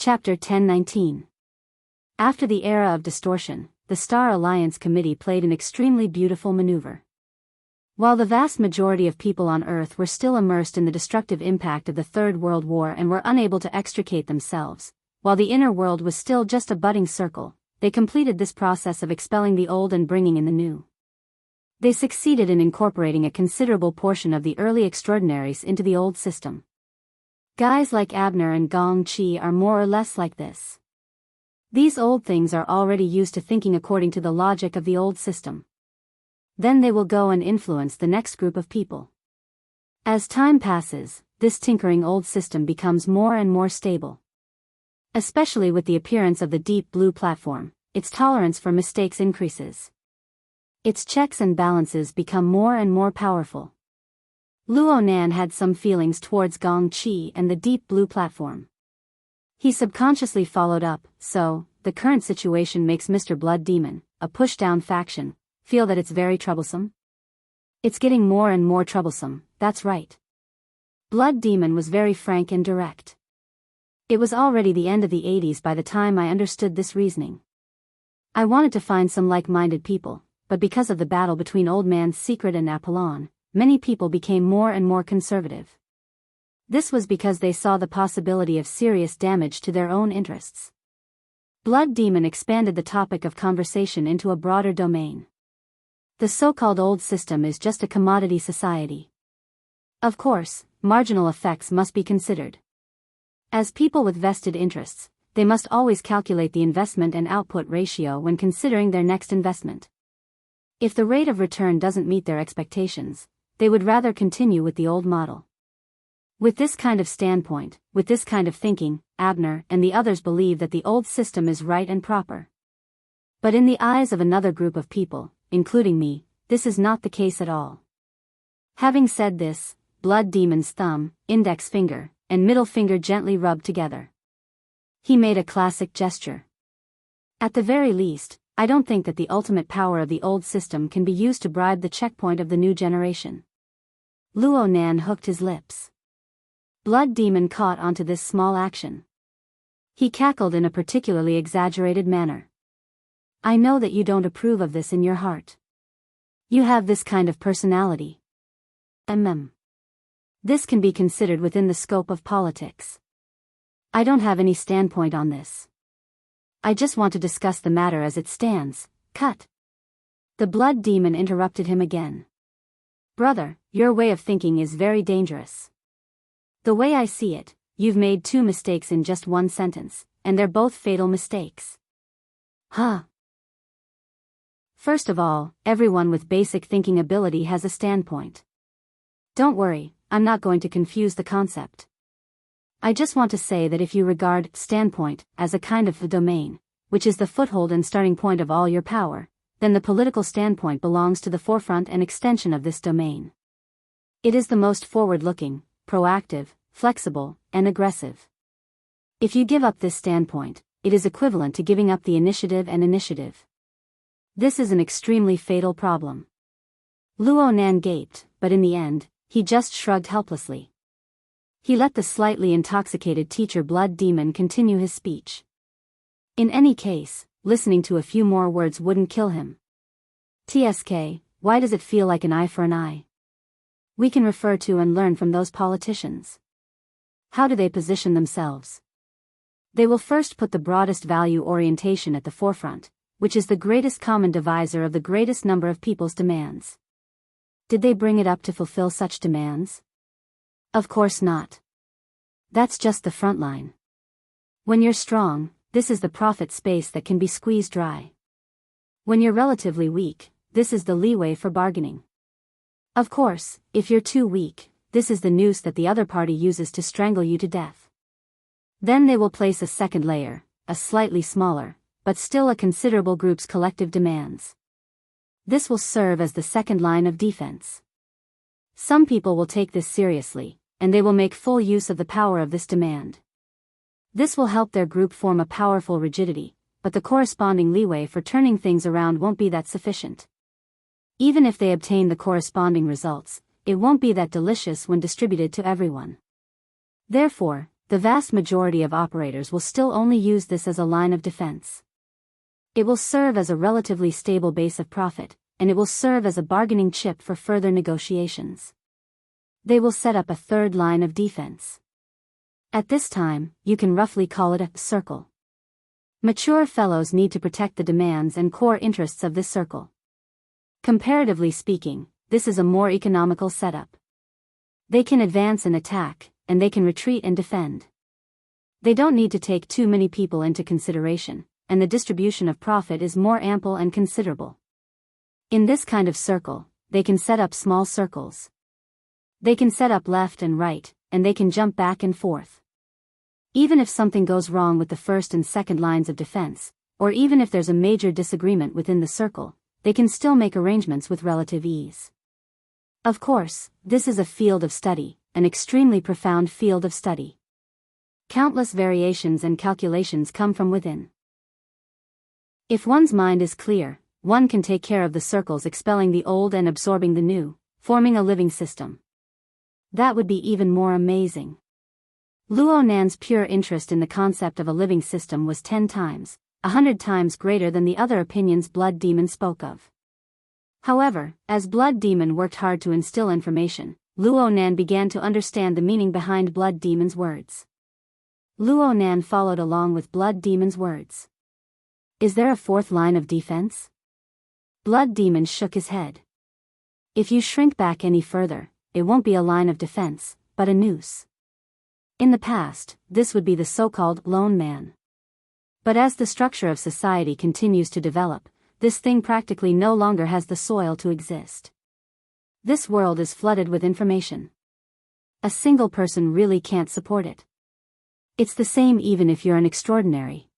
Chapter 1019. After the era of distortion, the Star Alliance Committee played an extremely beautiful maneuver. While the vast majority of people on Earth were still immersed in the destructive impact of the Third World War and were unable to extricate themselves, while the inner world was still just a budding circle, they completed this process of expelling the old and bringing in the new. They succeeded in incorporating a considerable portion of the early extraordinaries into the old system. Guys like Abner and Gong Chi are more or less like this. These old things are already used to thinking according to the logic of the old system. Then they will go and influence the next group of people. As time passes, this tinkering old system becomes more and more stable. Especially with the appearance of the deep blue platform, its tolerance for mistakes increases. Its checks and balances become more and more powerful. Luo Nan had some feelings towards Gong Chi and the deep blue platform. He subconsciously followed up, so, the current situation makes Mr. Blood Demon, a push-down faction, feel that it's very troublesome? It's getting more and more troublesome, that's right. Blood Demon was very frank and direct. It was already the end of the 80s by the time I understood this reasoning. I wanted to find some like-minded people, but because of the battle between Old Man's Secret and Apollon, many people became more and more conservative. This was because they saw the possibility of serious damage to their own interests. Blood Demon expanded the topic of conversation into a broader domain. The so-called old system is just a commodity society. Of course, marginal effects must be considered. As people with vested interests, they must always calculate the investment and output ratio when considering their next investment. If the rate of return doesn't meet their expectations, they would rather continue with the old model. With this kind of standpoint, with this kind of thinking, Abner and the others believe that the old system is right and proper. But in the eyes of another group of people, including me, this is not the case at all. Having said this, Blood Demon's thumb, index finger, and middle finger gently rubbed together. He made a classic gesture. At the very least, I don't think that the ultimate power of the old system can be used to bribe the checkpoint of the new generation. Luo Nan hooked his lips. Blood Demon caught onto this small action. He cackled in a particularly exaggerated manner. I know that you don't approve of this in your heart. You have this kind of personality. This can be considered within the scope of politics. I don't have any standpoint on this. I just want to discuss the matter as it stands. Cut. The Blood Demon interrupted him again. Brother, your way of thinking is very dangerous. The way I see it, you've made two mistakes in just one sentence, and they're both fatal mistakes. Huh? First of all, everyone with basic thinking ability has a standpoint. Don't worry, I'm not going to confuse the concept. I just want to say that if you regard standpoint as a kind of the domain, which is the foothold and starting point of all your power, then the political standpoint belongs to the forefront and extension of this domain. It is the most forward-looking, proactive, flexible, and aggressive. If you give up this standpoint, it is equivalent to giving up the initiative and initiative. This is an extremely fatal problem. Luo Nan gaped, but in the end, he just shrugged helplessly. He let the slightly intoxicated teacher Blood Demon continue his speech. In any case, listening to a few more words wouldn't kill him. TSK, why does it feel like an eye for an eye? We can refer to and learn from those politicians. How do they position themselves? They will first put the broadest value orientation at the forefront, which is the greatest common divisor of the greatest number of people's demands. Did they bring it up to fulfill such demands? Of course not. That's just the front line. When you're strong, this is the profit space that can be squeezed dry. When you're relatively weak, this is the leeway for bargaining. Of course, if you're too weak, this is the noose that the other party uses to strangle you to death. Then they will place a second layer, a slightly smaller, but still a considerable group's collective demands. This will serve as the second line of defense. Some people will take this seriously, and they will make full use of the power of this demand. This will help their group form a powerful rigidity, but the corresponding leeway for turning things around won't be that sufficient. Even if they obtain the corresponding results, it won't be that delicious when distributed to everyone. Therefore, the vast majority of operators will still only use this as a line of defense. It will serve as a relatively stable base of profit, and it will serve as a bargaining chip for further negotiations. They will set up a third line of defense. At this time, you can roughly call it a circle. Mature fellows need to protect the demands and core interests of this circle. Comparatively speaking, this is a more economical setup. They can advance and attack, and they can retreat and defend. They don't need to take too many people into consideration, and the distribution of profit is more ample and considerable. In this kind of circle, they can set up small circles. They can set up left and right, and they can jump back and forth. Even if something goes wrong with the first and second lines of defense, or even if there's a major disagreement within the circle, they can still make arrangements with relative ease. Of course, this is a field of study, an extremely profound field of study. Countless variations and calculations come from within. If one's mind is clear, one can take care of the circles expelling the old and absorbing the new, forming a living system. That would be even more amazing. Luo Nan's pure interest in the concept of a living system was 10 times, 100 times greater than the other opinions Blood Demon spoke of. However, as Blood Demon worked hard to instill information, Luo Nan began to understand the meaning behind Blood Demon's words. Luo Nan followed along with Blood Demon's words. Is there a fourth line of defense? Blood Demon shook his head. If you shrink back any further, it won't be a line of defense, but a noose. In the past, this would be the so-called lone man. But as the structure of society continues to develop, this thing practically no longer has the soil to exist. This world is flooded with information. A single person really can't support it. It's the same even if you're an extraordinary.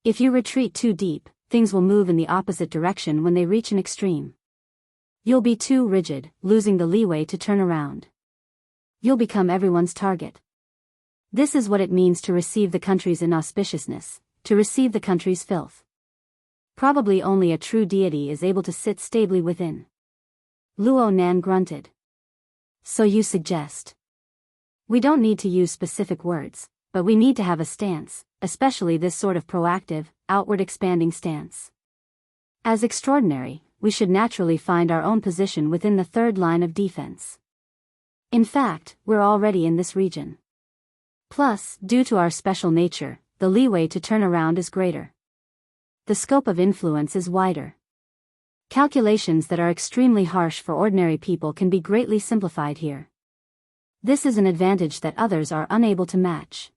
If you retreat too deep, things will move in the opposite direction when they reach an extreme. You'll be too rigid, losing the leeway to turn around. You'll become everyone's target. This is what it means to receive the country's inauspiciousness, to receive the country's filth. Probably only a true deity is able to sit stably within. Luo Nan grunted. So you suggest. We don't need to use specific words, but we need to have a stance, especially this sort of proactive, outward expanding stance. As extraordinary, we should naturally find our own position within the third line of defense. In fact, we're already in this region. Plus, due to our special nature, the leeway to turn around is greater. The scope of influence is wider. Calculations that are extremely harsh for ordinary people can be greatly simplified here. This is an advantage that others are unable to match.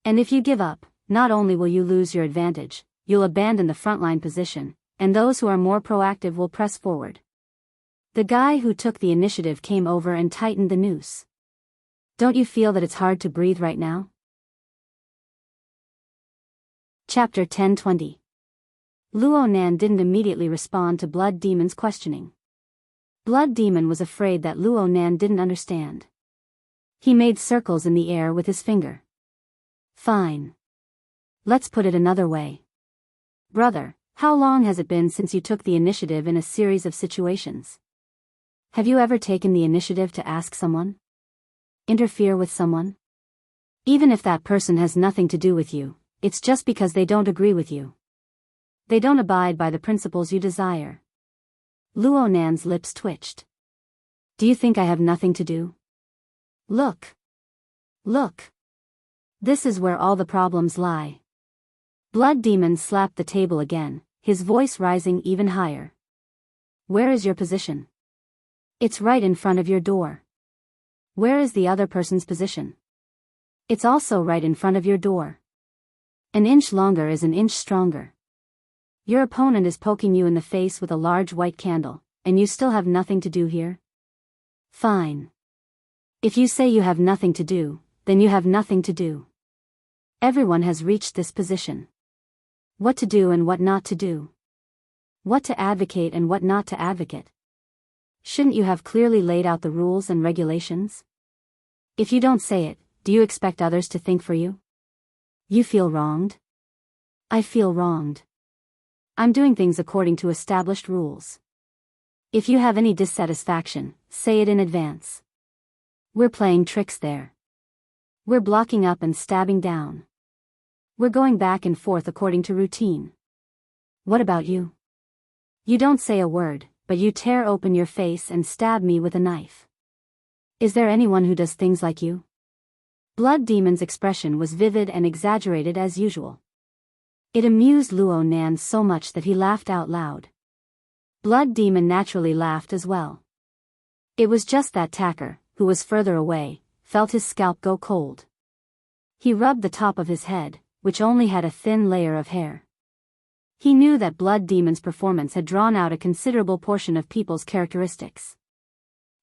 And if you give up, not only will you lose your advantage, you'll abandon the frontline position, and those who are more proactive will press forward. The guy who took the initiative came over and tightened the noose. Don't you feel that it's hard to breathe right now? Chapter 10:20. Luo Nan didn't immediately respond to Blood Demon's questioning. Blood Demon was afraid that Luo Nan didn't understand. He made circles in the air with his finger. Fine. Let's put it another way. Brother, how long has it been since you took the initiative in a series of situations? Have you ever taken the initiative to ask someone? Interfere with someone? Even if that person has nothing to do with you, it's just because they don't agree with you. They don't abide by the principles you desire. Luo Nan's lips twitched. Do you think I have nothing to do? Look. Look. This is where all the problems lie. Blood Demon slapped the table again, his voice rising even higher. Where is your position? It's right in front of your door. Where is the other person's position? It's also right in front of your door. An inch longer is an inch stronger. Your opponent is poking you in the face with a large white candle, and you still have nothing to do here? Fine. If you say you have nothing to do, then you have nothing to do. Everyone has reached this position. What to do and what not to do. What to advocate and what not to advocate. Shouldn't you have clearly laid out the rules and regulations? If you don't say it, do you expect others to think for you? You feel wronged? I feel wronged. I'm doing things according to established rules. If you have any dissatisfaction, say it in advance. We're playing tricks there. We're blocking up and stabbing down. We're going back and forth according to routine. What about you? You don't say a word, but you tear open your face and stab me with a knife. Is there anyone who does things like you? Blood Demon's expression was vivid and exaggerated as usual. It amused Luo Nan so much that he laughed out loud. Blood Demon naturally laughed as well. It was just that Tacker, who was further away, felt his scalp go cold. He rubbed the top of his head, which only had a thin layer of hair. He knew that Blood Demon's performance had drawn out a considerable portion of people's characteristics.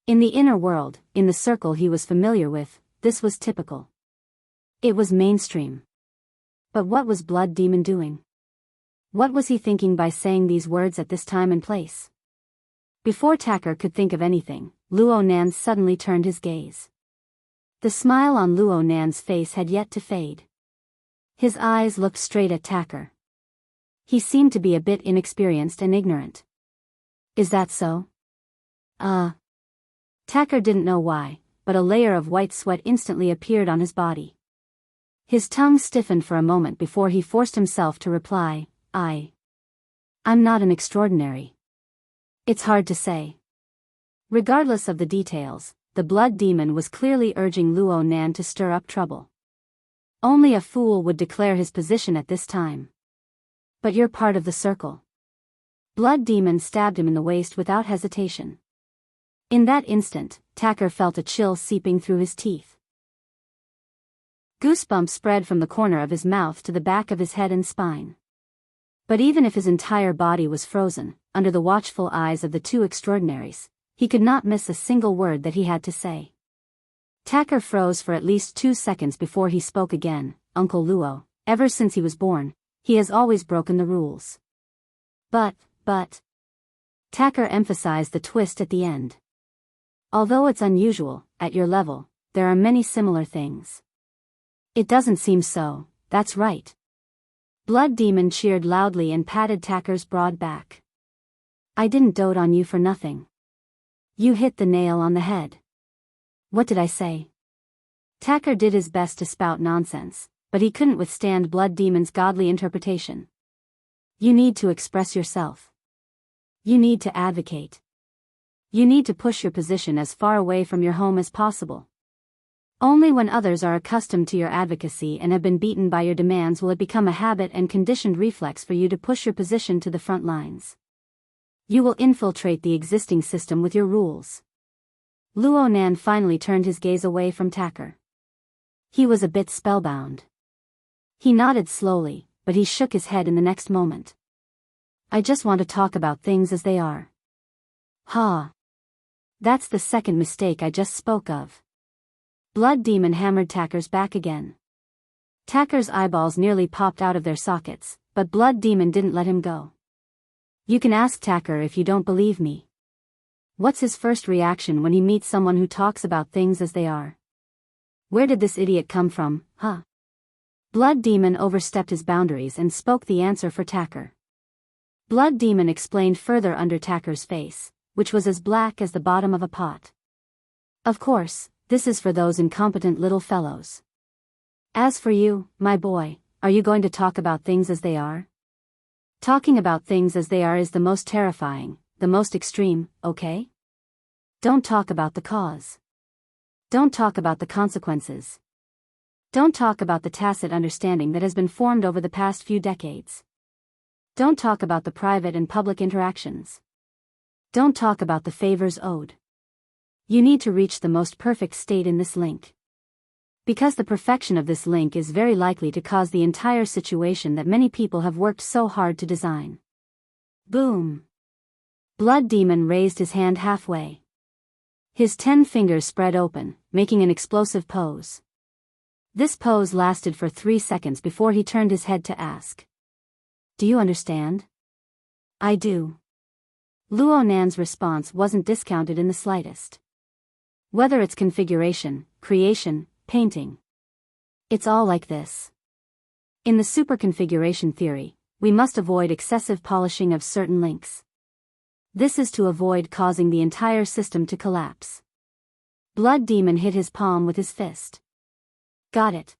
In the inner world, in the circle he was familiar with, this was typical. It was mainstream. But what was Blood Demon doing? What was he thinking by saying these words at this time and place? Before Tacker could think of anything, Luo Nan suddenly turned his gaze. The smile on Luo Nan's face had yet to fade. His eyes looked straight at Tacker. He seemed to be a bit inexperienced and ignorant. Is that so? Tacker didn't know why, but a layer of white sweat instantly appeared on his body. His tongue stiffened for a moment before he forced himself to reply, I'm not an extraordinary. It's hard to say. Regardless of the details, the Blood Demon was clearly urging Luo Nan to stir up trouble. Only a fool would declare his position at this time. But you're part of the circle. Blood Demon stabbed him in the waist without hesitation. In that instant, Tacker felt a chill seeping through his teeth. Goosebumps spread from the corner of his mouth to the back of his head and spine. But even if his entire body was frozen, under the watchful eyes of the two extraordinaries, he could not miss a single word that he had to say. Tacker froze for at least 2 seconds before he spoke again. Uncle Luo, ever since he was born, he has always broken the rules. But, Tacker emphasized the twist at the end. Although it's unusual, at your level, there are many similar things. It doesn't seem so, that's right. Blood Demon cheered loudly and patted Tacker's broad back. I didn't dote on you for nothing. You hit the nail on the head. What did I say? Tacker did his best to spout nonsense, but he couldn't withstand Blood Demon's godly interpretation. You need to express yourself. You need to advocate. You need to push your position as far away from your home as possible. Only when others are accustomed to your advocacy and have been beaten by your demands will it become a habit and conditioned reflex for you to push your position to the front lines. You will infiltrate the existing system with your rules. Luo Nan finally turned his gaze away from Tacker. He was a bit spellbound. He nodded slowly, but he shook his head in the next moment. I just want to talk about things as they are. That's the second mistake I just spoke of. Blood Demon hammered Tacker's back again. Tacker's eyeballs nearly popped out of their sockets, but Blood Demon didn't let him go. You can ask Tacker if you don't believe me. What's his first reaction when he meets someone who talks about things as they are? Where did this idiot come from, huh? Blood Demon overstepped his boundaries and spoke the answer for Tacker. Blood Demon explained further under Tacker's face, which was as black as the bottom of a pot. Of course, this is for those incompetent little fellows. As for you, my boy, are you going to talk about things as they are? Talking about things as they are is the most terrifying, the most extreme, okay? Don't talk about the cause. Don't talk about the consequences. Don't talk about the tacit understanding that has been formed over the past few decades. Don't talk about the private and public interactions. Don't talk about the favors owed. You need to reach the most perfect state in this link. Because the perfection of this link is very likely to cause the entire situation that many people have worked so hard to design. Boom! Blood Demon raised his hand halfway. His 10 fingers spread open, making an explosive pose. This pose lasted for 3 seconds before he turned his head to ask. Do you understand? I do. Luo Nan's response wasn't discounted in the slightest. Whether it's configuration, creation, painting. It's all like this. In the superconfiguration theory, we must avoid excessive polishing of certain links. This is to avoid causing the entire system to collapse. Blood Demon hit his palm with his fist. Got it.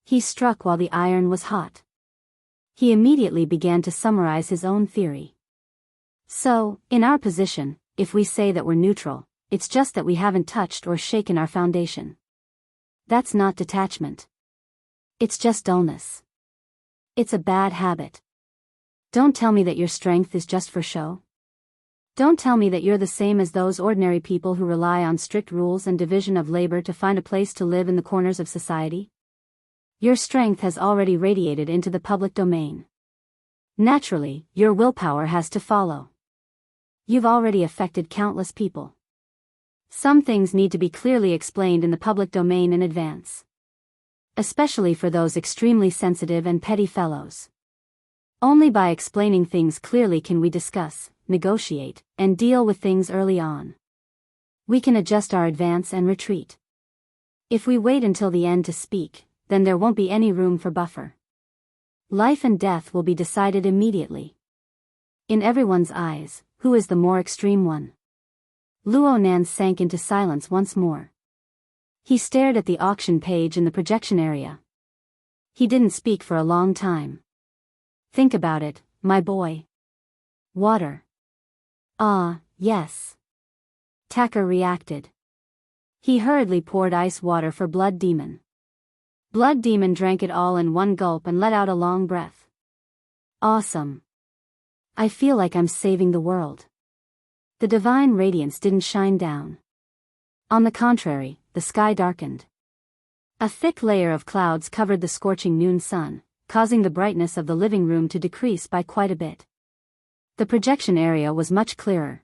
He struck while the iron was hot. He immediately began to summarize his own theory. So, in our position, if we say that we're neutral, it's just that we haven't touched or shaken our foundation. That's not detachment. It's just dullness. It's a bad habit. Don't tell me that your strength is just for show. Don't tell me that you're the same as those ordinary people who rely on strict rules and division of labor to find a place to live in the corners of society. Your strength has already radiated into the public domain. Naturally, your willpower has to follow. You've already affected countless people. Some things need to be clearly explained in the public domain in advance. Especially for those extremely sensitive and petty fellows. Only by explaining things clearly can we discuss, negotiate, and deal with things early on. We can adjust our advance and retreat. If we wait until the end to speak, then there won't be any room for buffer. Life and death will be decided immediately. In everyone's eyes, who is the more extreme one? Luo Nan sank into silence once more. He stared at the auction page in the projection area. He didn't speak for a long time. Think about it, my boy. Water. Ah, yes. Tacker reacted. He hurriedly poured ice water for Blood Demon. Blood Demon drank it all in one gulp and let out a long breath. Awesome. I feel like I'm saving the world. The divine radiance didn't shine down. On the contrary, the sky darkened. A thick layer of clouds covered the scorching noon sun, causing the brightness of the living room to decrease by quite a bit. The projection area was much clearer.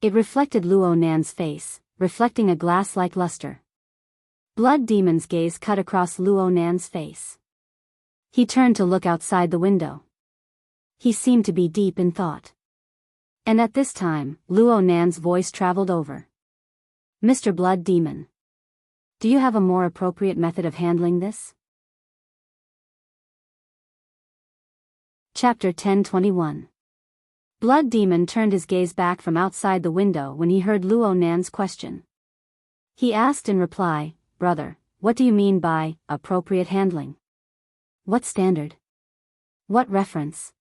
It reflected Luo Nan's face, reflecting a glass-like luster. Blood Demon's gaze cut across Luo Nan's face. He turned to look outside the window. He seemed to be deep in thought. And at this time, Luo Nan's voice traveled over. Mr. Blood Demon. Do you have a more appropriate method of handling this? Chapter 10:21. Blood Demon turned his gaze back from outside the window when he heard Luo Nan's question. He asked in reply, Brother, what do you mean by appropriate handling? What standard? What reference?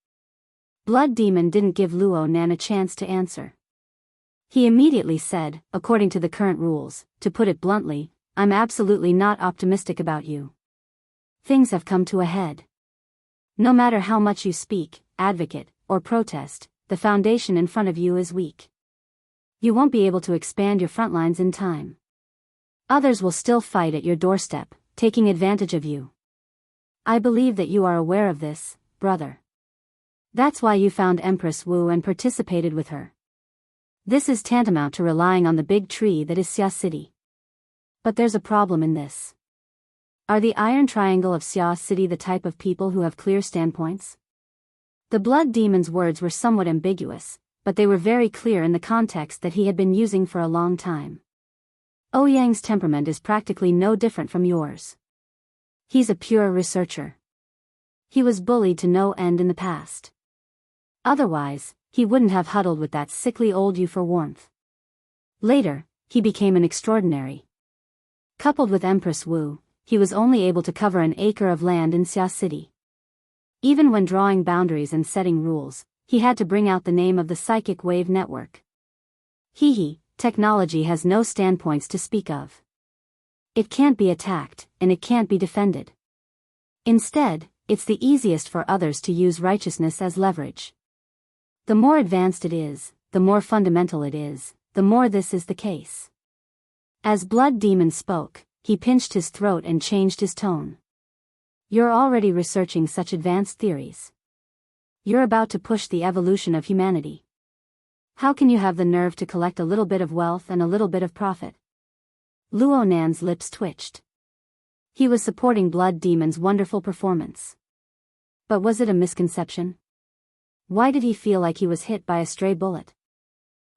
Blood Demon didn't give Luo Nan a chance to answer. He immediately said, according to the current rules, to put it bluntly, I'm absolutely not optimistic about you. Things have come to a head. No matter how much you speak, advocate, or protest, the foundation in front of you is weak. You won't be able to expand your front lines in time. Others will still fight at your doorstep, taking advantage of you. I believe that you are aware of this, brother. That's why you found Empress Wu and participated with her. This is tantamount to relying on the big tree that is Xia City. But there's a problem in this. Are the Iron Triangle of Xia City the type of people who have clear standpoints? The Blood Demon's words were somewhat ambiguous, but they were very clear in the context that he had been using for a long time. Ouyang's temperament is practically no different from yours. He's a pure researcher. He was bullied to no end in the past. Otherwise, he wouldn't have huddled with that sickly old you for warmth. Later, he became an extraordinary. Coupled with Empress Wu, he was only able to cover an acre of land in Xia City. Even when drawing boundaries and setting rules, he had to bring out the name of the psychic wave network. Technology has no standpoints to speak of. It can't be attacked, and it can't be defended. Instead, it's the easiest for others to use righteousness as leverage. The more advanced it is, the more fundamental it is, the more this is the case. As Blood Demon spoke, he pinched his throat and changed his tone. You're already researching such advanced theories. You're about to push the evolution of humanity. How can you have the nerve to collect a little bit of wealth and a little bit of profit? Luo Nan's lips twitched. He was supporting Blood Demon's wonderful performance. But was it a misconception? Why did he feel like he was hit by a stray bullet?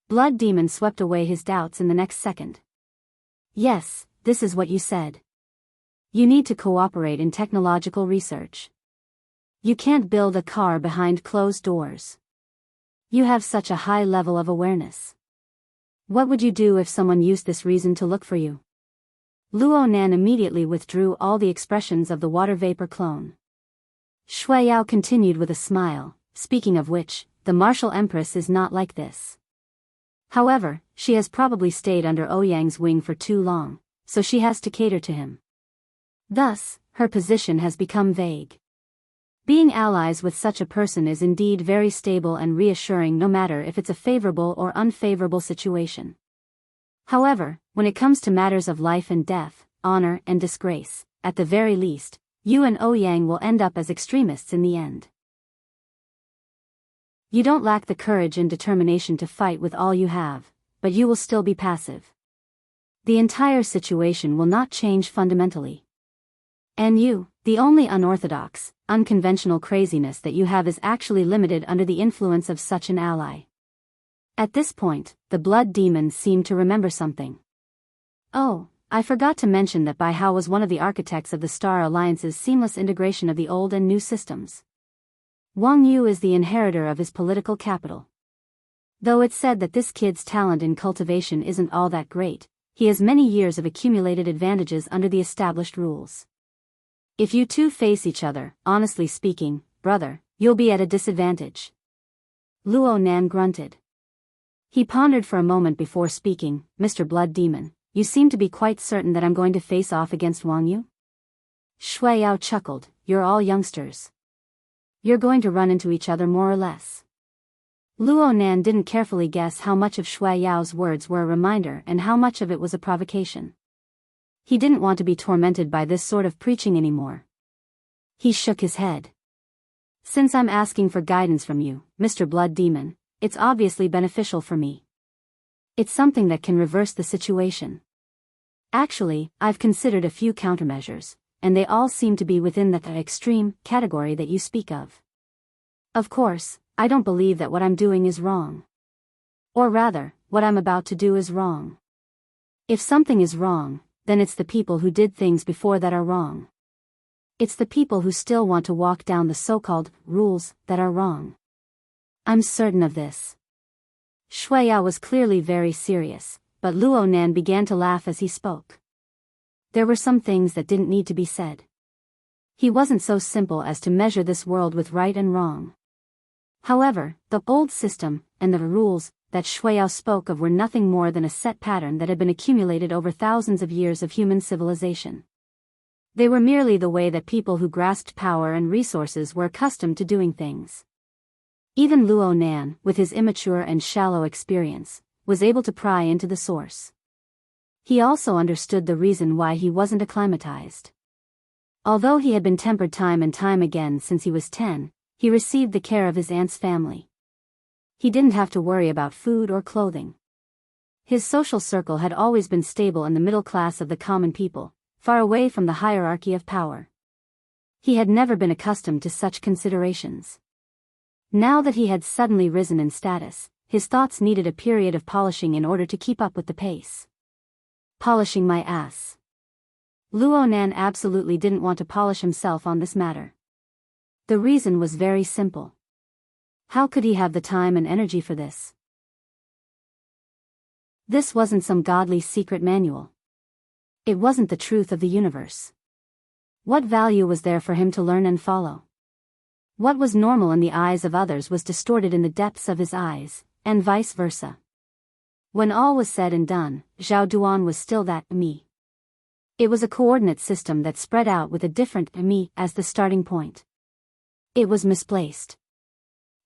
Blood Demon swept away his doubts in the next second. Yes, this is what you said. You need to cooperate in technological research. You can't build a car behind closed doors. You have such a high level of awareness. What would you do if someone used this reason to look for you? Luo Nan immediately withdrew all the expressions of the water vapor clone. Shui Yao continued with a smile, speaking of which, the martial empress is not like this. However, she has probably stayed under Ouyang's wing for too long, so she has to cater to him. Thus, her position has become vague. Being allies with such a person is indeed very stable and reassuring no matter if it's a favorable or unfavorable situation. However, when it comes to matters of life and death, honor and disgrace, at the very least, you and Ouyang will end up as extremists in the end. You don't lack the courage and determination to fight with all you have, but you will still be passive. The entire situation will not change fundamentally. And you, the only unorthodox, unconventional craziness that you have is actually limited under the influence of such an ally. At this point, the blood demon seemed to remember something. Oh, I forgot to mention that Bai Hao was one of the architects of the Star Alliance's seamless integration of the old and new systems. Wang Yu is the inheritor of his political capital. Though it's said that this kid's talent in cultivation isn't all that great, he has many years of accumulated advantages under the established rules. If you two face each other, honestly speaking, brother, you'll be at a disadvantage. Luo Nan grunted. He pondered for a moment before speaking. Mr. Blood Demon, you seem to be quite certain that I'm going to face off against Wang Yu? Shui Yao chuckled. You're all youngsters. You're going to run into each other more or less. Luo Nan didn't carefully guess how much of Shui Yao's words were a reminder and how much of it was a provocation. He didn't want to be tormented by this sort of preaching anymore. He shook his head. Since I'm asking for guidance from you, Mr. Blood Demon, it's obviously beneficial for me. It's something that can reverse the situation. Actually, I've considered a few countermeasures, and they all seem to be within that extreme category that you speak of. Of course, I don't believe that what I'm doing is wrong. Or rather, what I'm about to do is wrong. If something is wrong, then it's the people who did things before that are wrong. It's the people who still want to walk down the so-called rules that are wrong. I'm certain of this. Shui Yao was clearly very serious, but Luo Nan began to laugh as he spoke. There were some things that didn't need to be said. He wasn't so simple as to measure this world with right and wrong. However, the old system, and the rules, that Shui Yao spoke of were nothing more than a set pattern that had been accumulated over thousands of years of human civilization. They were merely the way that people who grasped power and resources were accustomed to doing things. Even Luo Nan, with his immature and shallow experience, was able to pry into the source. He also understood the reason why he wasn't acclimatized. Although he had been tempered time and time again since he was 10, he received the care of his aunt's family. He didn't have to worry about food or clothing. His social circle had always been stable in the middle class of the common people, far away from the hierarchy of power. He had never been accustomed to such considerations. Now that he had suddenly risen in status, his thoughts needed a period of polishing in order to keep up with the pace. Polishing my ass. Luo Nan absolutely didn't want to polish himself on this matter. The reason was very simple. How could he have the time and energy for this? This wasn't some godly secret manual. It wasn't the truth of the universe. What value was there for him to learn and follow? What was normal in the eyes of others was distorted in the depths of his eyes, and vice versa. When all was said and done, Zhao Duan was still that me. It was a coordinate system that spread out with a different me as the starting point. It was misplaced.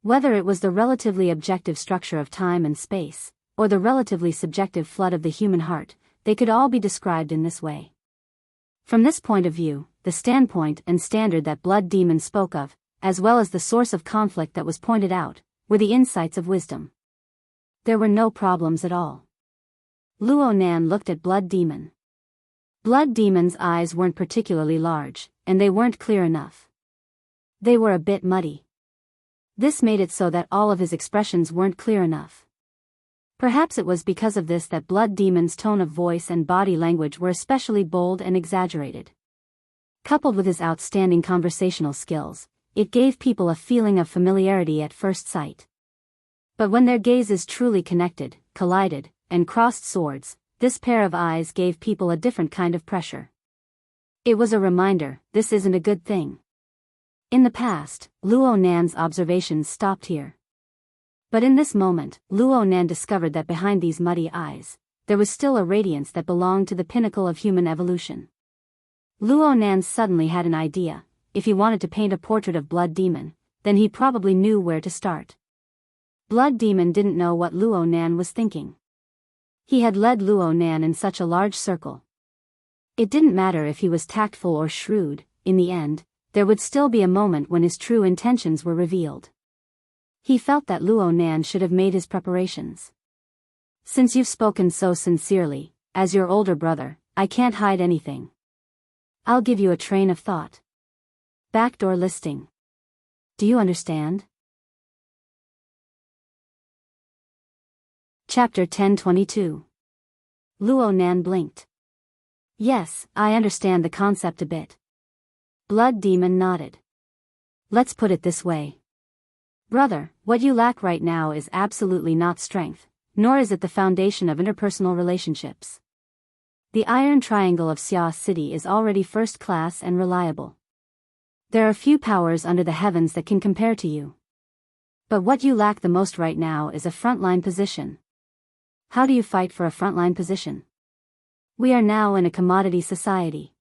Whether it was the relatively objective structure of time and space, or the relatively subjective flood of the human heart, they could all be described in this way. From this point of view, the standpoint and standard that Blood Demon spoke of, as well as the source of conflict that was pointed out, were the insights of wisdom. There were no problems at all. Luo Nan looked at Blood Demon. Blood Demon's eyes weren't particularly large, and they weren't clear enough. They were a bit muddy. This made it so that all of his expressions weren't clear enough. Perhaps it was because of this that Blood Demon's tone of voice and body language were especially bold and exaggerated. Coupled with his outstanding conversational skills, it gave people a feeling of familiarity at first sight. But when their gazes truly connected, collided, and crossed swords, this pair of eyes gave people a different kind of pressure. It was a reminder, this isn't a good thing. In the past, Luo Nan's observations stopped here. But in this moment, Luo Nan discovered that behind these muddy eyes, there was still a radiance that belonged to the pinnacle of human evolution. Luo Nan suddenly had an idea. If he wanted to paint a portrait of Blood Demon, then he probably knew where to start. Blood Demon didn't know what Luo Nan was thinking. He had led Luo Nan in such a large circle. It didn't matter if he was tactful or shrewd, in the end, there would still be a moment when his true intentions were revealed. He felt that Luo Nan should have made his preparations. Since you've spoken so sincerely, as your older brother, I can't hide anything. I'll give you a train of thought. Backdoor listing. Do you understand? Chapter 1022. Luo Nan blinked. Yes, I understand the concept a bit. Blood Demon nodded. Let's put it this way. Brother, what you lack right now is absolutely not strength, nor is it the foundation of interpersonal relationships. The Iron Triangle of Xia City is already first class and reliable. There are few powers under the heavens that can compare to you. But what you lack the most right now is a frontline position. How do you fight for a frontline position? We are now in a commodity society.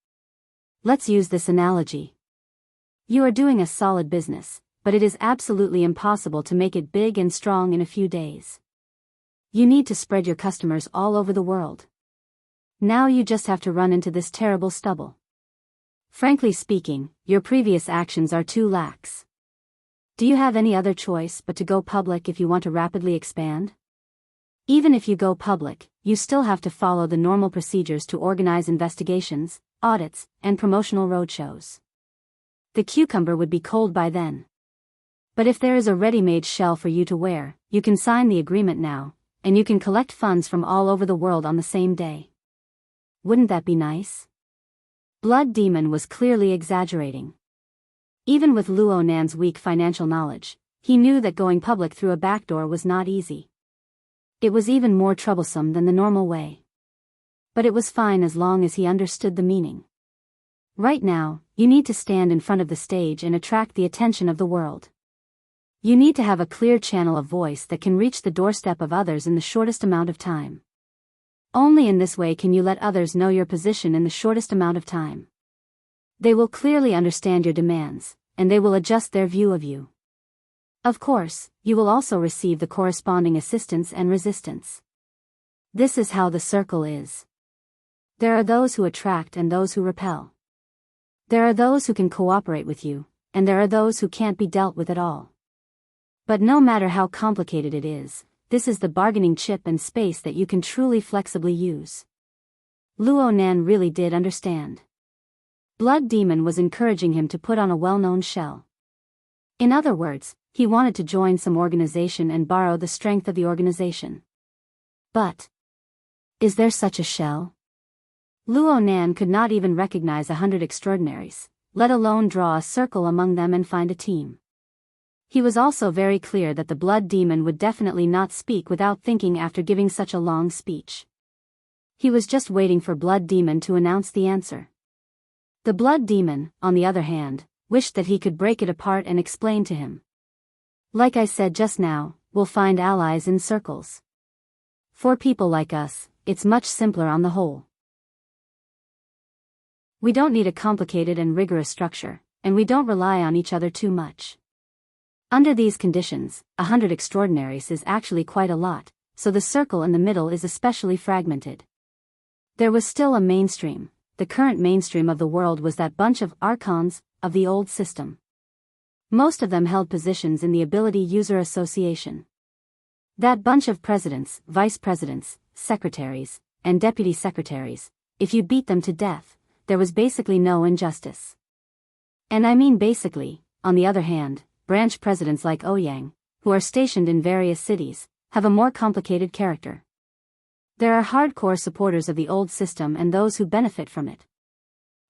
Let's use this analogy. You are doing a solid business, but it is absolutely impossible to make it big and strong in a few days. You need to spread your customers all over the world. Now you just have to run into this terrible stubble. Frankly speaking, your previous actions are too lax. Do you have any other choice but to go public if you want to rapidly expand? Even if you go public, you still have to follow the normal procedures to organize investigations, audits, and promotional roadshows. The cucumber would be cold by then. But if there is a ready-made shell for you to wear, you can sign the agreement now, and you can collect funds from all over the world on the same day. Wouldn't that be nice? Blood Demon was clearly exaggerating. Even with Luo Nan's weak financial knowledge, he knew that going public through a backdoor was not easy. It was even more troublesome than the normal way. But it was fine as long as he understood the meaning. Right now, you need to stand in front of the stage and attract the attention of the world. You need to have a clear channel of voice that can reach the doorstep of others in the shortest amount of time. Only in this way can you let others know your position in the shortest amount of time. They will clearly understand your demands, and they will adjust their view of you. Of course, you will also receive the corresponding assistance and resistance. This is how the circle is. There are those who attract and those who repel. There are those who can cooperate with you, and there are those who can't be dealt with at all. But no matter how complicated it is, this is the bargaining chip and space that you can truly flexibly use. Luo Nan really did understand. Blood Demon was encouraging him to put on a well-known shell. In other words, he wanted to join some organization and borrow the strength of the organization. But is there such a shell? Luo Nan could not even recognize 100 extraordinaries, let alone draw a circle among them and find a team. He was also very clear that the Blood Demon would definitely not speak without thinking after giving such a long speech. He was just waiting for Blood Demon to announce the answer. The Blood Demon, on the other hand, wished that he could break it apart and explain to him. Like I said just now, we'll find allies in circles. For people like us, it's much simpler on the whole. We don't need a complicated and rigorous structure, and we don't rely on each other too much. Under these conditions, 100 extraordinaries is actually quite a lot, so the circle in the middle is especially fragmented. There was still a mainstream. The current mainstream of the world was that bunch of archons of the old system. Most of them held positions in the Ability User Association. That bunch of presidents, vice presidents, secretaries, and deputy secretaries, if you beat them to death, there was basically no injustice. And I mean basically. On the other hand, branch presidents like Ouyang, who are stationed in various cities, have a more complicated character. There are hardcore supporters of the old system and those who benefit from it.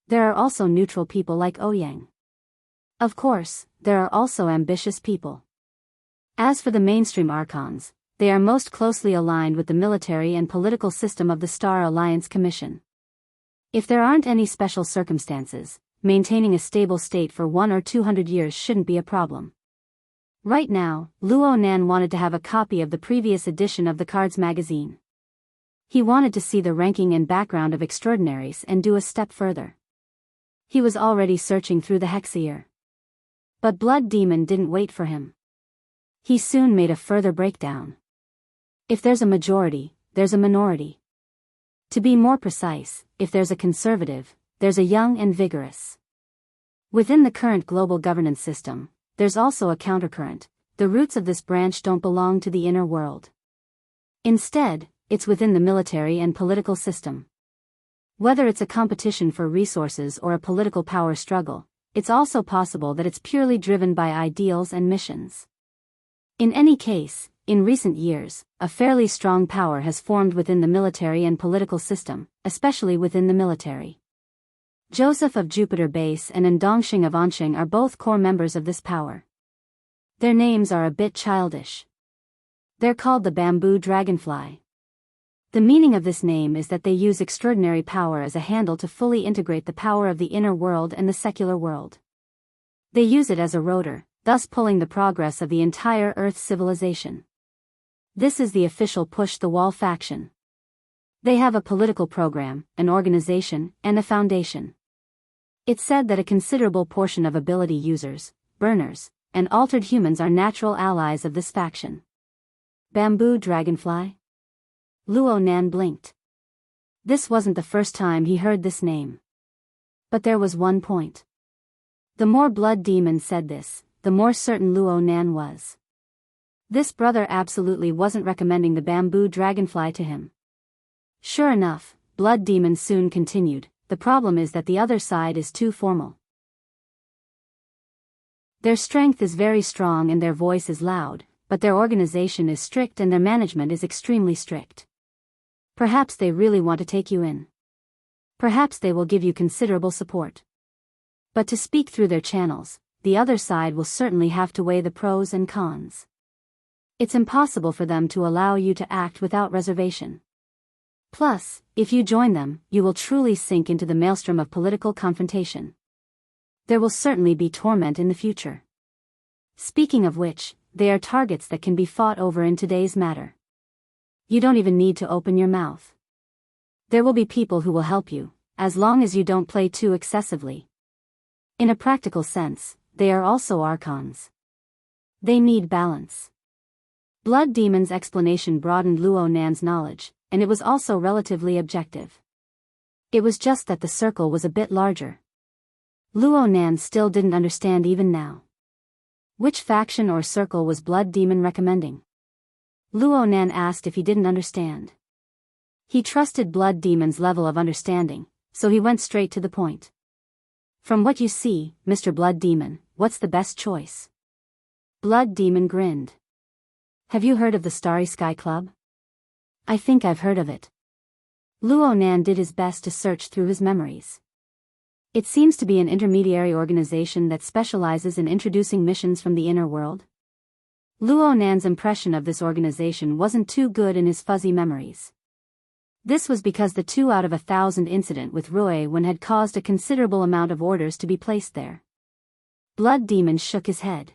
There are also neutral people like Ouyang. Of course, there are also ambitious people. As for the mainstream archons, they are most closely aligned with the military and political system of the Star Alliance Commission. If there aren't any special circumstances, maintaining a stable state for 100 or 200 years shouldn't be a problem. Right now, Luo Nan wanted to have a copy of the previous edition of the Cards magazine. He wanted to see the ranking and background of extraordinaries and do a step further. He was already searching through the Hexier. But Blood Demon didn't wait for him. He soon made a further breakdown. If there's a majority, there's a minority. To be more precise, if there's a conservative, there's a young and vigorous. Within the current global governance system, there's also a countercurrent. The roots of this branch don't belong to the inner world. Instead, it's within the military and political system. Whether it's a competition for resources or a political power struggle, it's also possible that it's purely driven by ideals and missions. In any case, in recent years, a fairly strong power has formed within the military and political system, especially within the military. Joseph of Jupiter Base and Ndongxing of Anqing are both core members of this power. Their names are a bit childish. They're called the Bamboo Dragonfly. The meaning of this name is that they use extraordinary power as a handle to fully integrate the power of the inner world and the secular world. They use it as a rotor, thus pulling the progress of the entire Earth civilization. This is the official Push the Wall faction. They have a political program, an organization, and a foundation. It's said that a considerable portion of ability users, burners, and altered humans are natural allies of this faction. Bamboo Dragonfly? Luo Nan blinked. This wasn't the first time he heard this name. But there was one point. The more Blood Demon said this, the more certain Luo Nan was. This brother absolutely wasn't recommending the Bamboo Dragonfly to him. Sure enough, Blood Demon soon continued, the problem is that the other side is too formal. Their strength is very strong and their voice is loud, but their organization is strict and their management is extremely strict. Perhaps they really want to take you in. Perhaps they will give you considerable support. But to speak through their channels, the other side will certainly have to weigh the pros and cons. It's impossible for them to allow you to act without reservation. Plus, if you join them, you will truly sink into the maelstrom of political confrontation. There will certainly be torment in the future. Speaking of which, they are targets that can be fought over in today's matter. You don't even need to open your mouth. There will be people who will help you, as long as you don't play too excessively. In a practical sense, they are also archons. They need balance. Blood Demon's explanation broadened Luo Nan's knowledge, and it was also relatively objective. It was just that the circle was a bit larger. Luo Nan still didn't understand even now. Which faction or circle was Blood Demon recommending? Luo Nan asked if he didn't understand. He trusted Blood Demon's level of understanding, so he went straight to the point. From what you see, Mr. Blood Demon, what's the best choice? Blood Demon grinned. Have you heard of the Starry Sky Club? I think I've heard of it. Luo Nan did his best to search through his memories. It seems to be an intermediary organization that specializes in introducing missions from the inner world. Luo Nan's impression of this organization wasn't too good in his fuzzy memories. This was because the 2 out of 1,000 incident with Rui Wen had caused a considerable amount of orders to be placed there. Blood Demon shook his head.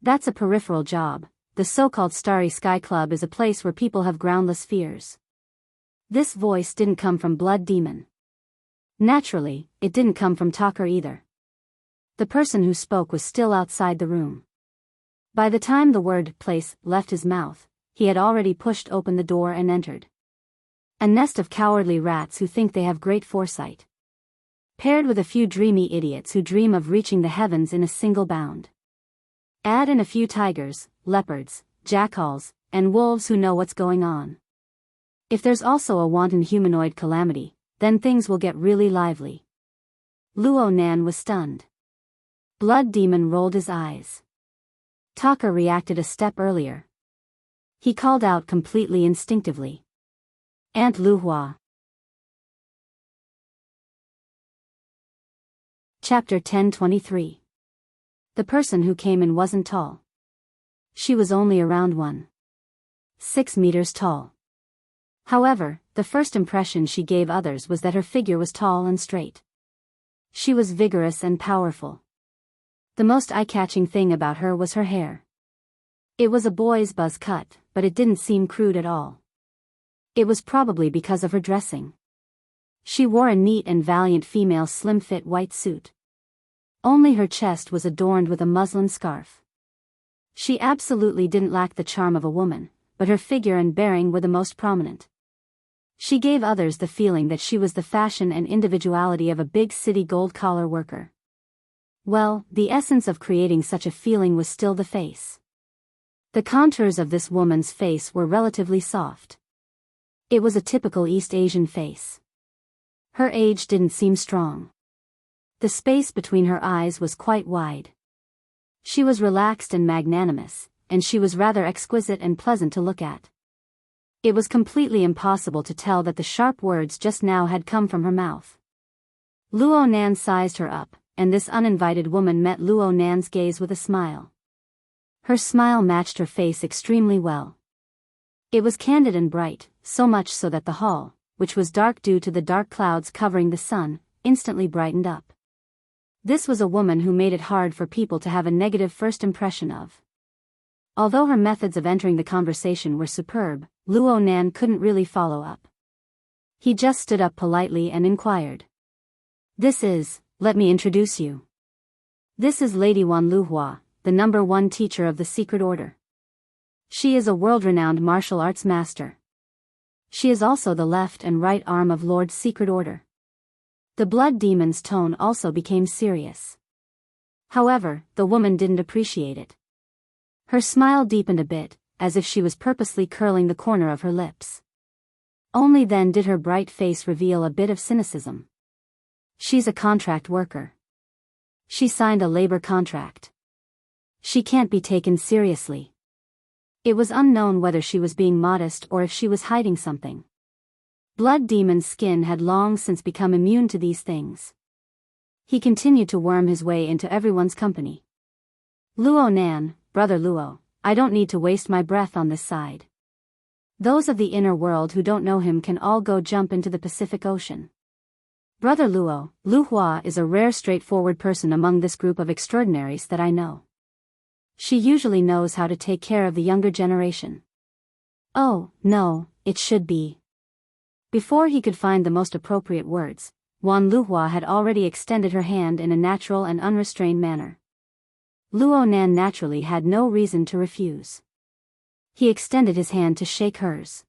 That's a peripheral job. The so-called Starry Sky Club is a place where people have groundless fears. This voice didn't come from Blood Demon. Naturally, it didn't come from Talker either. The person who spoke was still outside the room. By the time the word place left his mouth, he had already pushed open the door and entered. A nest of cowardly rats who think they have great foresight. Paired with a few dreamy idiots who dream of reaching the heavens in a single bound. Add in a few tigers, leopards, jackals, and wolves who know what's going on. If there's also a wanton humanoid calamity, then things will get really lively. Luo Nan was stunned. Blood Demon rolled his eyes. Taka reacted a step earlier. He called out completely instinctively. Aunt Lu Hua. Chapter 1023. The person who came in wasn't tall. She was only around 1. 6 meters tall. However, the first impression she gave others was that her figure was tall and straight. She was vigorous and powerful. The most eye-catching thing about her was her hair. It was a boy's buzz cut, but it didn't seem crude at all. It was probably because of her dressing. She wore a neat and valiant female slim-fit white suit. Only her chest was adorned with a muslin scarf. She absolutely didn't lack the charm of a woman, but her figure and bearing were the most prominent. She gave others the feeling that she was the fashion and individuality of a big city gold-collar worker. Well, the essence of creating such a feeling was still the face. The contours of this woman's face were relatively soft. It was a typical East Asian face. Her age didn't seem strong. The space between her eyes was quite wide. She was relaxed and magnanimous, and she was rather exquisite and pleasant to look at. It was completely impossible to tell that the sharp words just now had come from her mouth. Luo Nan sized her up, and this uninvited woman met Luo Nan's gaze with a smile. Her smile matched her face extremely well. It was candid and bright, so much so that the hall, which was dark due to the dark clouds covering the sun, instantly brightened up. This was a woman who made it hard for people to have a negative first impression of. Although her methods of entering the conversation were superb, Luo Nan couldn't really follow up. He just stood up politely and inquired. Let me introduce you. This is Lady Wan Luhua, the #1 teacher of the Secret Order. She is a world-renowned martial arts master. She is also the left and right arm of Lord's Secret Order. The blood demon's tone also became serious. However, the woman didn't appreciate it. Her smile deepened a bit, as if she was purposely curling the corner of her lips. Only then did her bright face reveal a bit of cynicism. She's a contract worker. She signed a labor contract. She can't be taken seriously. It was unknown whether she was being modest or if she was hiding something. Blood Demon's skin had long since become immune to these things. He continued to worm his way into everyone's company. Luo Nan, Brother Luo, I don't need to waste my breath on this side. Those of the inner world who don't know him can all go jump into the Pacific Ocean. Brother Luo, Lu Hua is a rare straightforward person among this group of extraordinaries that I know. She usually knows how to take care of the younger generation. Oh, no, it should be. Before he could find the most appropriate words, Wan Luhua had already extended her hand in a natural and unrestrained manner. Luo Nan naturally had no reason to refuse. He extended his hand to shake hers.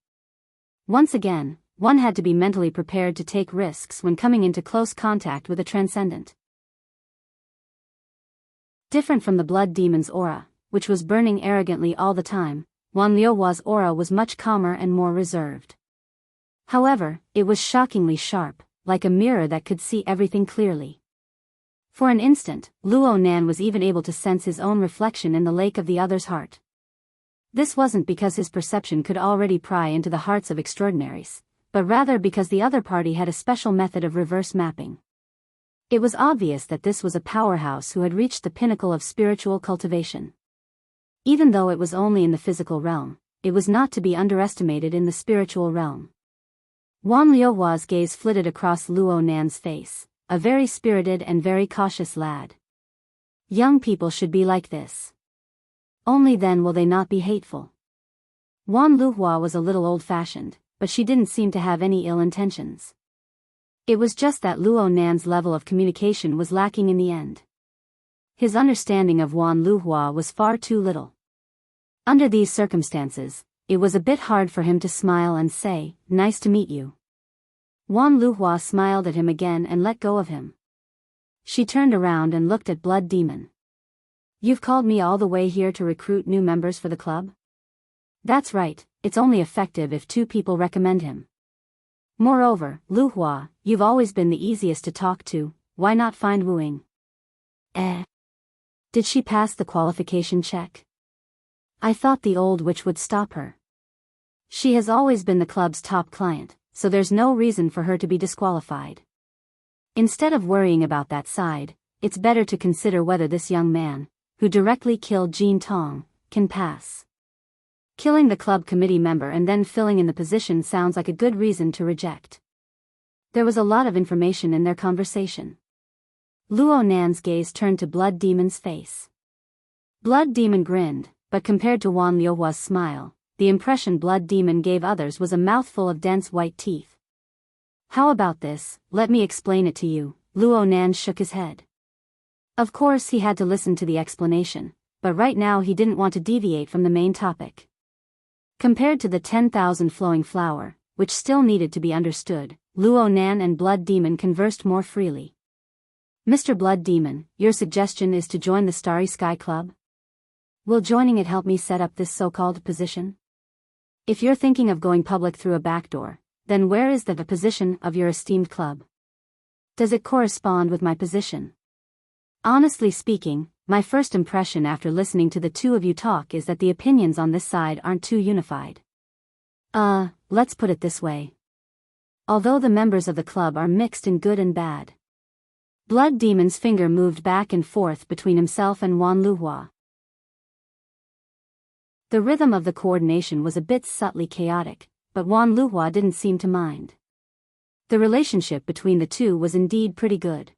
Once again, one had to be mentally prepared to take risks when coming into close contact with a transcendent. Different from the blood demon's aura, which was burning arrogantly all the time, Wan Liuhua's aura was much calmer and more reserved. However, it was shockingly sharp, like a mirror that could see everything clearly. For an instant, Luo Nan was even able to sense his own reflection in the lake of the other's heart. This wasn't because his perception could already pry into the hearts of extraordinaries, but rather because the other party had a special method of reverse mapping. It was obvious that this was a powerhouse who had reached the pinnacle of spiritual cultivation. Even though it was only in the physical realm, it was not to be underestimated in the spiritual realm. Wan Liuhua's gaze flitted across Luo Nan's face, a very spirited and very cautious lad. Young people should be like this. Only then will they not be hateful. Wan Luhua was a little old-fashioned, but she didn't seem to have any ill intentions. It was just that Luo Nan's level of communication was lacking in the end. His understanding of Wan Luhua was far too little. Under these circumstances, it was a bit hard for him to smile and say, "Nice to meet you." Wan Luhua smiled at him again and let go of him. She turned around and looked at Blood Demon. "You've called me all the way here to recruit new members for the club?" "That's right, it's only effective if 2 people recommend him. Moreover, Luhua, you've always been the easiest to talk to, why not find wooing?" Did she pass the qualification check? I thought the old witch would stop her. She has always been the club's top client, so there's no reason for her to be disqualified. Instead of worrying about that side, it's better to consider whether this young man, who directly killed Jean Tong, can pass. Killing the club committee member and then filling in the position sounds like a good reason to reject. There was a lot of information in their conversation. Luo Nan's gaze turned to Blood Demon's face. Blood Demon grinned, but compared to Wan Liuhua's smile, the impression Blood Demon gave others was a mouthful of dense white teeth. How about this? Let me explain it to you. Luo Nan shook his head. Of course he had to listen to the explanation, but right now he didn't want to deviate from the main topic. Compared to the 10,000 flowing flower, which still needed to be understood, Luo Nan and Blood Demon conversed more freely. Mr. Blood Demon, your suggestion is to join the Starry Sky Club? Will joining it help me set up this so-called position? If you're thinking of going public through a back door, then where is the position of your esteemed club? Does it correspond with my position? Honestly speaking, my first impression after listening to the two of you talk is that the opinions on this side aren't too unified. Let's put it this way. Although the members of the club are mixed in good and bad. Blood Demon's finger moved back and forth between himself and Wan Luhua. The rhythm of the coordination was a bit subtly chaotic, but Wan Luhua didn't seem to mind. The relationship between the two was indeed pretty good.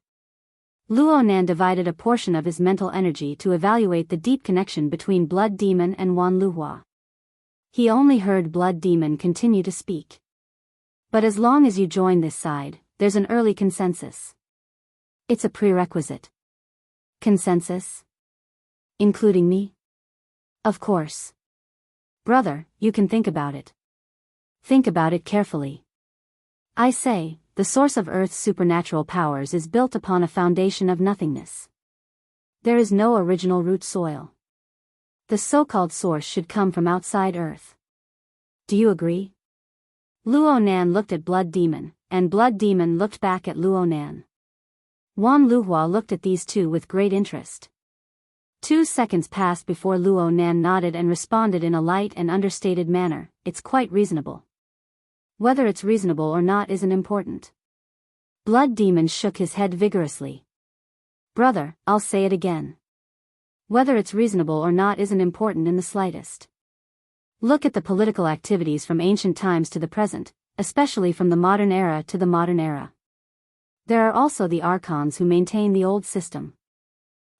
Luo Nan divided a portion of his mental energy to evaluate the deep connection between Blood Demon and Wan Luhua. He only heard Blood Demon continue to speak. But as long as you join this side, there's an early consensus. It's a prerequisite. Consensus? Including me? Of course. Brother, you can think about it. Think about it carefully. I say, the source of Earth's supernatural powers is built upon a foundation of nothingness. There is no original root soil. The so-called source should come from outside Earth. Do you agree? Luo Nan looked at Blood Demon, and Blood Demon looked back at Luo Nan. Wan Luhua looked at these two with great interest. 2 seconds passed before Luo Nan nodded and responded in a light and understated manner, it's quite reasonable. Whether it's reasonable or not isn't important. Blood Demon shook his head vigorously. Brother, I'll say it again. Whether it's reasonable or not isn't important in the slightest. Look at the political activities from ancient times to the present, especially from the modern era to the modern era. There are also the archons who maintain the old system.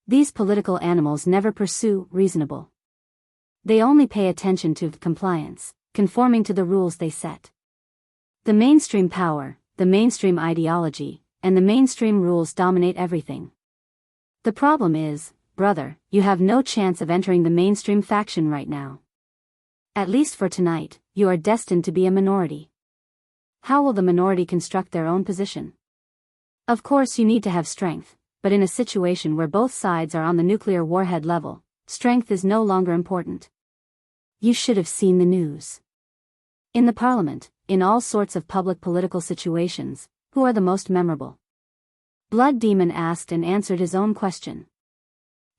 These political animals never pursue reasonable. They only pay attention to compliance, conforming to the rules they set. The mainstream power, the mainstream ideology, and the mainstream rules dominate everything. The problem is, brother, you have no chance of entering the mainstream faction right now. At least for tonight, you are destined to be a minority. How will the minority construct their own position? Of course you need to have strength, but in a situation where both sides are on the nuclear warhead level, strength is no longer important. You should have seen the news. In the parliament, in all sorts of public political situations, who are the most memorable? Blood Demon asked and answered his own question.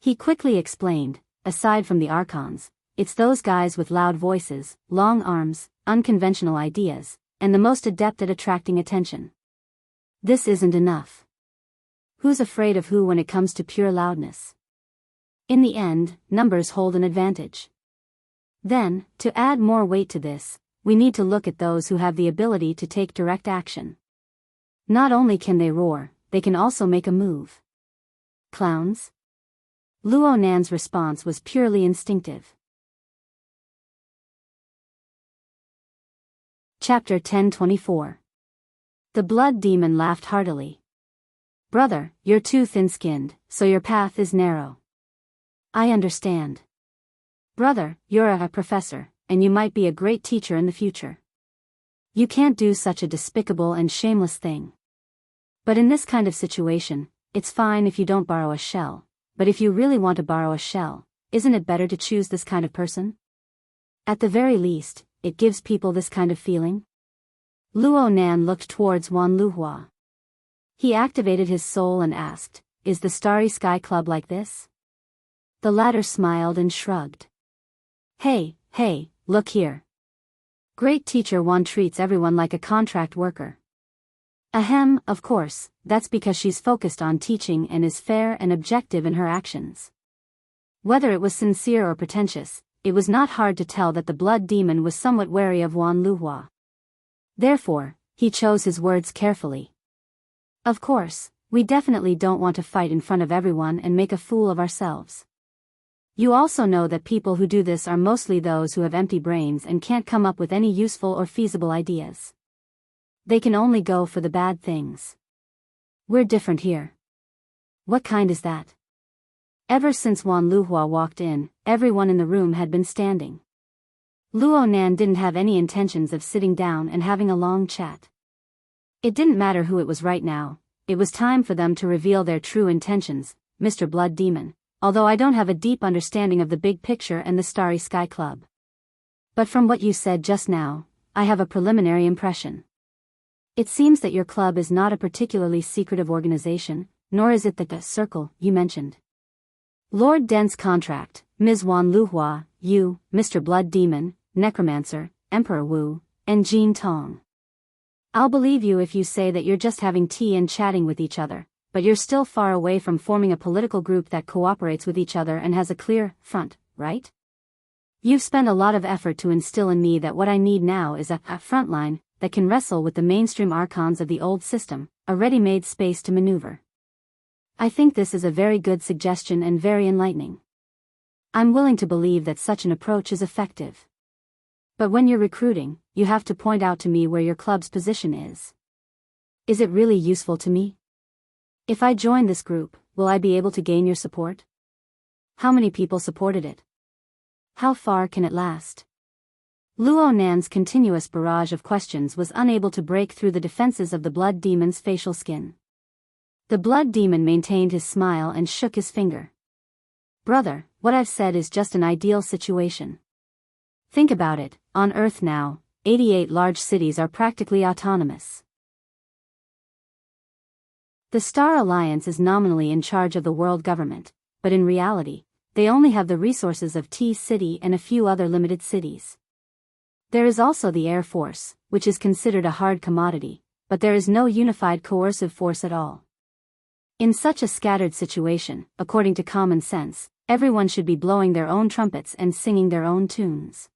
He quickly explained, aside from the archons, it's those guys with loud voices, long arms, unconventional ideas, and the most adept at attracting attention. This isn't enough. Who's afraid of who when it comes to pure loudness? In the end, numbers hold an advantage. Then, to add more weight to this, we need to look at those who have the ability to take direct action. Not only can they roar, they can also make a move. Clowns? Luo Nan's response was purely instinctive. Chapter 1024. The Blood Demon laughed heartily. Brother, you're too thin-skinned, so your path is narrow. I understand. Brother, you're a professor, and you might be a great teacher in the future. You can't do such a despicable and shameless thing. But in this kind of situation, it's fine if you don't borrow a shell, but if you really want to borrow a shell, isn't it better to choose this kind of person? At the very least, it gives people this kind of feeling. Luo Nan looked towards Wan Luhua. He activated his soul and asked, is the Starry Sky Club like this? The latter smiled and shrugged. Hey, look here. Great teacher Wan treats everyone like a contract worker. Ahem, of course, that's because she's focused on teaching and is fair and objective in her actions. Whether it was sincere or pretentious, it was not hard to tell that the blood demon was somewhat wary of Wan Luhua. Therefore, he chose his words carefully. Of course, we definitely don't want to fight in front of everyone and make a fool of ourselves. You also know that people who do this are mostly those who have empty brains and can't come up with any useful or feasible ideas. They can only go for the bad things. We're different here. What kind is that? Ever since Wan Luhua walked in, everyone in the room had been standing. Luo Nan didn't have any intentions of sitting down and having a long chat. It didn't matter who it was right now, it was time for them to reveal their true intentions, Mr. Blood Demon, although I don't have a deep understanding of the big picture and the Starry Sky Club. But from what you said just now, I have a preliminary impression. It seems that your club is not a particularly secretive organization, nor is it the circle you mentioned. Lord Den's contract, Ms. Wan Luhua, you, Mr. Blood Demon, Necromancer, Emperor Wu, and Jean Tong. I'll believe you if you say that you're just having tea and chatting with each other, but you're still far away from forming a political group that cooperates with each other and has a clear front, right? You've spent a lot of effort to instill in me that what I need now is a front line that can wrestle with the mainstream archons of the old system, a ready-made space to maneuver. I think this is a very good suggestion and very enlightening. I'm willing to believe that such an approach is effective. But when you're recruiting, you have to point out to me where your club's position is. Is it really useful to me? If I join this group, will I be able to gain your support? How many people supported it? How far can it last? Luo Nan's continuous barrage of questions was unable to break through the defenses of the blood demon's facial skin. The blood demon maintained his smile and shook his finger. Brother, what I've said is just an ideal situation. Think about it, on Earth now, 88 large cities are practically autonomous. The Star Alliance is nominally in charge of the world government, but in reality, they only have the resources of T-City and a few other limited cities. There is also the Air Force, which is considered a hard commodity, but there is no unified coercive force at all. In such a scattered situation, according to common sense, everyone should be blowing their own trumpets and singing their own tunes.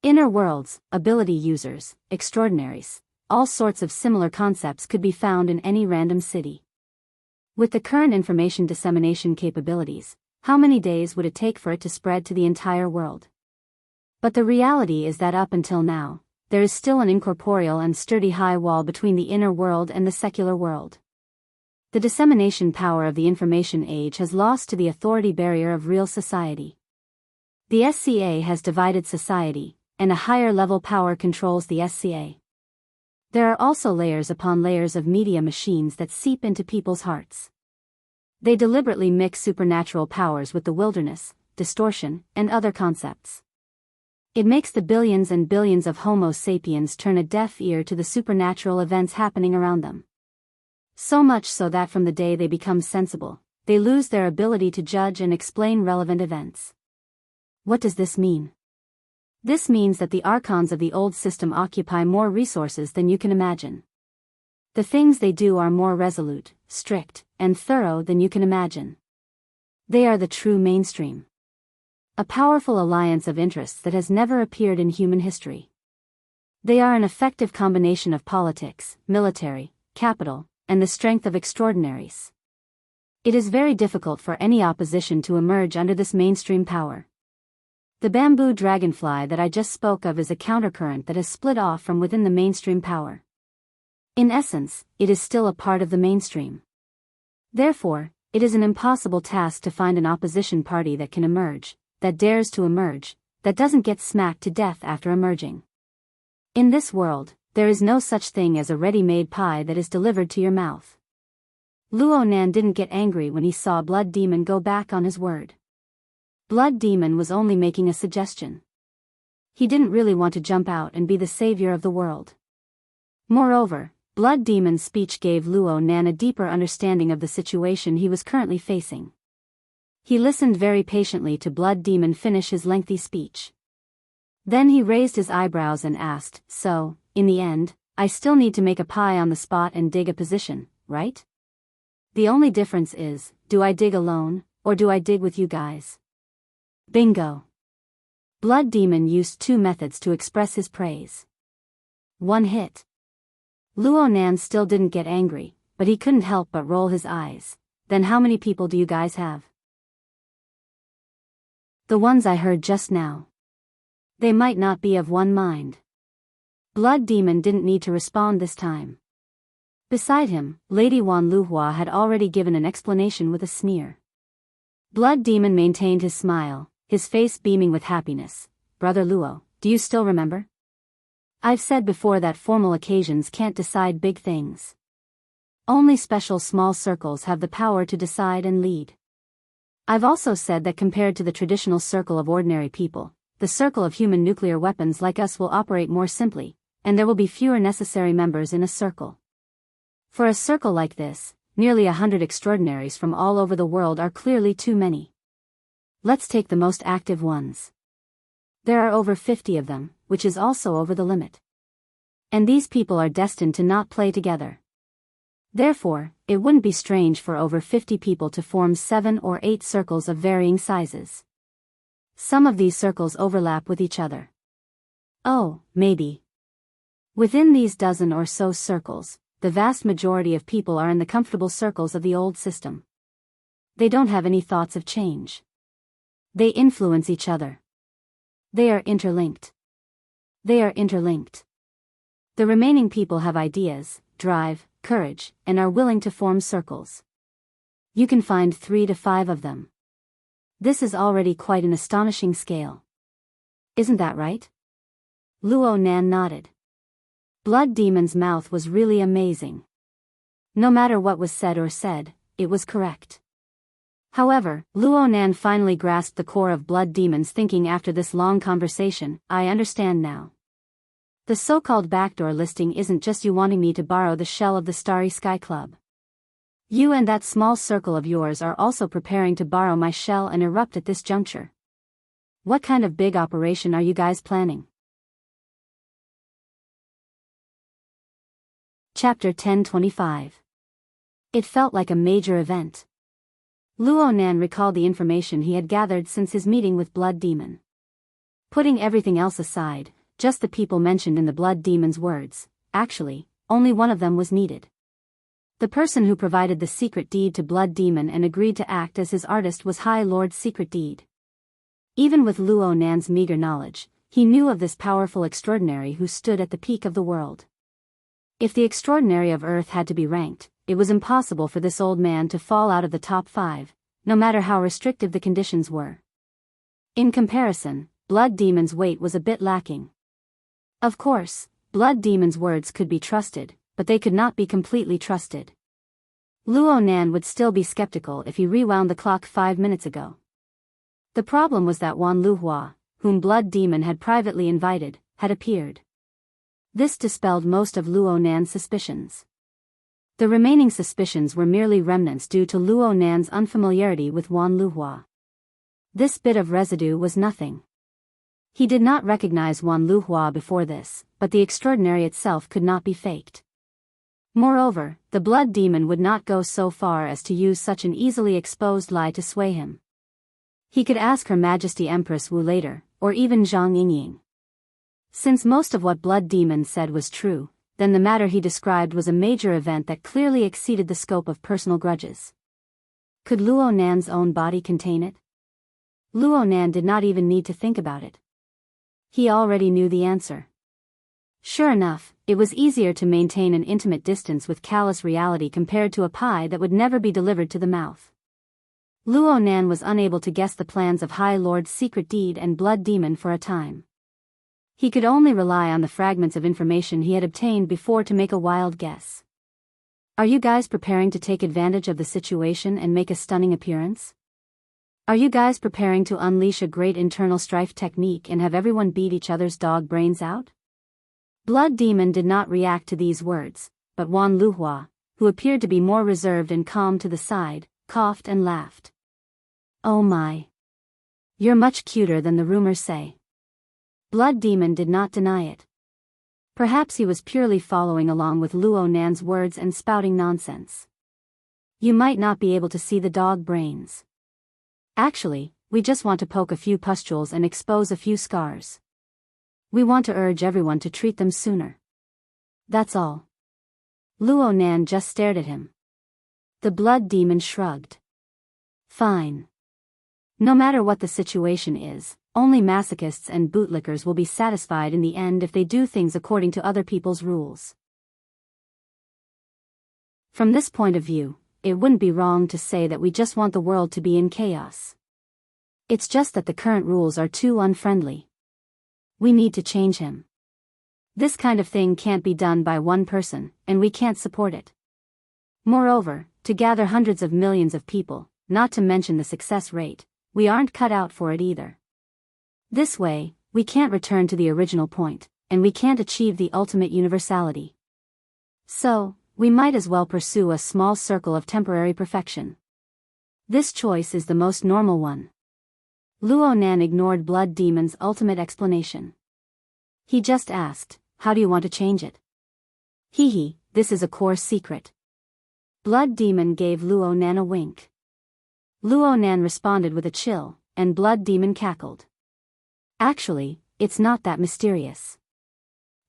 Inner worlds, ability users, extraordinaries, all sorts of similar concepts could be found in any random city. With the current information dissemination capabilities, how many days would it take for it to spread to the entire world? But the reality is that up until now, there is still an incorporeal and sturdy high wall between the inner world and the secular world. The dissemination power of the information age has lost to the authority barrier of real society. The SCA has divided society, and a higher level power controls the SCA. There are also layers upon layers of media machines that seep into people's hearts. They deliberately mix supernatural powers with the wilderness, distortion, and other concepts. It makes the billions and billions of Homo sapiens turn a deaf ear to the supernatural events happening around them. So much so that from the day they become sensible, they lose their ability to judge and explain relevant events. What does this mean? This means that the archons of the old system occupy more resources than you can imagine. The things they do are more resolute, strict, and thorough than you can imagine. They are the true mainstream. A powerful alliance of interests that has never appeared in human history. They are an effective combination of politics, military, capital, and the strength of extraordinaries. It is very difficult for any opposition to emerge under this mainstream power. The bamboo dragonfly that I just spoke of is a countercurrent that has split off from within the mainstream power. In essence, it is still a part of the mainstream. Therefore, it is an impossible task to find an opposition party that can emerge, that dares to emerge, that doesn't get smacked to death after emerging. In this world, there is no such thing as a ready-made pie that is delivered to your mouth. Luo Nan didn't get angry when he saw Blood Demon go back on his word. Blood Demon was only making a suggestion. He didn't really want to jump out and be the savior of the world. Moreover, Blood Demon's speech gave Luo Nan a deeper understanding of the situation he was currently facing. He listened very patiently to Blood Demon finish his lengthy speech. Then he raised his eyebrows and asked, "So, in the end, I still need to make a pie on the spot and dig a position, right? The only difference is, do I dig alone, or do I dig with you guys?" Bingo! Blood Demon used 2 methods to express his praise. 1 hit. Luo Nan still didn't get angry, but he couldn't help but roll his eyes. Then how many people do you guys have? The ones I heard just now. They might not be of one mind. Blood Demon didn't need to respond this time. Beside him, Lady Wan Luhua had already given an explanation with a sneer. Blood Demon maintained his smile, his face beaming with happiness. Brother Luo, do you still remember? I've said before that formal occasions can't decide big things. Only special small circles have the power to decide and lead. I've also said that compared to the traditional circle of ordinary people, the circle of human nuclear weapons like us will operate more simply, and there will be fewer necessary members in a circle. For a circle like this, nearly 100 extraordinaries from all over the world are clearly too many. Let's take the most active ones. There are over 50 of them, which is also over the limit. And these people are destined to not play together. Therefore, it wouldn't be strange for over 50 people to form 7 or 8 circles of varying sizes. Some of these circles overlap with each other. Oh, maybe. Within these dozen or so circles, the vast majority of people are in the comfortable circles of the old system. They don't have any thoughts of change. They influence each other. They are interlinked. They are interlinked. The remaining people have ideas, drive, courage, and are willing to form circles. You can find 3 to 5 of them. This is already quite an astonishing scale. Isn't that right? Luo Nan nodded. Blood Demon's mouth was really amazing. No matter what was said, it was correct. However, Luo Nan finally grasped the core of Blood Demon's thinking after this long conversation. I understand now. The so-called backdoor listing isn't just you wanting me to borrow the shell of the Starry Sky Club. You and that small circle of yours are also preparing to borrow my shell and erupt at this juncture. What kind of big operation are you guys planning? Chapter 1025. It felt like a major event. Luo Nan recalled the information he had gathered since his meeting with Blood Demon. Putting everything else aside, just the people mentioned in the Blood Demon's words, actually, only one of them was needed. The person who provided the secret deed to Blood Demon and agreed to act as his artist was High Lord Secret Deed. Even with Luo Nan's meager knowledge, he knew of this powerful extraordinary who stood at the peak of the world. If the extraordinary of Earth had to be ranked, it was impossible for this old man to fall out of the top 5, no matter how restrictive the conditions were. In comparison, Blood Demon's weight was a bit lacking. Of course, Blood Demon's words could be trusted, but they could not be completely trusted. Luo Nan would still be skeptical if he rewound the clock 5 minutes ago. The problem was that Wan Luhua, whom Blood Demon had privately invited, had appeared. This dispelled most of Luo Nan's suspicions. The remaining suspicions were merely remnants due to Luo Nan's unfamiliarity with Wan Luhua. This bit of residue was nothing. He did not recognize Wan Luhua before this, but the extraordinary itself could not be faked. Moreover, the Blood Demon would not go so far as to use such an easily exposed lie to sway him. He could ask Her Majesty Empress Wu later, or even Zhang Yingying. Since most of what Blood Demon said was true, then the matter he described was a major event that clearly exceeded the scope of personal grudges. Could Luo Nan's own body contain it? Luo Nan did not even need to think about it. He already knew the answer. Sure enough, it was easier to maintain an intimate distance with callous reality compared to a pie that would never be delivered to the mouth. Luo Nan was unable to guess the plans of High Lord Secret Deed and Blood Demon for a time. He could only rely on the fragments of information he had obtained before to make a wild guess. Are you guys preparing to take advantage of the situation and make a stunning appearance? Are you guys preparing to unleash a great internal strife technique and have everyone beat each other's dog brains out? Blood Demon did not react to these words, but Wan Luhua, who appeared to be more reserved and calm to the side, coughed and laughed. Oh my. You're much cuter than the rumors say. Blood Demon did not deny it. Perhaps he was purely following along with Luo Nan's words and spouting nonsense. You might not be able to see the dog brains. Actually, we just want to poke a few pustules and expose a few scars. We want to urge everyone to treat them sooner. That's all." Luo Nan just stared at him. The blood demon shrugged. "Fine. No matter what the situation is, only masochists and bootlickers will be satisfied in the end if they do things according to other people's rules." From this point of view, it wouldn't be wrong to say that we just want the world to be in chaos. It's just that the current rules are too unfriendly. We need to change him. This kind of thing can't be done by one person, and we can't support it. Moreover, to gather hundreds of millions of people, not to mention the success rate, we aren't cut out for it either. This way, we can't return to the original point, and we can't achieve the ultimate universality. So, we might as well pursue a small circle of temporary perfection. This choice is the most normal one. Luo Nan ignored Blood Demon's ultimate explanation. He just asked, "How do you want to change it?" "Hee, this is a core secret." Blood Demon gave Luo Nan a wink. Luo Nan responded with a chill, and Blood Demon cackled. "Actually, it's not that mysterious.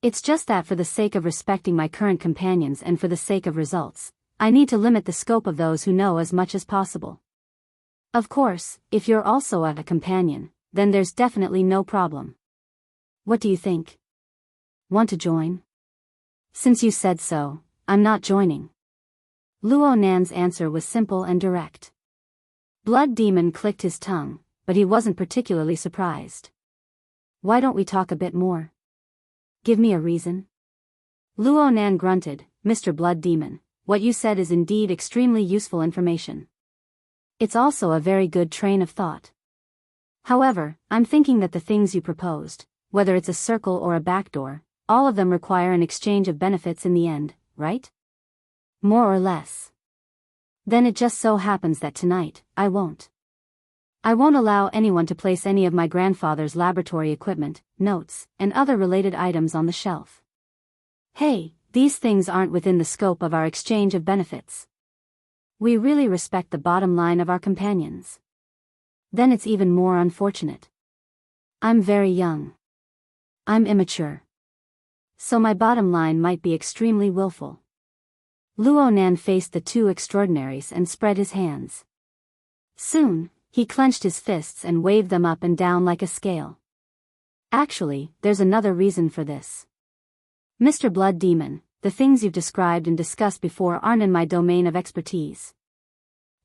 It's just that for the sake of respecting my current companions and for the sake of results, I need to limit the scope of those who know as much as possible. Of course, if you're also a companion, then there's definitely no problem. What do you think? Want to join?" "Since you said so, I'm not joining." Luo Nan's answer was simple and direct. Blood Demon clicked his tongue, but he wasn't particularly surprised. "Why don't we talk a bit more? Give me a reason." Luo Nan grunted, "Mr. Blood Demon, what you said is indeed extremely useful information. It's also a very good train of thought. However, I'm thinking that the things you proposed, whether it's a circle or a backdoor, all of them require an exchange of benefits in the end, right? More or less. Then it just so happens that tonight, I won't allow anyone to place any of my grandfather's laboratory equipment, notes, and other related items on the shelf. Hey, these things aren't within the scope of our exchange of benefits. We really respect the bottom line of our companions. Then it's even more unfortunate. I'm very young. I'm immature. So my bottom line might be extremely willful." Luo Nan faced the two extraordinaries and spread his hands. Soon, he clenched his fists and waved them up and down like a scale. "Actually, there's another reason for this. Mr. Blood Demon, the things you've described and discussed before aren't in my domain of expertise.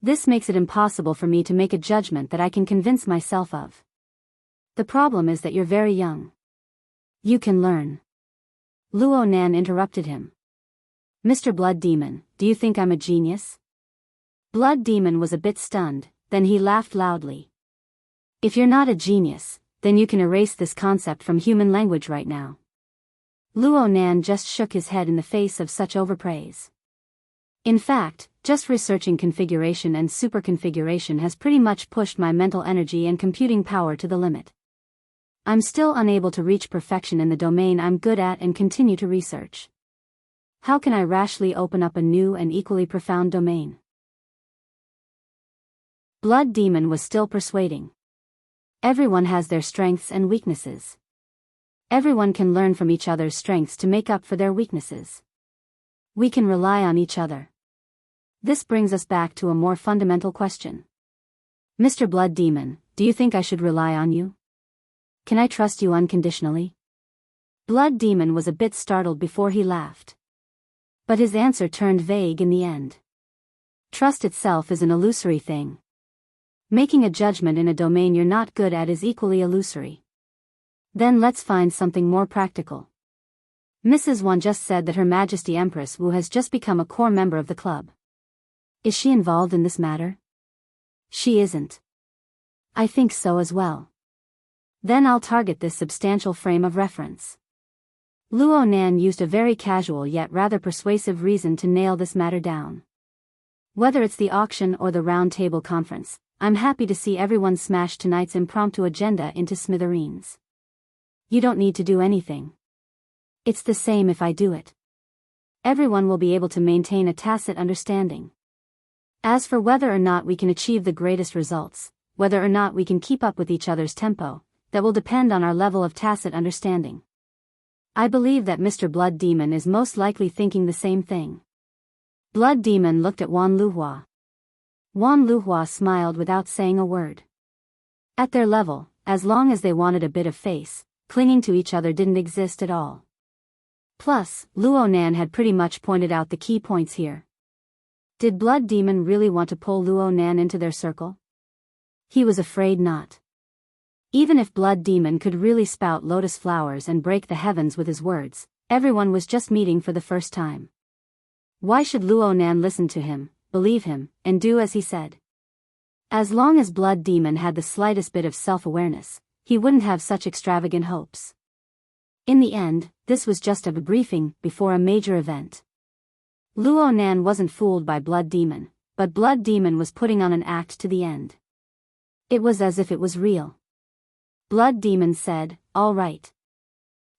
This makes it impossible for me to make a judgment that I can convince myself of. The problem is that you're very young. You can learn." Luo Nan interrupted him. "Mr. Blood Demon, do you think I'm a genius?" Blood Demon was a bit stunned, then he laughed loudly. "If you're not a genius, then you can erase this concept from human language right now." Luo Nan just shook his head in the face of such overpraise. "In fact, just researching configuration and superconfiguration has pretty much pushed my mental energy and computing power to the limit. I'm still unable to reach perfection in the domain I'm good at and continue to research. How can I rashly open up a new and equally profound domain?" Blood Demon was still persuading. Everyone has their strengths and weaknesses. Everyone can learn from each other's strengths to make up for their weaknesses. We can rely on each other. This brings us back to a more fundamental question. Mr. Blood Demon, do you think I should rely on you? Can I trust you unconditionally? Blood Demon was a bit startled before he laughed. But his answer turned vague in the end. Trust itself is an illusory thing. Making a judgment in a domain you're not good at is equally illusory. Then let's find something more practical. Mrs. Wan just said that Her Majesty Empress Wu has just become a core member of the club. Is she involved in this matter? She isn't. I think so as well. Then I'll target this substantial frame of reference. Luo Nan used a very casual yet rather persuasive reason to nail this matter down. Whether it's the auction or the round table conference, I'm happy to see everyone smash tonight's impromptu agenda into smithereens. You don't need to do anything. It's the same if I do it. Everyone will be able to maintain a tacit understanding. As for whether or not we can achieve the greatest results, whether or not we can keep up with each other's tempo, that will depend on our level of tacit understanding. I believe that Mr. Blood Demon is most likely thinking the same thing. Blood Demon looked at Wan Luhua. Wan Luhua smiled without saying a word. At their level, as long as they wanted a bit of face, clinging to each other didn't exist at all. Plus, Luo Nan had pretty much pointed out the key points here. Did Blood Demon really want to pull Luo Nan into their circle? He was afraid not. Even if Blood Demon could really spout lotus flowers and break the heavens with his words, everyone was just meeting for the first time. Why should Luo Nan listen to him, believe him, and do as he said? As long as Blood Demon had the slightest bit of self-awareness, he wouldn't have such extravagant hopes. In the end, this was just a briefing before a major event. Luo Nan wasn't fooled by Blood Demon, but Blood Demon was putting on an act to the end. It was as if it was real. Blood Demon said, "All right.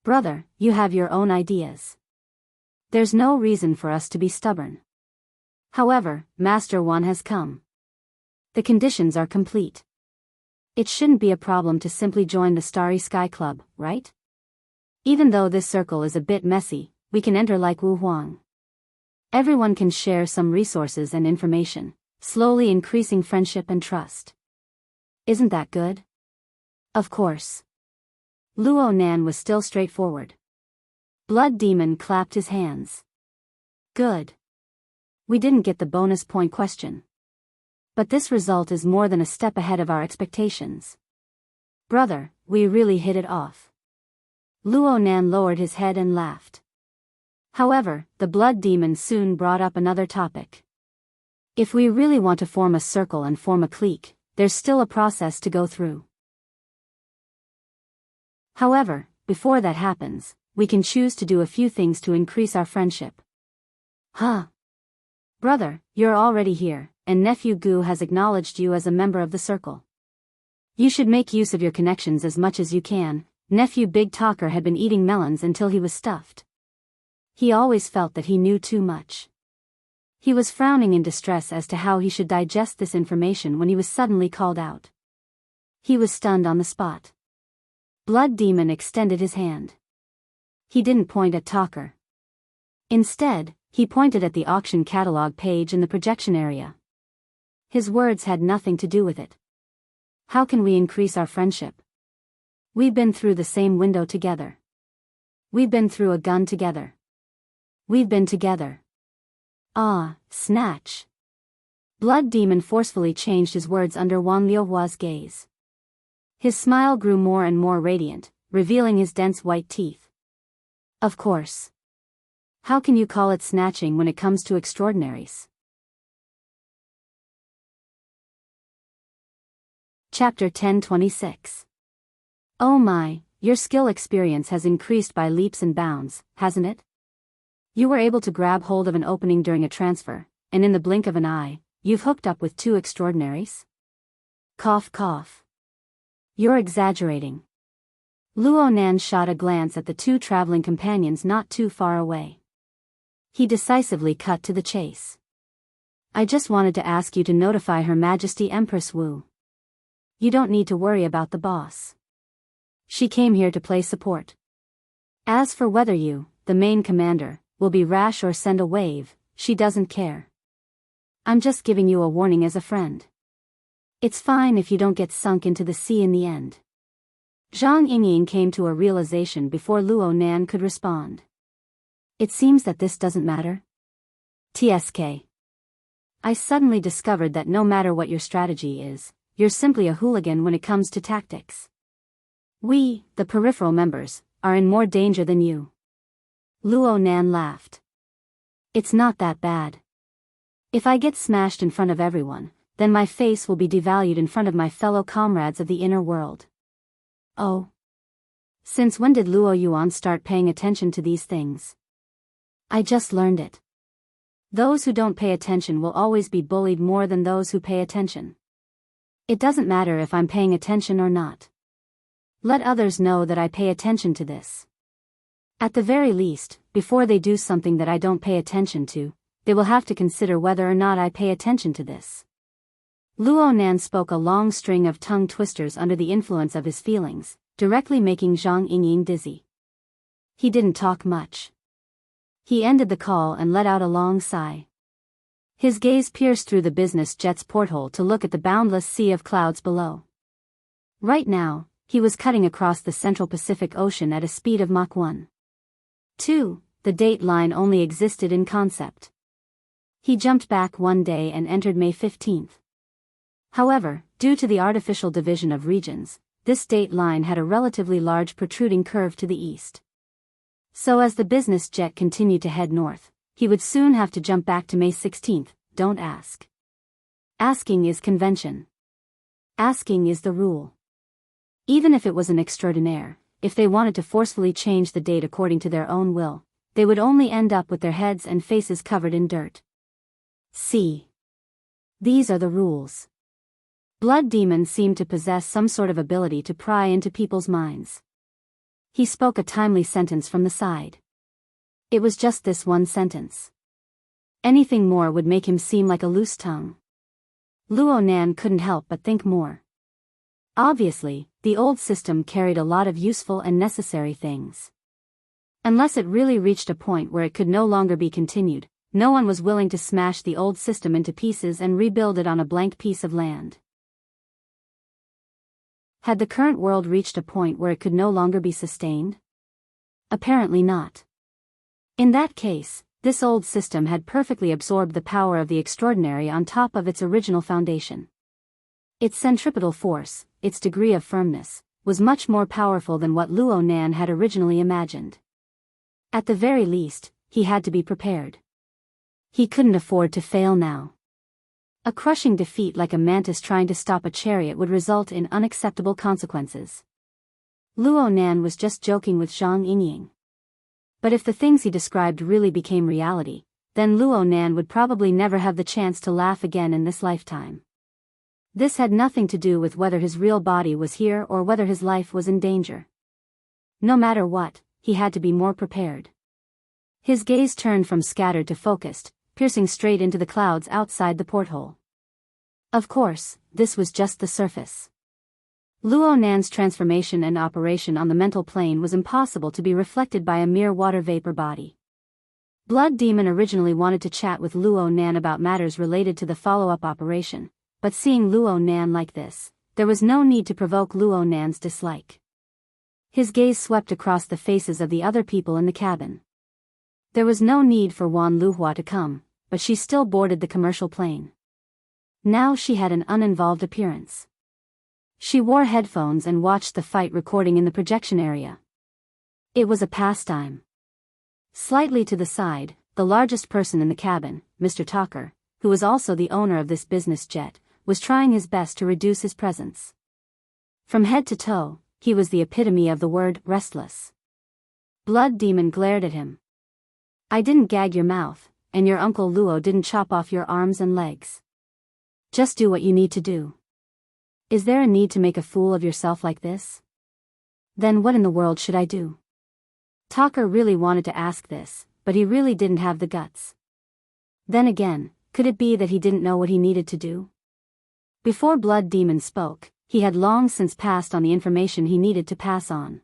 Brother, you have your own ideas. There's no reason for us to be stubborn. However, Master One has come. The conditions are complete. It shouldn't be a problem to simply join the Starry Sky Club, right? Even though this circle is a bit messy, we can enter like Wu Huang. Everyone can share some resources and information, slowly increasing friendship and trust. Isn't that good?" Of course. Luo Nan was still straightforward. Blood Demon clapped his hands. Good. We didn't get the bonus point question. But this result is more than a step ahead of our expectations. Brother, we really hit it off. Luo Nan lowered his head and laughed. However, the Blood Demon soon brought up another topic. If we really want to form a circle and form a clique, there's still a process to go through. However, before that happens, we can choose to do a few things to increase our friendship. Huh? Brother, you're already here, and Nephew Gu has acknowledged you as a member of the circle. You should make use of your connections as much as you can. Nephew Big Talker had been eating melons until he was stuffed. He always felt that he knew too much. He was frowning in distress as to how he should digest this information when he was suddenly called out. He was stunned on the spot. Blood Demon extended his hand. He didn't point at Talker. Instead, he pointed at the auction catalog page in the projection area. His words had nothing to do with it. How can we increase our friendship? We've been through the same window together. We've been through a gun together. We've been together. Ah, snatch. Blood Demon forcefully changed his words under Wan Liuhua's gaze. His smile grew more and more radiant, revealing his dense white teeth. Of course. How can you call it snatching when it comes to extraordinaries? Chapter 1026. Oh my, your skill experience has increased by leaps and bounds, hasn't it? You were able to grab hold of an opening during a transfer, and in the blink of an eye, you've hooked up with two extraordinaries? Cough cough. You're exaggerating. Luo Nan shot a glance at the two traveling companions not too far away. He decisively cut to the chase. I just wanted to ask you to notify Her Majesty Empress Wu. You don't need to worry about the boss. She came here to play support. As for whether you, the main commander, will be rash or send a wave, she doesn't care. I'm just giving you a warning as a friend. It's fine if you don't get sunk into the sea in the end. Zhang Yingying came to a realization before Luo Nan could respond. It seems that this doesn't matter. TSK. I suddenly discovered that no matter what your strategy is, you're simply a hooligan when it comes to tactics. We, the peripheral members, are in more danger than you. Luo Nan laughed. It's not that bad. If I get smashed in front of everyone, then my face will be devalued in front of my fellow comrades of the inner world. Oh. Since when did Luo Yuan start paying attention to these things? I just learned it. Those who don't pay attention will always be bullied more than those who pay attention. It doesn't matter if I'm paying attention or not. Let others know that I pay attention to this. At the very least, before they do something that I don't pay attention to, they will have to consider whether or not I pay attention to this. Luo Nan spoke a long string of tongue twisters under the influence of his feelings, directly making Zhang Yingying dizzy. He didn't talk much. He ended the call and let out a long sigh. His gaze pierced through the business jet's porthole to look at the boundless sea of clouds below. Right now, he was cutting across the Central Pacific Ocean at a speed of Mach 1. 2. The date line only existed in concept. He jumped back one day and entered May 15th. However, due to the artificial division of regions, this date line had a relatively large protruding curve to the east. So as the business jet continued to head north, he would soon have to jump back to May 16th. Don't ask. Asking is convention. Asking is the rule. Even if it was an extraordinaire, if they wanted to forcefully change the date according to their own will, they would only end up with their heads and faces covered in dirt. See. These are the rules. Blood Demon seemed to possess some sort of ability to pry into people's minds. He spoke a timely sentence from the side. It was just this one sentence. Anything more would make him seem like a loose tongue. Luo Nan couldn't help but think more. Obviously, the old system carried a lot of useful and necessary things. Unless it really reached a point where it could no longer be continued, no one was willing to smash the old system into pieces and rebuild it on a blank piece of land. Had the current world reached a point where it could no longer be sustained? Apparently not. In that case, this old system had perfectly absorbed the power of the extraordinary on top of its original foundation. Its centripetal force, its degree of firmness, was much more powerful than what Luo Nan had originally imagined. At the very least, he had to be prepared. He couldn't afford to fail now. A crushing defeat like a mantis trying to stop a chariot would result in unacceptable consequences. Luo Nan was just joking with Zhang Yingying. But if the things he described really became reality, then Luo Nan would probably never have the chance to laugh again in this lifetime. This had nothing to do with whether his real body was here or whether his life was in danger. No matter what, he had to be more prepared. His gaze turned from scattered to focused, piercing straight into the clouds outside the porthole. Of course, this was just the surface. Luo Nan's transformation and operation on the mental plane was impossible to be reflected by a mere water vapor body. Blood Demon originally wanted to chat with Luo Nan about matters related to the follow-up operation, but seeing Luo Nan like this, there was no need to provoke Luo Nan's dislike. His gaze swept across the faces of the other people in the cabin. There was no need for Wan Luhua to come, but she still boarded the commercial plane. Now she had an uninvolved appearance. She wore headphones and watched the fight recording in the projection area. It was a pastime. Slightly to the side, the largest person in the cabin, Mr. Talker, who was also the owner of this business jet, was trying his best to reduce his presence. From head to toe, he was the epitome of the word restless. Blood Demon glared at him. I didn't gag your mouth, and your Uncle Luo didn't chop off your arms and legs. Just do what you need to do. Is there a need to make a fool of yourself like this? Then what in the world should I do? Talker really wanted to ask this, but he really didn't have the guts. Then again, could it be that he didn't know what he needed to do? Before Blood Demon spoke, he had long since passed on the information he needed to pass on.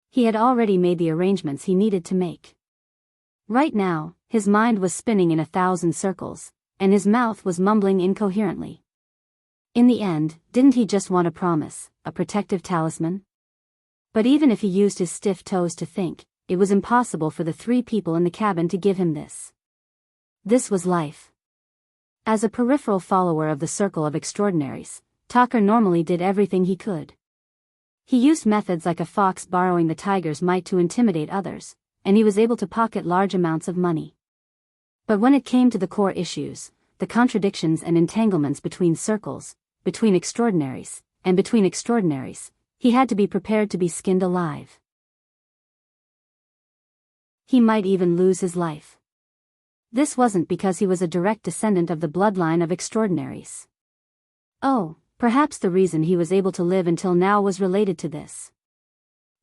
He had already made the arrangements he needed to make. Right now, his mind was spinning in 1,000 circles, and his mouth was mumbling incoherently. In the end, didn't he just want a promise, a protective talisman? But even if he used his stiff toes to think, it was impossible for the three people in the cabin to give him this. This was life. As a peripheral follower of the circle of extraordinaries, Talker normally did everything he could. He used methods like a fox borrowing the tiger's might to intimidate others, and he was able to pocket large amounts of money. But when it came to the core issues, the contradictions and entanglements between circles, between extraordinaries, and between extraordinaries, he had to be prepared to be skinned alive. He might even lose his life. This wasn't because he was a direct descendant of the bloodline of extraordinaries. Oh, perhaps the reason he was able to live until now was related to this.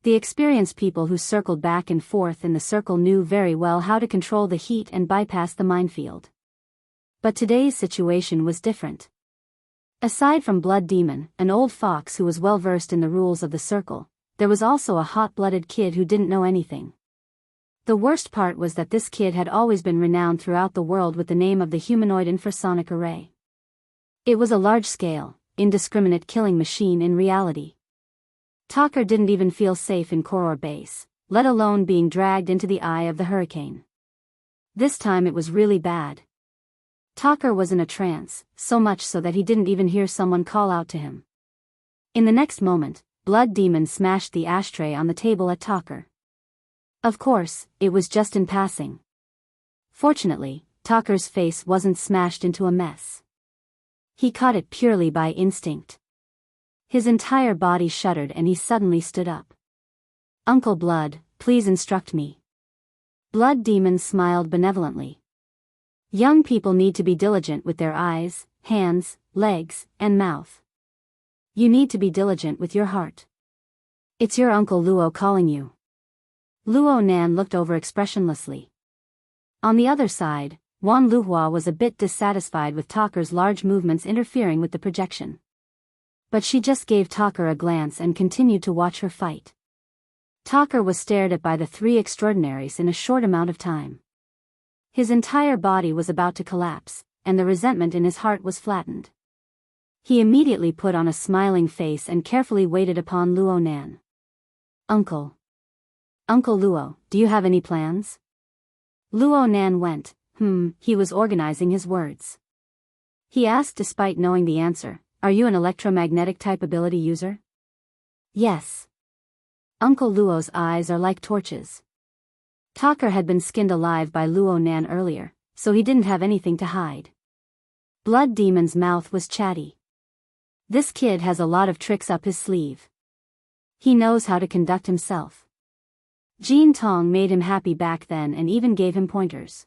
The experienced people who circled back and forth in the circle knew very well how to control the heat and bypass the minefield. But today's situation was different. Aside from Blood Demon, an old fox who was well versed in the rules of the circle, there was also a hot-blooded kid who didn't know anything. The worst part was that this kid had always been renowned throughout the world with the name of the humanoid infrasonic array. It was a large-scale, indiscriminate killing machine in reality. Talker didn't even feel safe in Koror Base, let alone being dragged into the eye of the hurricane. This time it was really bad. Talker was in a trance, so much so that he didn't even hear someone call out to him. In the next moment, Blood Demon smashed the ashtray on the table at Talker. Of course, it was just in passing. Fortunately, Talker's face wasn't smashed into a mess. He caught it purely by instinct. His entire body shuddered and he suddenly stood up. "Uncle Blood, please instruct me." Blood Demon smiled benevolently. "Young people need to be diligent with their eyes, hands, legs, and mouth. You need to be diligent with your heart. It's your Uncle Luo calling you." Luo Nan looked over expressionlessly. On the other side, Wan Luhua was a bit dissatisfied with Talker's large movements interfering with the projection. But she just gave Talker a glance and continued to watch her fight. Talker was stared at by the three extraordinaries in a short amount of time. His entire body was about to collapse, and the resentment in his heart was flattened. He immediately put on a smiling face and carefully waited upon Luo Nan. Uncle Luo, do you have any plans?" Luo Nan went, he was organizing his words. He asked despite knowing the answer, "Are you an electromagnetic type ability user?" "Yes." Uncle Luo's eyes are like torches. Talker had been skinned alive by Luo Nan earlier, so he didn't have anything to hide. Blood Demon's mouth was chatty. This kid has a lot of tricks up his sleeve. He knows how to conduct himself. Jean Tong made him happy back then and even gave him pointers.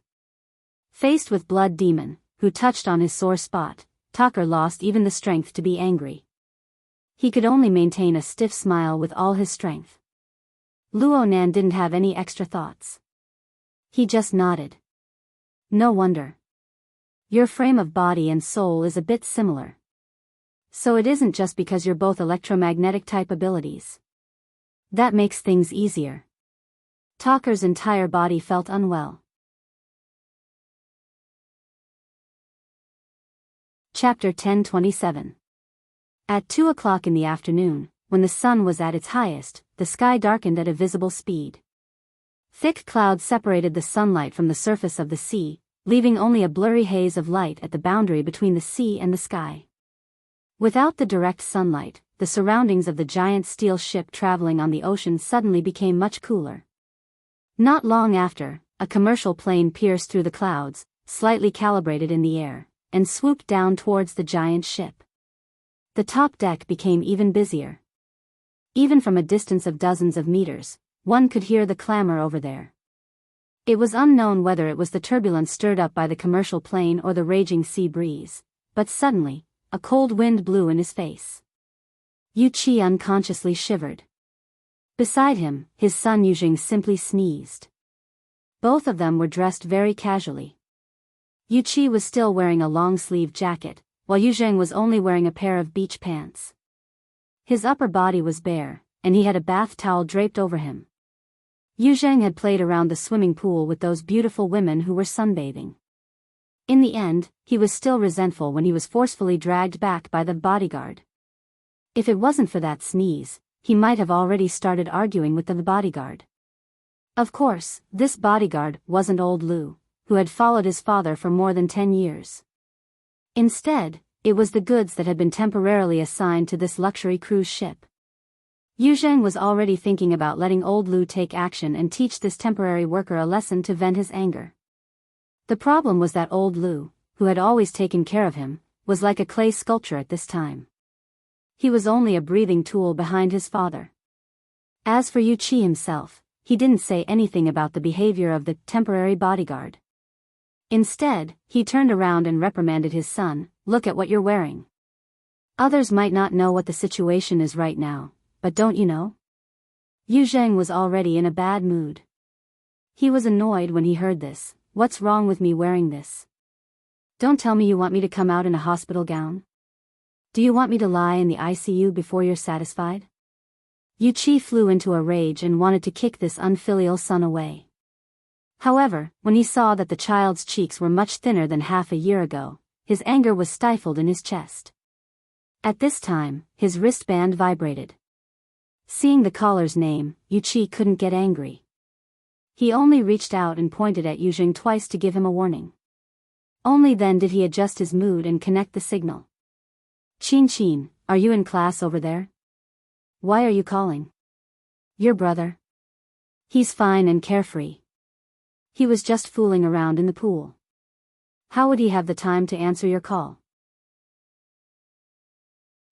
Faced with Blood Demon, who touched on his sore spot, Talker lost even the strength to be angry. He could only maintain a stiff smile with all his strength. Luo Nan didn't have any extra thoughts. He just nodded. "No wonder. Your frame of body and soul is a bit similar. So it isn't just because you're both electromagnetic type abilities. That makes things easier." Talker's entire body felt unwell. Chapter 1027. At 2 o'clock in the afternoon, when the sun was at its highest, the sky darkened at a visible speed. Thick clouds separated the sunlight from the surface of the sea, leaving only a blurry haze of light at the boundary between the sea and the sky. Without the direct sunlight, the surroundings of the giant steel ship traveling on the ocean suddenly became much cooler. Not long after, a commercial plane pierced through the clouds, slightly calibrated in the air, and swooped down towards the giant ship. The top deck became even busier. Even from a distance of dozens of meters, one could hear the clamor over there. It was unknown whether it was the turbulence stirred up by the commercial plane or the raging sea breeze, but suddenly, a cold wind blew in his face. Yu Qi unconsciously shivered. Beside him, his son Yuzheng simply sneezed. Both of them were dressed very casually. Yu Qi was still wearing a long-sleeved jacket, while Yuzheng was only wearing a pair of beach pants. His upper body was bare, and he had a bath towel draped over him. Yuzheng had played around the swimming pool with those beautiful women who were sunbathing. In the end, he was still resentful when he was forcefully dragged back by the bodyguard. If it wasn't for that sneeze, he might have already started arguing with the bodyguard. Of course, this bodyguard wasn't old Lu, who had followed his father for more than 10 years. Instead, it was the goods that had been temporarily assigned to this luxury cruise ship. Yuzheng was already thinking about letting old Lu take action and teach this temporary worker a lesson to vent his anger. The problem was that old Lu, who had always taken care of him, was like a clay sculpture at this time. He was only a breathing tool behind his father. As for Yu Qi himself, he didn't say anything about the behavior of the temporary bodyguard. Instead, he turned around and reprimanded his son, "Look at what you're wearing. Others might not know what the situation is right now, but don't you know?" Yuzheng was already in a bad mood. He was annoyed when he heard this. "What's wrong with me wearing this? Don't tell me you want me to come out in a hospital gown?" Do you want me to lie in the ICU before you're satisfied? Yuchi flew into a rage and wanted to kick this unfilial son away. However, when he saw that the child's cheeks were much thinner than half a year ago, his anger was stifled in his chest. At this time, his wristband vibrated. Seeing the caller's name, Yuchi couldn't get angry. He only reached out and pointed at Yuzheng twice to give him a warning. Only then did he adjust his mood and connect the signal. Qin, are you in class over there? Why are you calling? Your brother? He's fine and carefree. He was just fooling around in the pool. How would he have the time to answer your call?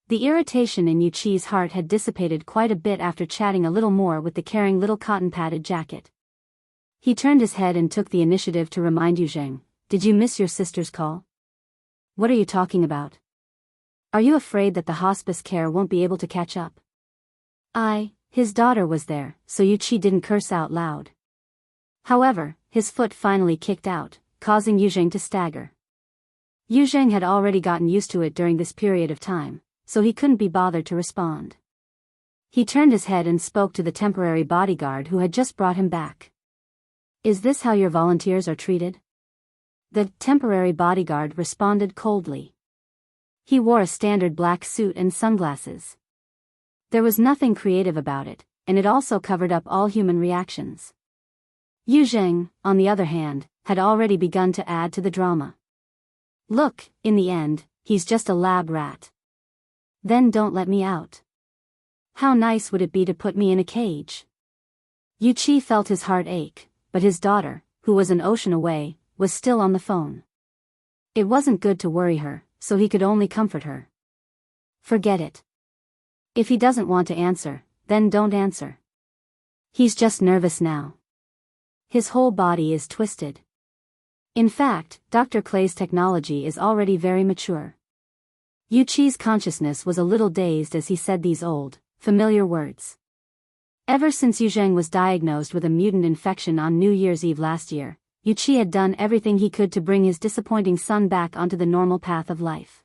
The irritation in Yuchi's heart had dissipated quite a bit after chatting a little more with the caring little cotton-padded jacket. He turned his head and took the initiative to remind Yuzheng, "Did you miss your sister's call? What are you talking about? Are you afraid that the hospice care won't be able to catch up?" His daughter was there, so Yuchi didn't curse out loud. However, his foot finally kicked out, causing Yuzheng to stagger. Yuzheng had already gotten used to it during this period of time, so he couldn't be bothered to respond. He turned his head and spoke to the temporary bodyguard who had just brought him back. "Is this how your volunteers are treated?" The temporary bodyguard responded coldly. He wore a standard black suit and sunglasses. There was nothing creative about it, and it also covered up all human reactions. Yuzheng, on the other hand, had already begun to add to the drama. "Look, in the end, he's just a lab rat. Then don't let me out. How nice would it be to put me in a cage?" Yuchi felt his heart ache, but his daughter, who was an ocean away, was still on the phone. It wasn't good to worry her, so he could only comfort her. "Forget it. If he doesn't want to answer, then don't answer. He's just nervous now. His whole body is twisted. In fact, Dr. Clay's technology is already very mature." Yuchi's consciousness was a little dazed as he said these old, familiar words. Ever since Yuzheng was diagnosed with a mutant infection on New Year's Eve last year, Yuchi had done everything he could to bring his disappointing son back onto the normal path of life.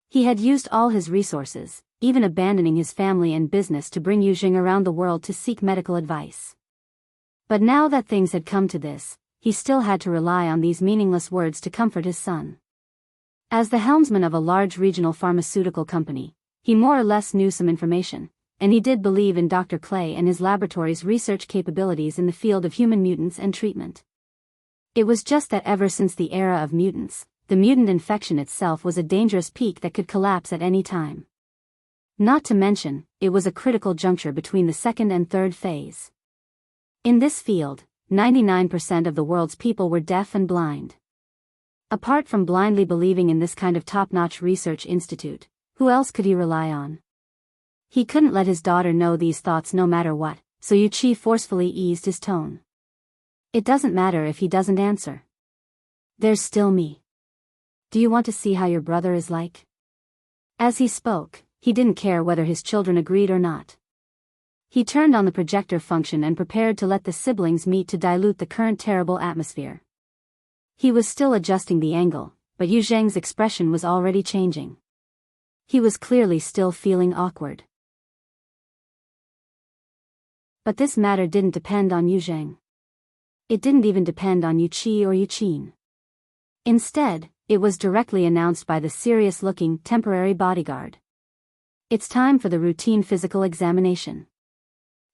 He had used all his resources, even abandoning his family and business to bring Yuzheng around the world to seek medical advice. But now that things had come to this, he still had to rely on these meaningless words to comfort his son. As the helmsman of a large regional pharmaceutical company, he more or less knew some information, and he did believe in Dr. Clay and his laboratory's research capabilities in the field of human mutants and treatment. It was just that ever since the era of mutants, the mutant infection itself was a dangerous peak that could collapse at any time. Not to mention, it was a critical juncture between the second and third phase. In this field, 99% of the world's people were deaf and blind. Apart from blindly believing in this kind of top-notch research institute, who else could he rely on? He couldn't let his daughter know these thoughts no matter what, so Yuchi forcefully eased his tone. "It doesn't matter if he doesn't answer. There's still me. Do you want to see how your brother is like?" As he spoke, he didn't care whether his children agreed or not. He turned on the projector function and prepared to let the siblings meet to dilute the current terrible atmosphere. He was still adjusting the angle, but Yuzheng's expression was already changing. He was clearly still feeling awkward. But this matter didn't depend on Yuzheng. It didn't even depend on Yuchi or Yuqin. Instead, it was directly announced by the serious-looking temporary bodyguard. "It's time for the routine physical examination."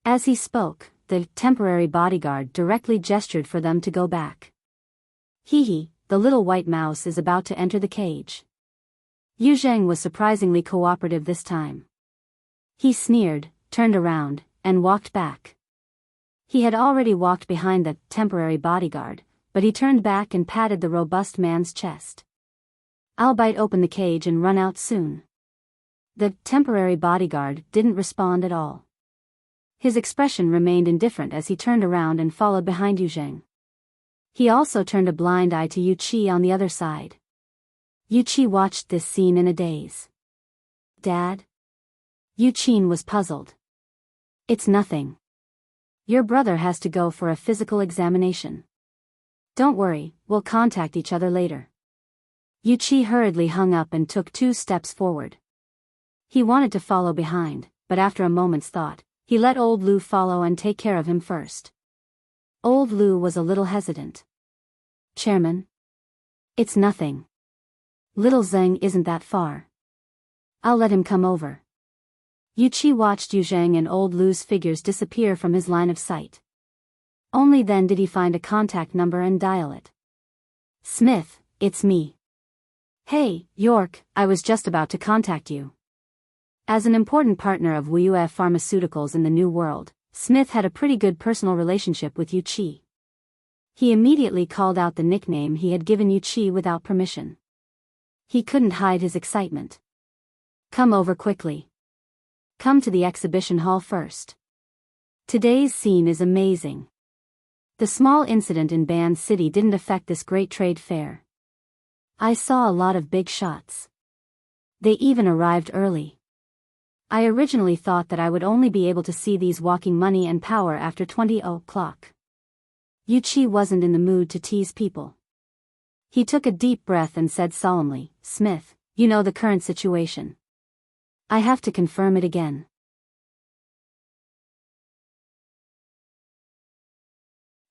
As he spoke, the temporary bodyguard directly gestured for them to go back. "Hee, the little white mouse is about to enter the cage." Yuzheng was surprisingly cooperative this time. He sneered, turned around, and walked back. He had already walked behind the temporary bodyguard, but he turned back and patted the robust man's chest. "I'll bite open the cage and run out soon." The temporary bodyguard didn't respond at all. His expression remained indifferent as he turned around and followed behind Yuzheng. He also turned a blind eye to Yuchi on the other side. Yuchi watched this scene in a daze. "Dad?" Yuqin was puzzled. "It's nothing. Your brother has to go for a physical examination. Don't worry, we'll contact each other later." Yuchi hurriedly hung up and took 2 steps forward. He wanted to follow behind, but after a moment's thought, he let old Lou follow and take care of him first. Old Lou was a little hesitant. "Chairman? It's nothing. Little Zheng isn't that far. I'll let him come over." Yu Qi watched Yu Zheng and old Lou's figures disappear from his line of sight. Only then did he find a contact number and dial it. "Smith, it's me. Hey, York, I was just about to contact you." As an important partner of Wuyue Pharmaceuticals in the New World, Smith had a pretty good personal relationship with Yu Qi. He immediately called out the nickname he had given Yu Qi without permission. He couldn't hide his excitement. "Come over quickly. Come to the exhibition hall first. Today's scene is amazing." The small incident in Ban City didn't affect this great trade fair. I saw a lot of big shots. They even arrived early. I originally thought that I would only be able to see these walking money and power after 20 o'clock. Yu Qi wasn't in the mood to tease people. He took a deep breath and said solemnly, "Smith, you know the current situation. I have to confirm it again."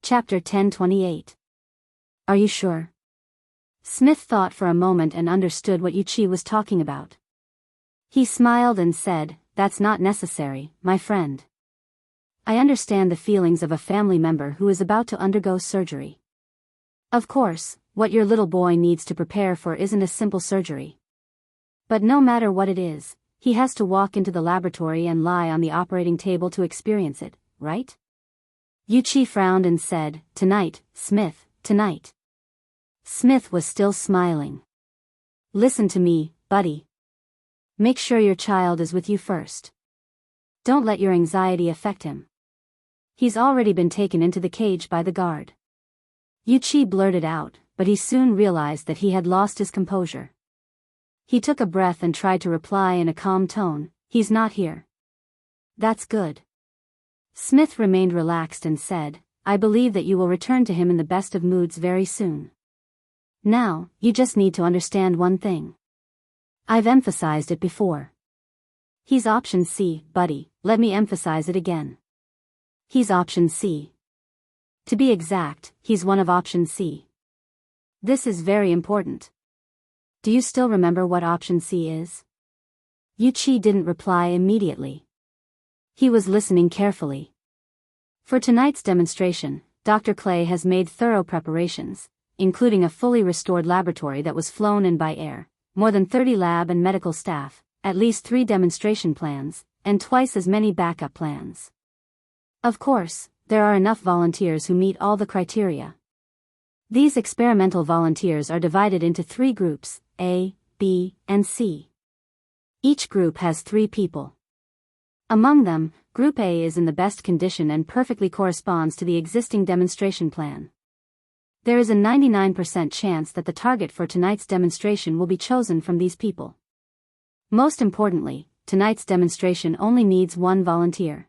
Chapter 1028. Are you sure? Smith thought for a moment and understood what Yu Qi was talking about. He smiled and said, "That's not necessary, my friend. I understand the feelings of a family member who is about to undergo surgery. Of course, what your little boy needs to prepare for isn't a simple surgery. But no matter what it is, he has to walk into the laboratory and lie on the operating table to experience it, right?" Yu Qi frowned and said, "Tonight, Smith, tonight." Smith was still smiling. "Listen to me, buddy. Make sure your child is with you first. Don't let your anxiety affect him. He's already been taken into the cage by the guard." Yu Qi blurted out, but he soon realized that he had lost his composure. He took a breath and tried to reply in a calm tone, "He's not here." "That's good." Smith remained relaxed and said, "I believe that you will return to him in the best of moods very soon. Now, you just need to understand one thing. I've emphasized it before. He's option C, buddy, let me emphasize it again. He's option C. To be exact, he's one of option C. This is very important. Do you still remember what option C is?" Yu Qi didn't reply immediately. He was listening carefully. For tonight's demonstration, Dr. Clay has made thorough preparations, including a fully restored laboratory that was flown in by air, more than 30 lab and medical staff, at least 3 demonstration plans, and twice as many backup plans. Of course, there are enough volunteers who meet all the criteria. These experimental volunteers are divided into 3 groups, A, B, and C. Each group has 3 people. Among them, Group A is in the best condition and perfectly corresponds to the existing demonstration plan. There is a 99% chance that the target for tonight's demonstration will be chosen from these people. Most importantly, tonight's demonstration only needs 1 volunteer.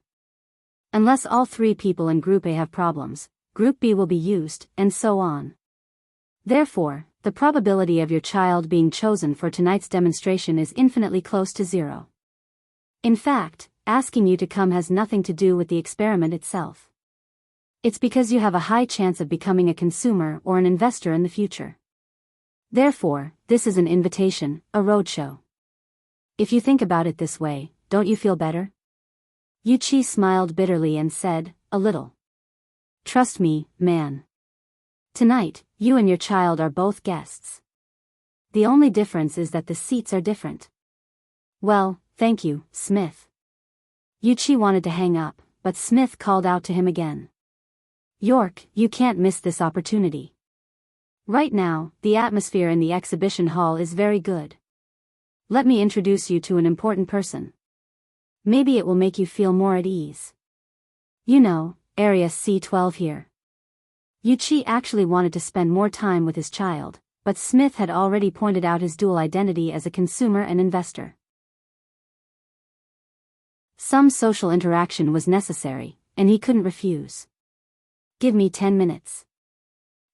Unless all 3 people in Group A have problems, Group B will be used, and so on. Therefore, the probability of your child being chosen for tonight's demonstration is infinitely close to 0. In fact, asking you to come has nothing to do with the experiment itself. It's because you have a high chance of becoming a consumer or an investor in the future. Therefore, this is an invitation, a roadshow. If you think about it this way, don't you feel better?" Yu Qi smiled bitterly and said, "A little. Trust me, man. Tonight, you and your child are both guests. The only difference is that the seats are different." "Well, thank you, Smith." Yu Qi wanted to hang up, but Smith called out to him again. "York, you can't miss this opportunity. Right now, the atmosphere in the exhibition hall is very good. Let me introduce you to an important person. Maybe it will make you feel more at ease. You know, Area C12 here." Yu Qi actually wanted to spend more time with his child, but Smith had already pointed out his dual identity as a consumer and investor. Some social interaction was necessary, and he couldn't refuse. "Give me 10 minutes.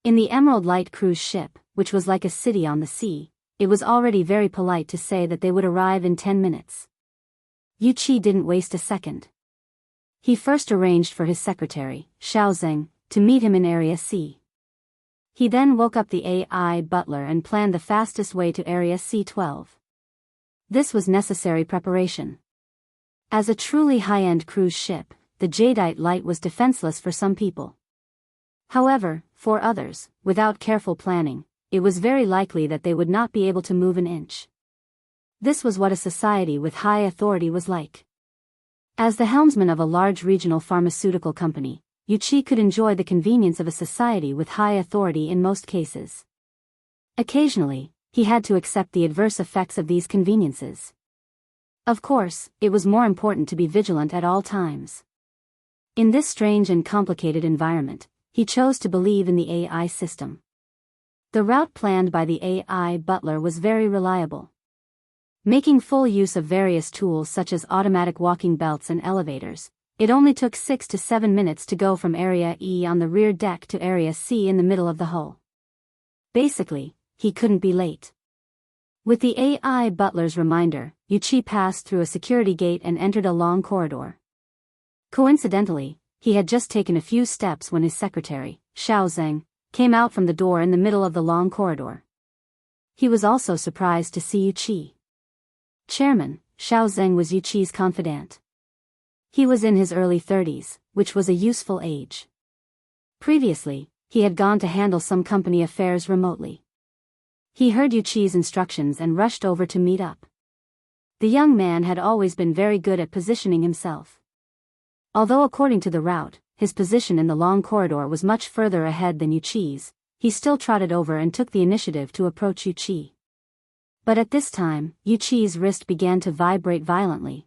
In the Emerald Light cruise ship, which was like a city on the sea, it was already very polite to say that they would arrive in 10 minutes. Yuqi didn't waste a second. He first arranged for his secretary, Xiaozeng, to meet him in Area C. He then woke up the AI butler and planned the fastest way to Area C-12. This was necessary preparation. As a truly high-end cruise ship, the Jadeite light was defenseless for some people. However, for others, without careful planning, it was very likely that they would not be able to move an inch. This was what a society with high authority was like. As the helmsman of a large regional pharmaceutical company, Yuqi could enjoy the convenience of a society with high authority in most cases. Occasionally, he had to accept the adverse effects of these conveniences. Of course, it was more important to be vigilant at all times. In this strange and complicated environment, he chose to believe in the AI system. The route planned by the AI butler was very reliable. Making full use of various tools such as automatic walking belts and elevators, it only took 6 to 7 minutes to go from Area E on the rear deck to Area C in the middle of the hull. Basically, he couldn't be late. With the AI butler's reminder, Yuqi passed through a security gate and entered a long corridor. Coincidentally, he had just taken a few steps when his secretary, Xiaozeng, came out from the door in the middle of the long corridor. He was also surprised to see Yuqi. Chairman, Xiaozeng was Yuqi's confidant. He was in his early 30s, which was a useful age. Previously, he had gone to handle some company affairs remotely. He heard Yuqi's instructions and rushed over to meet up. The young man had always been very good at positioning himself. Although according to the route, his position in the long corridor was much further ahead than Yuqi's, he still trotted over and took the initiative to approach Yuqi. But at this time, Yuqi's wrist began to vibrate violently.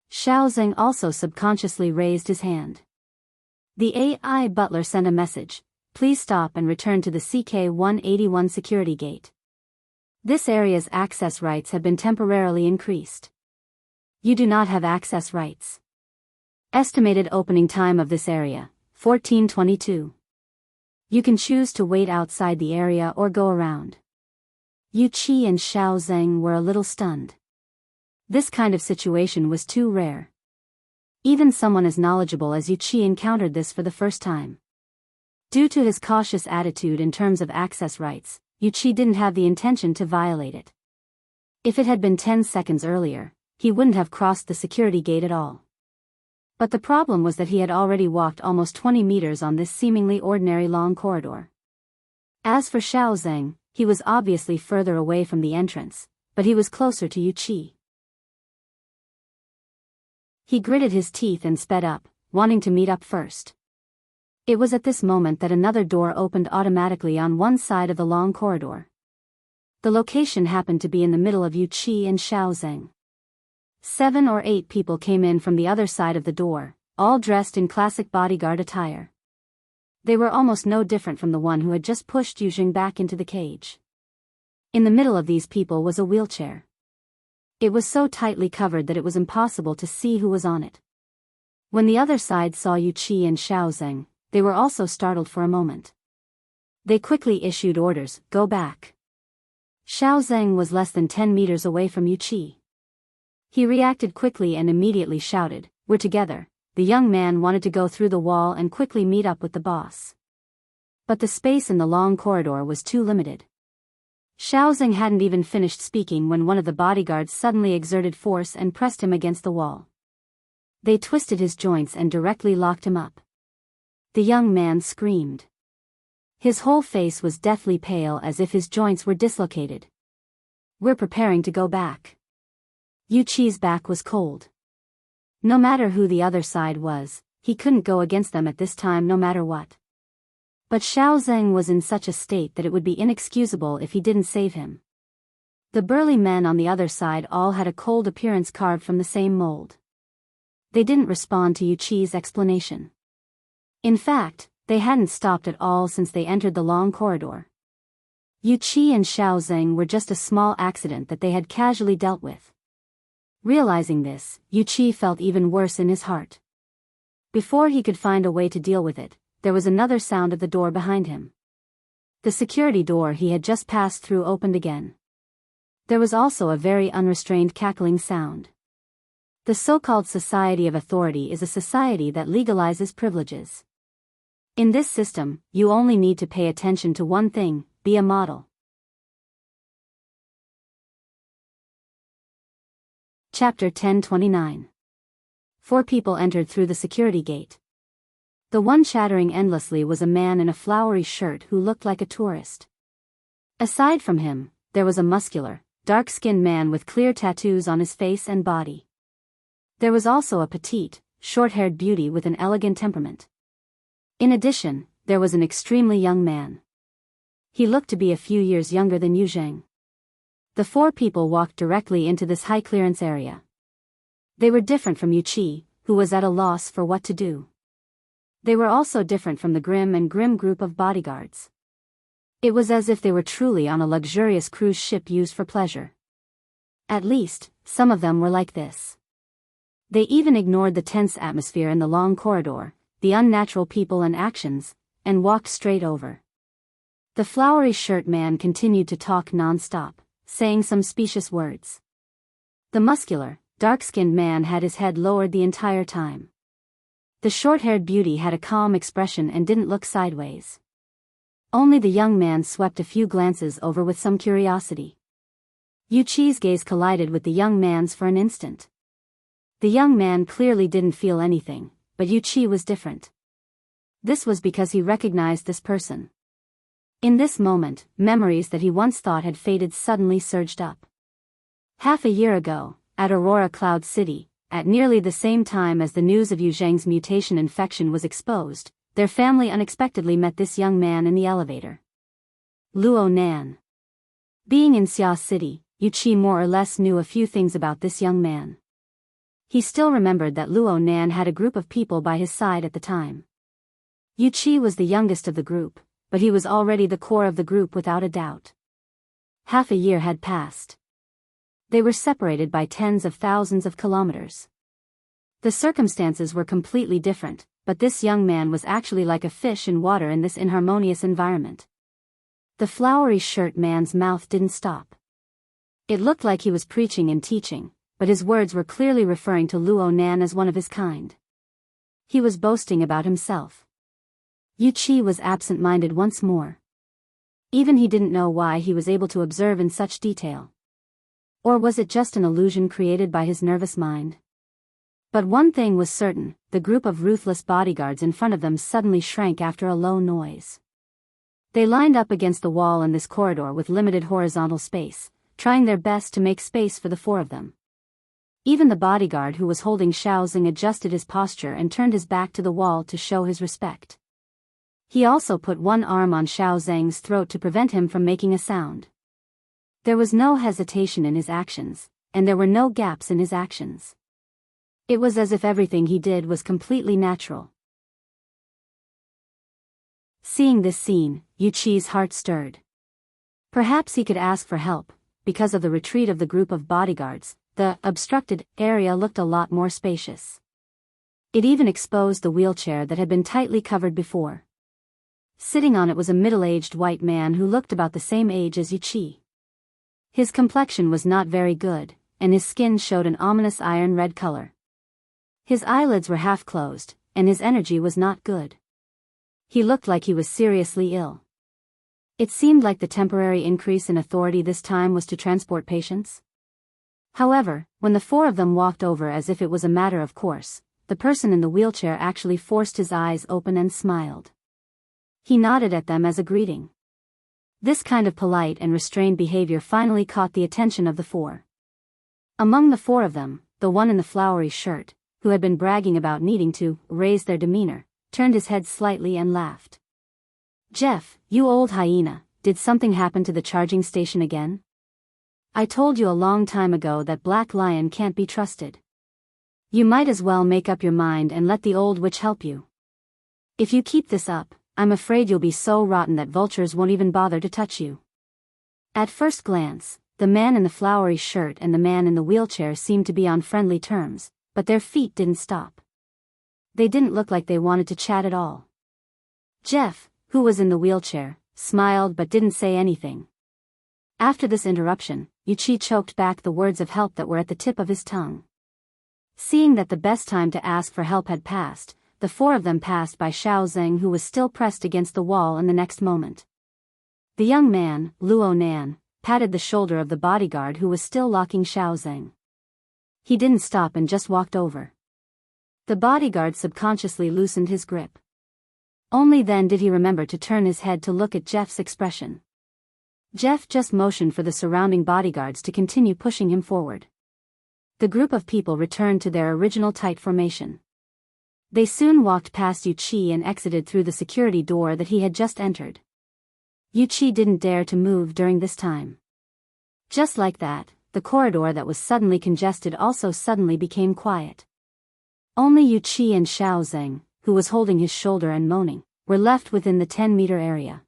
Xiaozeng also subconsciously raised his hand. The AI butler sent a message: please stop and return to the CK-181 security gate. This area's access rights have been temporarily increased. You do not have access rights. Estimated opening time of this area, 14:22. You can choose to wait outside the area or go around. Yuqi and Xiaozeng were a little stunned. This kind of situation was too rare. Even someone as knowledgeable as Yuqi encountered this for the first time. Due to his cautious attitude in terms of access rights, Yuqi didn't have the intention to violate it. If it had been 10 seconds earlier, he wouldn't have crossed the security gate at all. But the problem was that he had already walked almost 20 meters on this seemingly ordinary long corridor. As for Xiaozeng, he was obviously further away from the entrance, but he was closer to Yuqi. He gritted his teeth and sped up, wanting to meet up first. It was at this moment that another door opened automatically on one side of the long corridor. The location happened to be in the middle of Yuqi and Xiaozeng. 7 or 8 people came in from the other side of the door, all dressed in classic bodyguard attire. They were almost no different from the one who had just pushed Yuzheng back into the cage. In the middle of these people was a wheelchair. It was so tightly covered that it was impossible to see who was on it. When the other side saw Yuqi and Xiaozeng, they were also startled for a moment. They quickly issued orders, "Go back." Xiaozeng was less than 10 meters away from Yuqi. He reacted quickly and immediately shouted, "We're together." The young man wanted to go through the wall and quickly meet up with the boss. But the space in the long corridor was too limited. Xiaozeng hadn't even finished speaking when one of the bodyguards suddenly exerted force and pressed him against the wall. They twisted his joints and directly locked him up. The young man screamed. His whole face was deathly pale as if his joints were dislocated. "We're preparing to go back." Yuqi's back was cold. No matter who the other side was, he couldn't go against them at this time no matter what. But Xiaozeng was in such a state that it would be inexcusable if he didn't save him. The burly men on the other side all had a cold appearance carved from the same mold. They didn't respond to Yuqi's explanation. In fact, they hadn't stopped at all since they entered the long corridor. Yuqi and Xiaozeng were just a small accident that they had casually dealt with. Realizing this, Yuqi felt even worse in his heart. Before he could find a way to deal with it, there was another sound at the door behind him. The security door he had just passed through opened again. There was also a very unrestrained cackling sound. The so-called society of authority is a society that legalizes privileges. In this system, you only need to pay attention to one thing: be a model. Chapter 1029. 4 people entered through the security gate. The one chattering endlessly was a man in a flowery shirt who looked like a tourist. Aside from him, there was a muscular, dark-skinned man with clear tattoos on his face and body. There was also a petite, short-haired beauty with an elegant temperament. In addition, there was an extremely young man. He looked to be a few years younger than Yu Zheng. The 4 people walked directly into this high-clearance area. They were different from Yu Qi, who was at a loss for what to do. They were also different from the grim group of bodyguards. It was as if they were truly on a luxurious cruise ship used for pleasure. At least, some of them were like this. They even ignored the tense atmosphere in the long corridor, the unnatural people and actions, and walked straight over. The flowery shirt man continued to talk non-stop, saying some specious words. The muscular, dark-skinned man had his head lowered the entire time. The short-haired beauty had a calm expression and didn't look sideways. Only the young man swept a few glances over with some curiosity. Yu Qi's gaze collided with the young man's for an instant. The young man clearly didn't feel anything, but Yu Qi was different. This was because he recognized this person. In this moment, memories that he once thought had faded suddenly surged up. Half a year ago, at Aurora Cloud City, at nearly the same time as the news of Yu Zheng's mutation infection was exposed, their family unexpectedly met this young man in the elevator. Luo Nan. Being in Xia City, Yu Qi more or less knew a few things about this young man. He still remembered that Luo Nan had a group of people by his side at the time. Yu Qi was the youngest of the group, but he was already the core of the group without a doubt. Half a year had passed. They were separated by tens of thousands of kilometers. The circumstances were completely different, but this young man was actually like a fish in water in this inharmonious environment. The flowery shirt man's mouth didn't stop. It looked like he was preaching and teaching, but his words were clearly referring to Luo Nan as one of his kind. He was boasting about himself. Yu Qi was absent-minded once more. Even he didn't know why he was able to observe in such detail. Or was it just an illusion created by his nervous mind? But one thing was certain: the group of ruthless bodyguards in front of them suddenly shrank after a low noise. They lined up against the wall in this corridor with limited horizontal space, trying their best to make space for the 4 of them. Even the bodyguard who was holding Xiao Xing adjusted his posture and turned his back to the wall to show his respect. He also put one arm on Xiao Zheng's throat to prevent him from making a sound. There was no hesitation in his actions, and there were no gaps in his actions. It was as if everything he did was completely natural. Seeing this scene, Yu Qi's heart stirred. Perhaps he could ask for help. Because of the retreat of the group of bodyguards, the obstructed area looked a lot more spacious. It even exposed the wheelchair that had been tightly covered before. Sitting on it was a middle-aged white man who looked about the same age as Yu Qi. His complexion was not very good, and his skin showed an ominous iron-red color. His eyelids were half-closed, and his energy was not good. He looked like he was seriously ill. It seemed like the temporary increase in authority this time was to transport patients. However, when the 4 of them walked over as if it was a matter of course, the person in the wheelchair actually forced his eyes open and smiled. He nodded at them as a greeting. This kind of polite and restrained behavior finally caught the attention of the 4. Among the 4 of them, the one in the flowery shirt, who had been bragging about needing to raise their demeanor, turned his head slightly and laughed. "Jeff, you old hyena, did something happen to the charging station again? I told you a long time ago that Black Lion can't be trusted. You might as well make up your mind and let the old witch help you. If you keep this up, I'm afraid you'll be so rotten that vultures won't even bother to touch you." At first glance, the man in the flowery shirt and the man in the wheelchair seemed to be on friendly terms, but their feet didn't stop. They didn't look like they wanted to chat at all. Jeff, who was in the wheelchair, smiled but didn't say anything. After this interruption, Yu Qi choked back the words of help that were at the tip of his tongue. Seeing that the best time to ask for help had passed, the four of them passed by Xiao Zheng, who was still pressed against the wall in the next moment. The young man, Luo Nan, patted the shoulder of the bodyguard who was still locking Xiao Zheng. He didn't stop and just walked over. The bodyguard subconsciously loosened his grip. Only then did he remember to turn his head to look at Jeff's expression. Jeff just motioned for the surrounding bodyguards to continue pushing him forward. The group of people returned to their original tight formation. They soon walked past Yu Qi and exited through the security door that he had just entered. Yu Qi didn't dare to move during this time. Just like that, the corridor that was suddenly congested also suddenly became quiet. Only Yu Qi and Xiao Zheng, who was holding his shoulder and moaning, were left within the 10-meter area.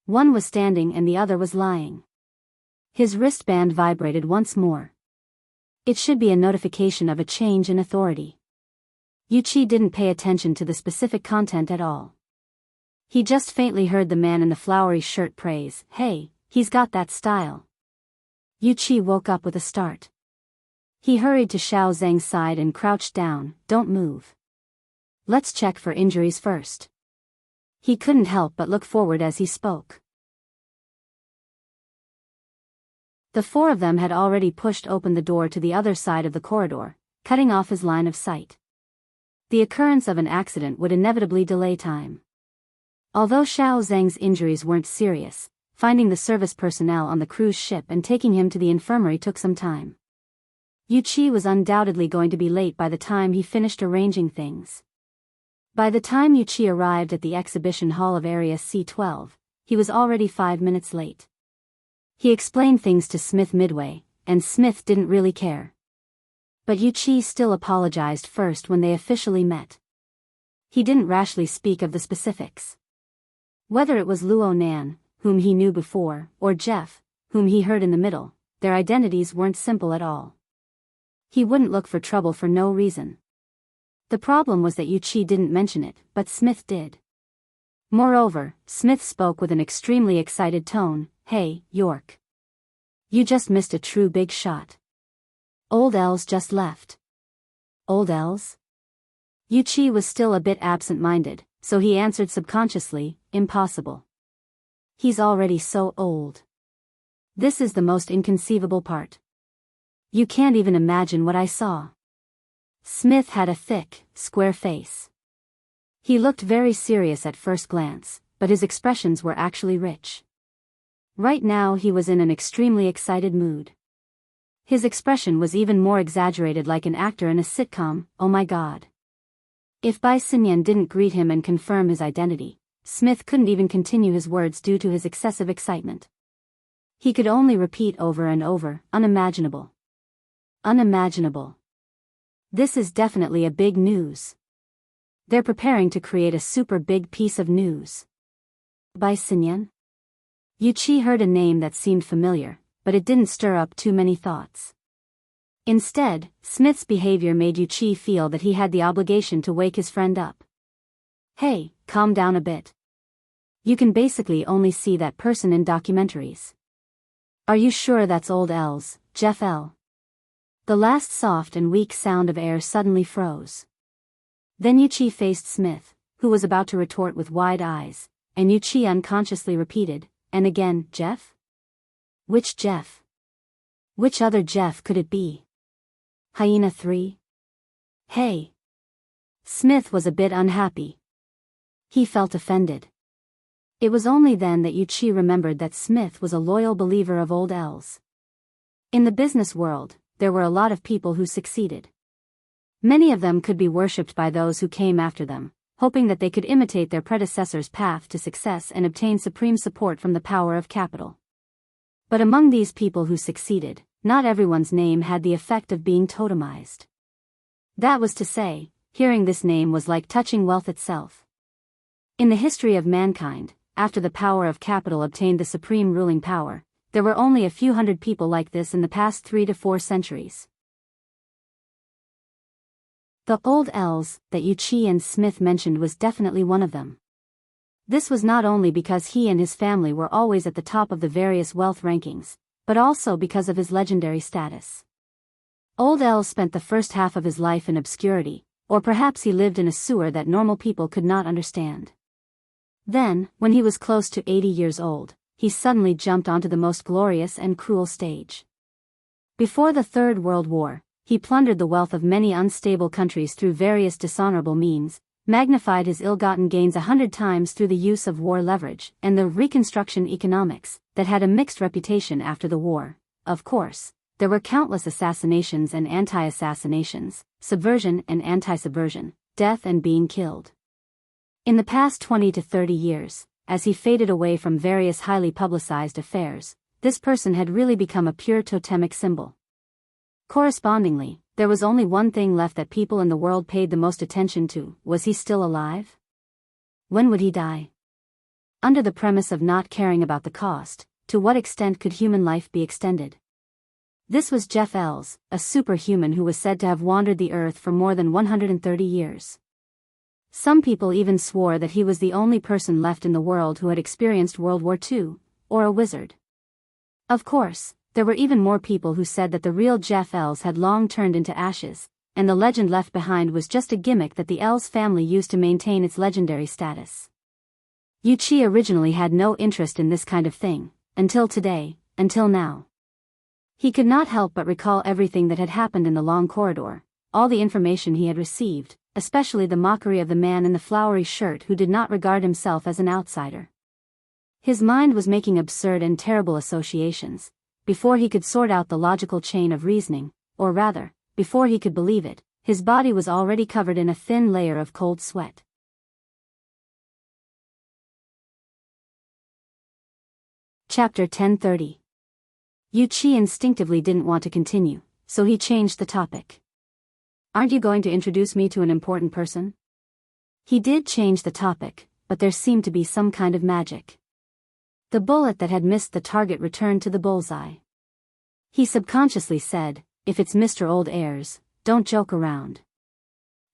One was standing and the other was lying. His wristband vibrated once more. It should be a notification of a change in authority. Yu Qi didn't pay attention to the specific content at all. He just faintly heard the man in the flowery shirt praise, "Hey, he's got that style." Yu Qi woke up with a start. He hurried to Xiao Zheng's side and crouched down. "Don't move. Let's check for injuries first." He couldn't help but look forward as he spoke. The four of them had already pushed open the door to the other side of the corridor, cutting off his line of sight. The occurrence of an accident would inevitably delay time. Although Xiao Zheng's injuries weren't serious, finding the service personnel on the cruise ship and taking him to the infirmary took some time. Yu Qi was undoubtedly going to be late by the time he finished arranging things. By the time Yu Qi arrived at the exhibition hall of Area C-12, he was already 5 minutes late. He explained things to Smith midway, and Smith didn't really care. But Yu Qi still apologized first when they officially met. He didn't rashly speak of the specifics. Whether it was Luo Nan, whom he knew before, or Jeff, whom he heard in the middle, their identities weren't simple at all. He wouldn't look for trouble for no reason. The problem was that Yu Qi didn't mention it, but Smith did. Moreover, Smith spoke with an extremely excited tone. "Hey, York. You just missed a true big shot. Old Els just left." Old Els? Yu Qi was still a bit absent-minded, so he answered subconsciously, "Impossible. He's already so old. This is the most inconceivable part. You can't even imagine what I saw." Smith had a thick, square face. He looked very serious at first glance, but his expressions were actually rich. Right now he was in an extremely excited mood. His expression was even more exaggerated, like an actor in a sitcom. "Oh my God." If Bai Xinyan didn't greet him and confirm his identity, Smith couldn't even continue his words due to his excessive excitement. He could only repeat over and over, "Unimaginable. Unimaginable. This is definitely a big news. They're preparing to create a super big piece of news." Bai Xinyan? Yu Qi heard a name that seemed familiar, but it didn't stir up too many thoughts. Instead, Smith's behavior made Yu Qi feel that he had the obligation to wake his friend up. "Hey, calm down a bit. You can basically only see that person in documentaries. Are you sure that's old Els, Jeff L?" The last soft and weak sound of air suddenly froze. Then Yu Qi faced Smith, who was about to retort with wide eyes, and Yu Qi unconsciously repeated, "And again, Jeff? Which Jeff? Which other Jeff could it be? Hyena 3? Hey." Smith was a bit unhappy. He felt offended. It was only then that Yu Qi remembered that Smith was a loyal believer of old Els. In the business world, there were a lot of people who succeeded. Many of them could be worshipped by those who came after them, hoping that they could imitate their predecessors' path to success and obtain supreme support from the power of capital. But among these people who succeeded, not everyone's name had the effect of being totemized. That was to say, hearing this name was like touching wealth itself. In the history of mankind, after the power of capital obtained the supreme ruling power, there were only a few hundred people like this in the past 3 to 4 centuries. The old Els that Yu Qi and Smith mentioned was definitely one of them. This was not only because he and his family were always at the top of the various wealth rankings, but also because of his legendary status. Old El spent the first half of his life in obscurity, or perhaps he lived in a sewer that normal people could not understand. Then, when he was close to 80 years old, he suddenly jumped onto the most glorious and cruel stage. Before the Third World War, he plundered the wealth of many unstable countries through various dishonorable means, magnified his ill-gotten gains 100 times through the use of war leverage and the Reconstruction economics that had a mixed reputation after the war. Of course, there were countless assassinations and anti-assassinations, subversion and anti-subversion, death and being killed. In the past 20 to 30 years, as he faded away from various highly publicized affairs, this person had really become a pure totemic symbol. Correspondingly, there was only one thing left that people in the world paid the most attention to: was he still alive? When would he die? Under the premise of not caring about the cost, to what extent could human life be extended? This was Jeff Ells, a superhuman who was said to have wandered the earth for more than 130 years. Some people even swore that he was the only person left in the world who had experienced World War II, or a wizard. Of course, there were even more people who said that the real Jeff Ells had long turned into ashes, and the legend left behind was just a gimmick that the Ells family used to maintain its legendary status. Yuichi originally had no interest in this kind of thing, until today, until now. He could not help but recall everything that had happened in the long corridor, all the information he had received, especially the mockery of the man in the flowery shirt who did not regard himself as an outsider. His mind was making absurd and terrible associations. Before he could sort out the logical chain of reasoning, or rather, before he could believe it, his body was already covered in a thin layer of cold sweat. Chapter 1030. Yuichi instinctively didn't want to continue, so he changed the topic. "Aren't you going to introduce me to an important person?" He did change the topic, but there seemed to be some kind of magic. The bullet that had missed the target returned to the bullseye. He subconsciously said, "If it's Mr. Old Ayres, don't joke around."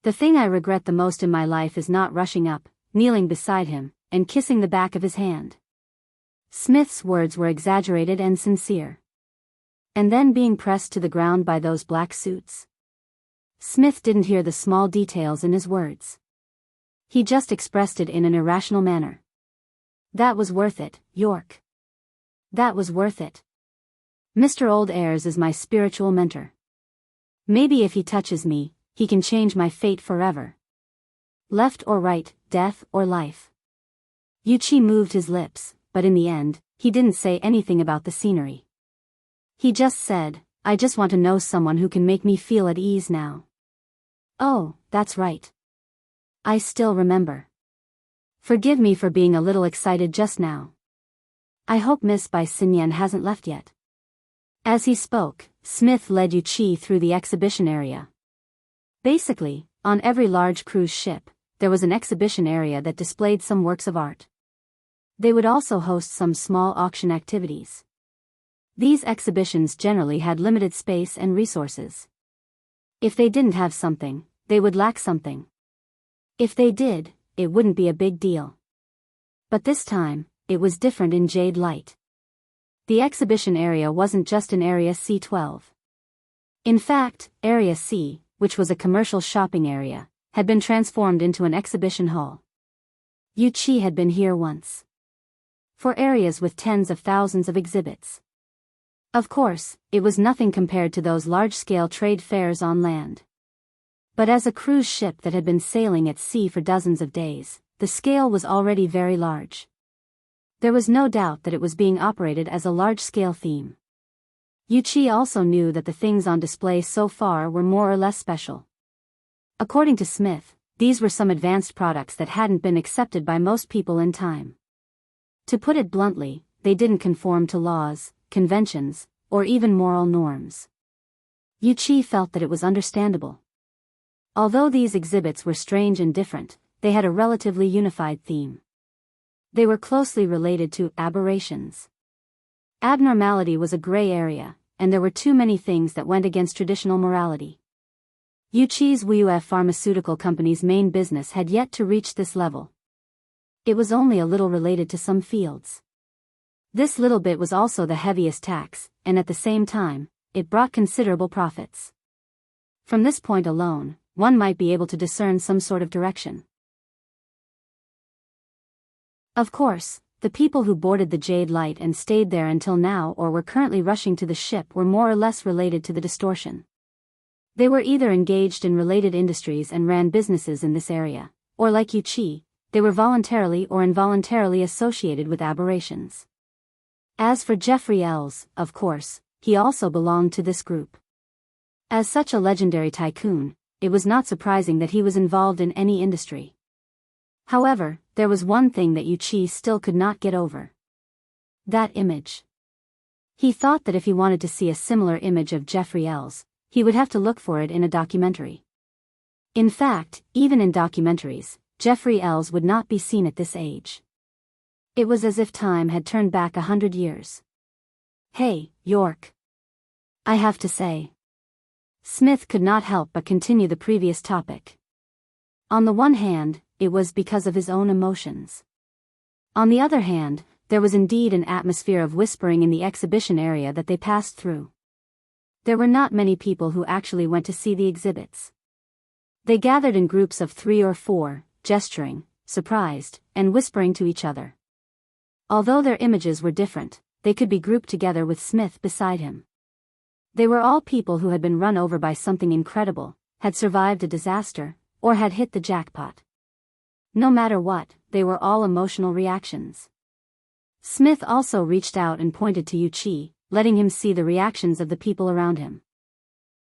The thing I regret the most in my life is not rushing up, kneeling beside him, and kissing the back of his hand. Smith's words were exaggerated and sincere. And then being pressed to the ground by those black suits. Smith didn't hear the small details in his words. He just expressed it in an irrational manner. "That was worth it, York. That was worth it. Mr. Old Ayres is my spiritual mentor. Maybe if he touches me, he can change my fate forever. Left or right, death or life." Yuichi moved his lips, but in the end, he didn't say anything about the scenery. He just said, "I just want to know someone who can make me feel at ease now." "Oh, that's right. I still remember. Forgive me for being a little excited just now. I hope Miss Bai Sinyan hasn't left yet." As he spoke, Smith led Yuichi through the exhibition area. Basically, on every large cruise ship, there was an exhibition area that displayed some works of art. They would also host some small auction activities. These exhibitions generally had limited space and resources. If they didn't have something, they would lack something. If they did, it wouldn't be a big deal. But this time, it was different in Jade Light. The exhibition area wasn't just in Area C12. In fact, Area C, which was a commercial shopping area, had been transformed into an exhibition hall. Yuichi had been here once. For areas with tens of thousands of exhibits. Of course, it was nothing compared to those large-scale trade fairs on land. But as a cruise ship that had been sailing at sea for dozens of days, the scale was already very large. There was no doubt that it was being operated as a large-scale theme. Yuichi also knew that the things on display so far were more or less special. According to Smith, these were some advanced products that hadn't been accepted by most people in time. To put it bluntly, they didn't conform to laws, conventions, or even moral norms. Yuichi felt that it was understandable. Although these exhibits were strange and different, they had a relatively unified theme. They were closely related to aberrations. Abnormality was a gray area, and there were too many things that went against traditional morality. Yuichi's WUF pharmaceutical company's main business had yet to reach this level. It was only a little related to some fields. This little bit was also the heaviest tax, and at the same time, it brought considerable profits. From this point alone, one might be able to discern some sort of direction. Of course, the people who boarded the Jade Light and stayed there until now or were currently rushing to the ship were more or less related to the distortion. They were either engaged in related industries and ran businesses in this area, or like Yuchi, they were voluntarily or involuntarily associated with aberrations. As for Jeffrey Ells, of course, he also belonged to this group. As such a legendary tycoon, it was not surprising that he was involved in any industry. However, there was one thing that Yuchi still could not get over. That image. He thought that if he wanted to see a similar image of Jeffrey Ells, he would have to look for it in a documentary. In fact, even in documentaries, Jeffrey Ells would not be seen at this age. It was as if time had turned back 100 years. Hey, York. I have to say. Smith could not help but continue the previous topic. On the one hand, it was because of his own emotions. On the other hand, there was indeed an atmosphere of whispering in the exhibition area that they passed through. There were not many people who actually went to see the exhibits. They gathered in groups of 3 or 4, gesturing, surprised, and whispering to each other. Although their images were different, they could be grouped together with Smith beside him. They were all people who had been run over by something incredible, had survived a disaster, or had hit the jackpot. No matter what, they were all emotional reactions. Smith also reached out and pointed to Yuchi, letting him see the reactions of the people around him.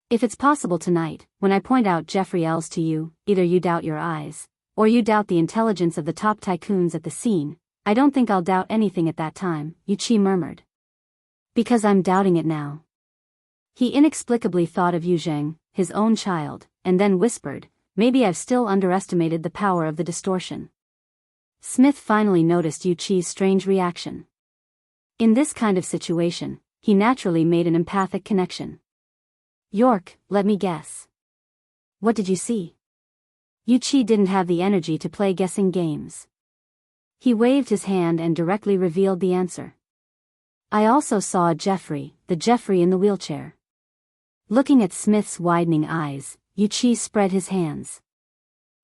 If it's possible tonight, when I point out Jeffrey Ells to you, either you doubt your eyes, or you doubt the intelligence of the top tycoons at the scene, I don't think I'll doubt anything at that time, Yuchi murmured. Because I'm doubting it now. He inexplicably thought of Yuzheng, his own child, and then whispered, maybe I've still underestimated the power of the distortion. Smith finally noticed Yuchi's strange reaction. In this kind of situation, he naturally made an empathic connection. York, let me guess. What did you see? Yuchi didn't have the energy to play guessing games. He waved his hand and directly revealed the answer. I also saw Jeffrey, the Jeffrey in the wheelchair. Looking at Smith's widening eyes, Yuchi spread his hands.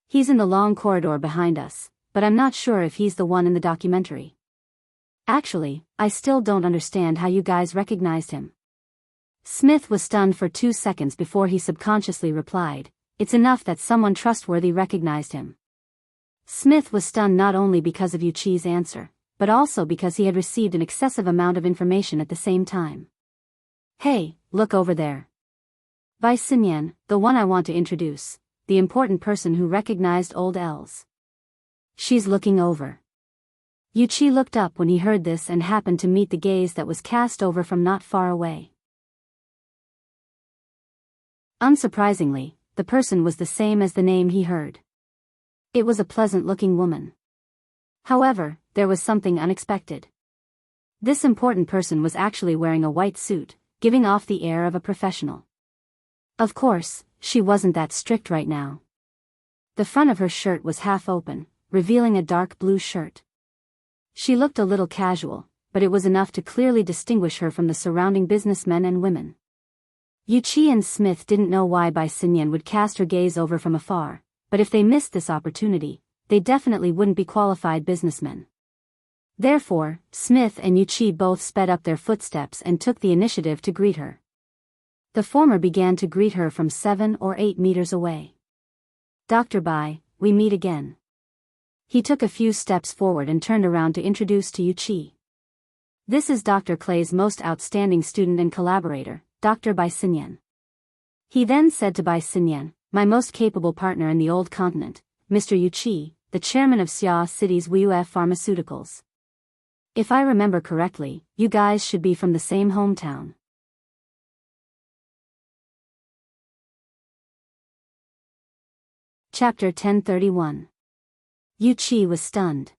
He's in the long corridor behind us, but I'm not sure if he's the one in the documentary. Actually, I still don't understand how you guys recognized him. Smith was stunned for 2 seconds before he subconsciously replied, it's enough that someone trustworthy recognized him. Smith was stunned not only because of Yuchi's answer, but also because he had received an excessive amount of information at the same time. Hey, look over there. Bai Xinyan, the one I want to introduce, the important person who recognized old Ells. She's looking over. Yuchi looked up when he heard this and happened to meet the gaze that was cast over from not far away. Unsurprisingly, the person was the same as the name he heard. It was a pleasant-looking woman. However, there was something unexpected. This important person was actually wearing a white suit, giving off the air of a professional. Of course, she wasn't that strict right now. The front of her shirt was half open, revealing a dark blue shirt. She looked a little casual, but it was enough to clearly distinguish her from the surrounding businessmen and women. Yuchi and Smith didn't know why Bai Xinyan would cast her gaze over from afar, but if they missed this opportunity, they definitely wouldn't be qualified businessmen. Therefore, Smith and Yuchi both sped up their footsteps and took the initiative to greet her. The former began to greet her from 7 or 8 meters away. Dr. Bai, we meet again. He took a few steps forward and turned around to introduce to Yuchi. This is Dr. Clay's most outstanding student and collaborator, Dr. Bai Xinyan. He then said to Bai Xinyan, my most capable partner in the old continent, Mr. Yuchi, the chairman of Xia City's WUF Pharmaceuticals. If I remember correctly, you guys should be from the same hometown. Chapter 1031. Yuchi was stunned.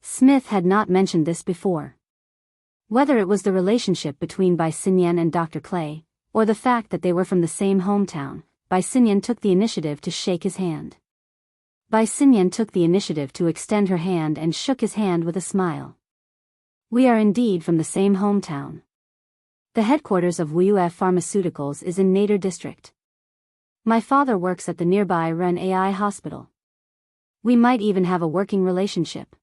Smith had not mentioned this before. Whether it was the relationship between Bai Xinyan and Dr. Clay, or the fact that they were from the same hometown, Bai Xinyan took the initiative to shake his hand. Bai Xinyan took the initiative to extend her hand and shook his hand with a smile. We are indeed from the same hometown. The headquarters of WUF Pharmaceuticals is in Nader District. My father works at the nearby Ren AI hospital. We might even have a working relationship.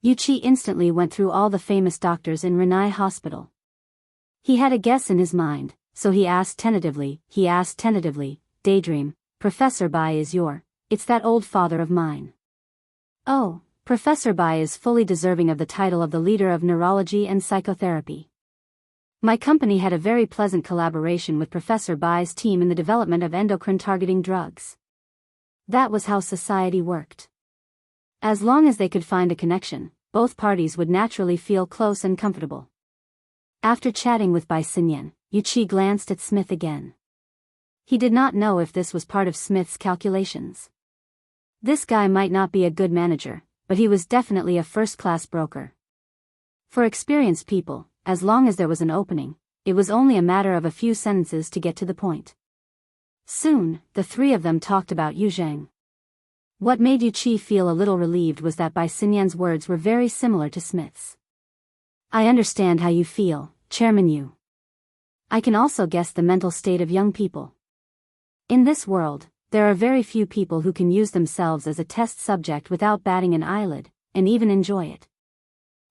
Yuchi instantly went through all the famous doctors in Renai hospital. He had a guess in his mind, so he asked tentatively, Daydream, Professor Bai is it's that old father of mine. Oh, Professor Bai is fully deserving of the title of the leader of neurology and psychotherapy. My company had a very pleasant collaboration with Professor Bai's team in the development of endocrine-targeting drugs. That was how society worked. As long as they could find a connection, both parties would naturally feel close and comfortable. After chatting with Bai Xinyan, Yuchi glanced at Smith again. He did not know if this was part of Smith's calculations. This guy might not be a good manager, but he was definitely a first-class broker. For experienced people, as long as there was an opening, it was only a matter of a few sentences to get to the point. Soon, the three of them talked about Yu Zheng. What made Yuchi feel a little relieved was that Bai Xinyan's words were very similar to Smith's. I understand how you feel, Chairman Yu. I can also guess the mental state of young people. In this world, there are very few people who can use themselves as a test subject without batting an eyelid, and even enjoy it.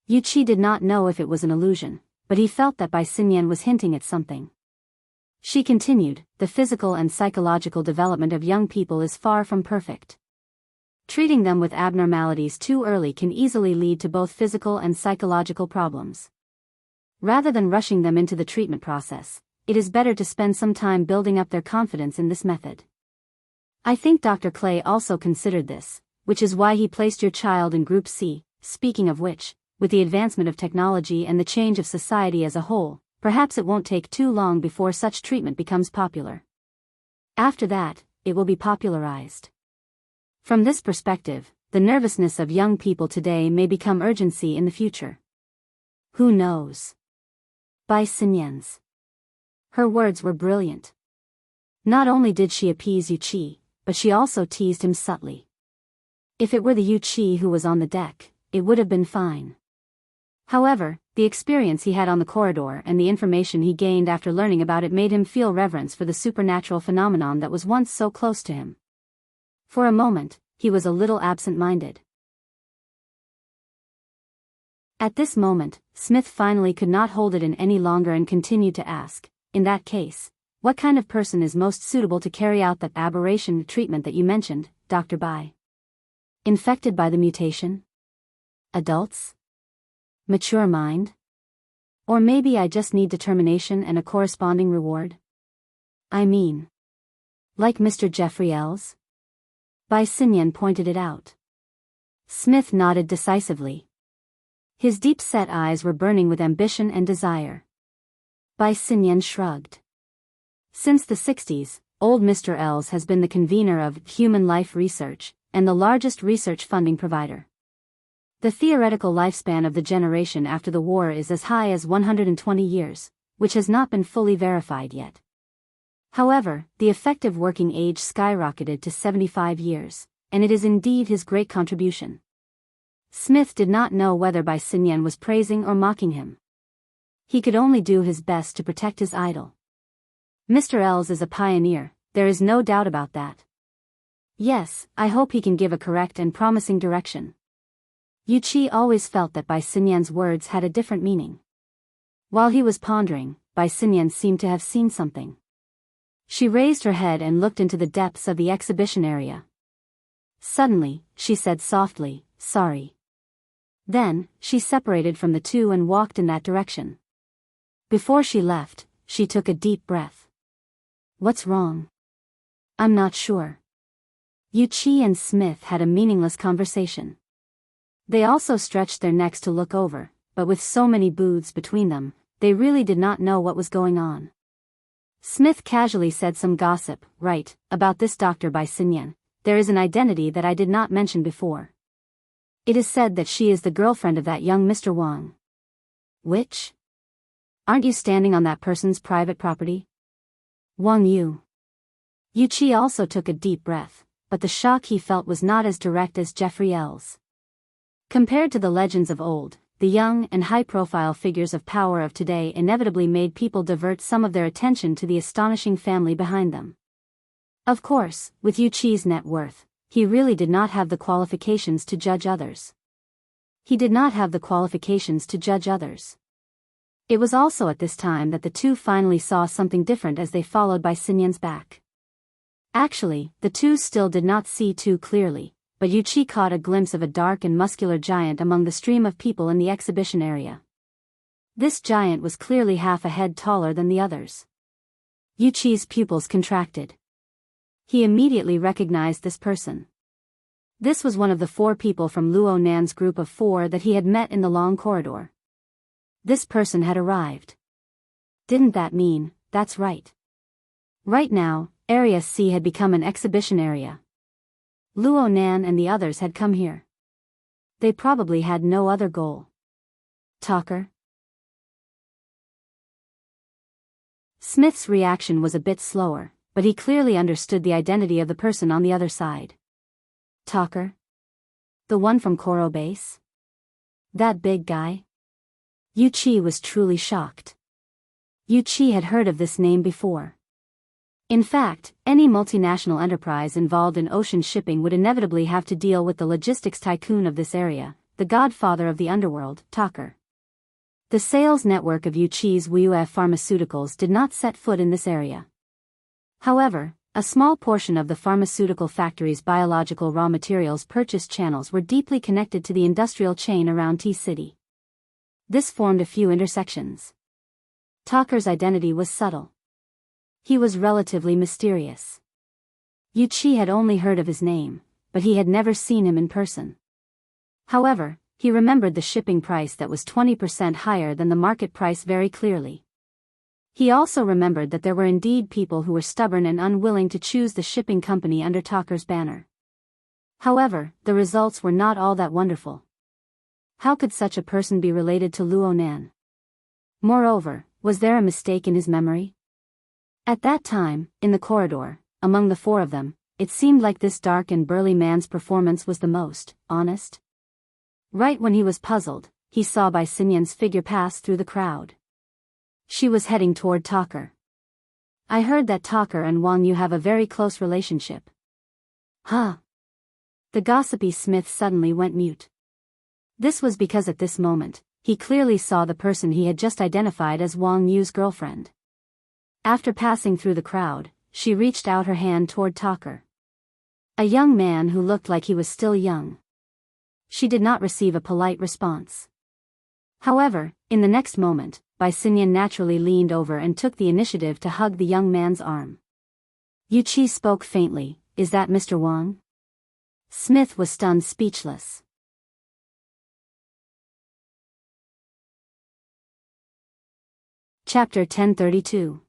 Yuchi did not know if it was an illusion, but he felt that Bai Xinyan was hinting at something. She continued, the physical and psychological development of young people is far from perfect. Treating them with abnormalities too early can easily lead to both physical and psychological problems. Rather than rushing them into the treatment process, it is better to spend some time building up their confidence in this method. I think Dr. Clay also considered this, which is why he placed your child in Group C. Speaking of which, with the advancement of technology and the change of society as a whole, perhaps it won't take too long before such treatment becomes popular. After that, it will be popularized. From this perspective, the nervousness of young people today may become urgency in the future. Who knows? Bai Xinyan's. Her words were brilliant. Not only did she appease Yuchi, but she also teased him subtly. If it were the Yuchi who was on the deck, it would have been fine. However, the experience he had on the corridor and the information he gained after learning about it made him feel reverence for the supernatural phenomenon that was once so close to him. For a moment, he was a little absent-minded. At this moment, Smith finally could not hold it in any longer and continued to ask, in that case, what kind of person is most suitable to carry out that aberration treatment that you mentioned, Dr. Bai? Infected by the mutation? Adults? Mature mind? Or maybe I just need determination and a corresponding reward? I mean, like Mr. Jeffrey Ells? Bai Xinyan pointed it out. Smith nodded decisively. His deep-set eyes were burning with ambition and desire. Bai Xinyan shrugged. Since the 60s, old Mr. Ells has been the convener of human life research, and the largest research funding provider. The theoretical lifespan of the generation after the war is as high as 120 years, which has not been fully verified yet. However, the effective working age skyrocketed to 75 years, and it is indeed his great contribution. Smith did not know whether Bai Xinyan was praising or mocking him. He could only do his best to protect his idol. Mr. Ells is a pioneer, there is no doubt about that. Yes, I hope he can give a correct and promising direction. Yuchi always felt that Bai Xinyan's words had a different meaning. While he was pondering, Bai Xinyan seemed to have seen something. She raised her head and looked into the depths of the exhibition area. Suddenly, she said softly, sorry. Then, she separated from the two and walked in that direction. Before she left, she took a deep breath. What's wrong? I'm not sure. Yuchi and Smith had a meaningless conversation. They also stretched their necks to look over, but with so many booths between them, they really did not know what was going on. Smith casually said some gossip, right, about this Dr. Bai Xinyan. There is an identity that I did not mention before. It is said that she is the girlfriend of that young Mr. Wang. Which? Aren't you standing on that person's private property? Wang Yu. Yuchi also took a deep breath, but the shock he felt was not as direct as Jeffrey Ells. Compared to the legends of old, the young and high-profile figures of power of today inevitably made people divert some of their attention to the astonishing family behind them. Of course, with Yuchi's net worth, he really did not have the qualifications to judge others. He did not have the qualifications to judge others. It was also at this time that the two finally saw something different as they followed by Sinyan's back. Actually, the two still did not see too clearly, but Yuchi caught a glimpse of a dark and muscular giant among the stream of people in the exhibition area. This giant was clearly half a head taller than the others. Yuchi's pupils contracted. He immediately recognized this person. This was one of the 4 people from Luo Nan's group of 4 that he had met in the long corridor. This person had arrived. Didn't that mean, that's right. Right now, Area C had become an exhibition area. Luo Nan and the others had come here. They probably had no other goal. Talker? Smith's reaction was a bit slower, but he clearly understood the identity of the person on the other side. Talker? The one from Koro Base? That big guy? Yuchi was truly shocked. Yuchi had heard of this name before. In fact, any multinational enterprise involved in ocean shipping would inevitably have to deal with the logistics tycoon of this area, the godfather of the underworld, Talker. The sales network of Yuchi's WUF Pharmaceuticals did not set foot in this area. However, a small portion of the pharmaceutical factory's biological raw materials purchase channels were deeply connected to the industrial chain around T-City. This formed a few intersections. Talker's identity was subtle. He was relatively mysterious. Yuchi had only heard of his name, but he had never seen him in person. However, he remembered the shipping price that was 20% higher than the market price very clearly. He also remembered that there were indeed people who were stubborn and unwilling to choose the shipping company under Talker's banner. However, the results were not all that wonderful. How could such a person be related to Luo Nan? Moreover, was there a mistake in his memory? At that time, in the corridor, among the 4 of them, it seemed like this dark and burly man's performance was the most honest. Right when he was puzzled, he saw Bai Xinyan's figure pass through the crowd. She was heading toward Talker. I heard that Talker and Wang Yu have a very close relationship. Huh? The gossipy Smith suddenly went mute. This was because at this moment, he clearly saw the person he had just identified as Wang Yu's girlfriend. After passing through the crowd, she reached out her hand toward Talker. A young man who looked like he was still young. She did not receive a polite response. However, in the next moment, Bai Xinyan naturally leaned over and took the initiative to hug the young man's arm. Yuchi spoke faintly, "Is that Mr. Wang?" Smith was stunned speechless. Chapter 1032.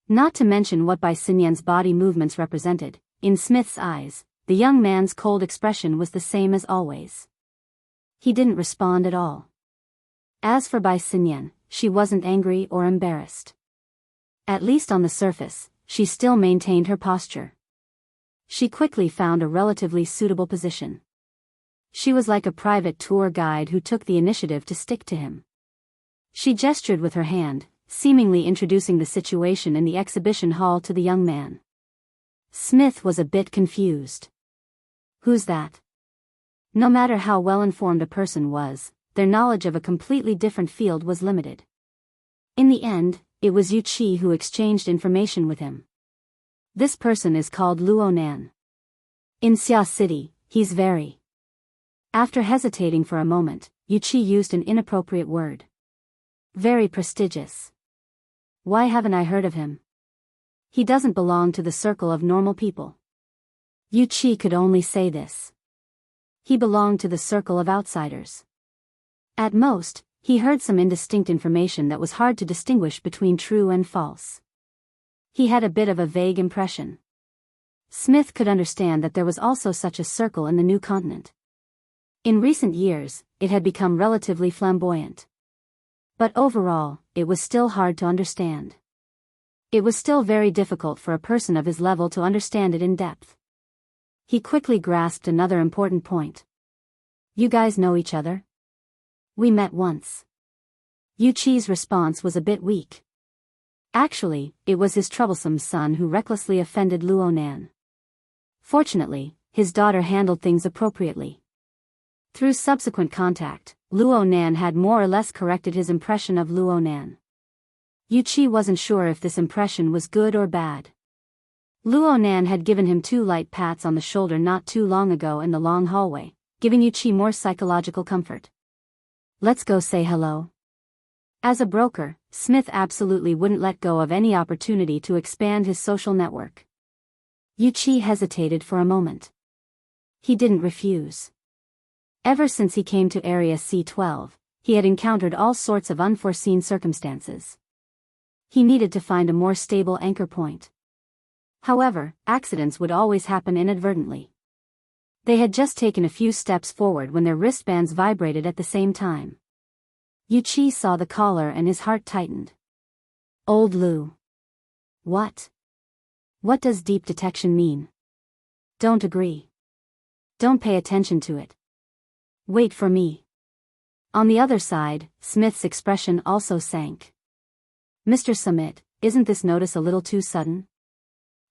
Not to mention what Bai Xinyan's body movements represented, in Smith's eyes, the young man's cold expression was the same as always. He didn't respond at all. As for Bai Xinyan, she wasn't angry or embarrassed. At least on the surface, she still maintained her posture. She quickly found a relatively suitable position. She was like a private tour guide who took the initiative to stick to him. She gestured with her hand, seemingly introducing the situation in the exhibition hall to the young man. Smith was a bit confused. Who's that? No matter how well-informed a person was, their knowledge of a completely different field was limited. In the end, it was Yuchi who exchanged information with him. This person is called Luo Nan. In Xia City, he's very... After hesitating for a moment, Yuchi used an inappropriate word. Very prestigious. Why haven't I heard of him? He doesn't belong to the circle of normal people. Yuchi could only say this. He belonged to the circle of outsiders. At most, he heard some indistinct information that was hard to distinguish between true and false. He had a bit of a vague impression. Smith could understand that there was also such a circle in the new continent. In recent years, it had become relatively flamboyant. But overall, it was still hard to understand. It was still very difficult for a person of his level to understand it in depth. He quickly grasped another important point. You guys know each other? We met once. Yuchi's response was a bit weak. Actually, it was his troublesome son who recklessly offended Luo Nan. Fortunately, his daughter handled things appropriately. Through subsequent contact, Luo Nan had more or less corrected his impression of Luo Nan. Yuqi wasn't sure if this impression was good or bad. Luo Nan had given him 2 light pats on the shoulder not too long ago in the long hallway, giving Yuqi more psychological comfort. Let's go say hello. As a broker, Smith absolutely wouldn't let go of any opportunity to expand his social network. Yuqi hesitated for a moment. He didn't refuse. Ever since he came to Area C12, he had encountered all sorts of unforeseen circumstances. He needed to find a more stable anchor point. However, accidents would always happen inadvertently. They had just taken a few steps forward when their wristbands vibrated at the same time. Yuqi saw the caller and his heart tightened. Old Lu. What? What does deep detection mean? Don't agree. Don't pay attention to it. Wait for me. On the other side, Smith's expression also sank. Mr. Summit, isn't this notice a little too sudden?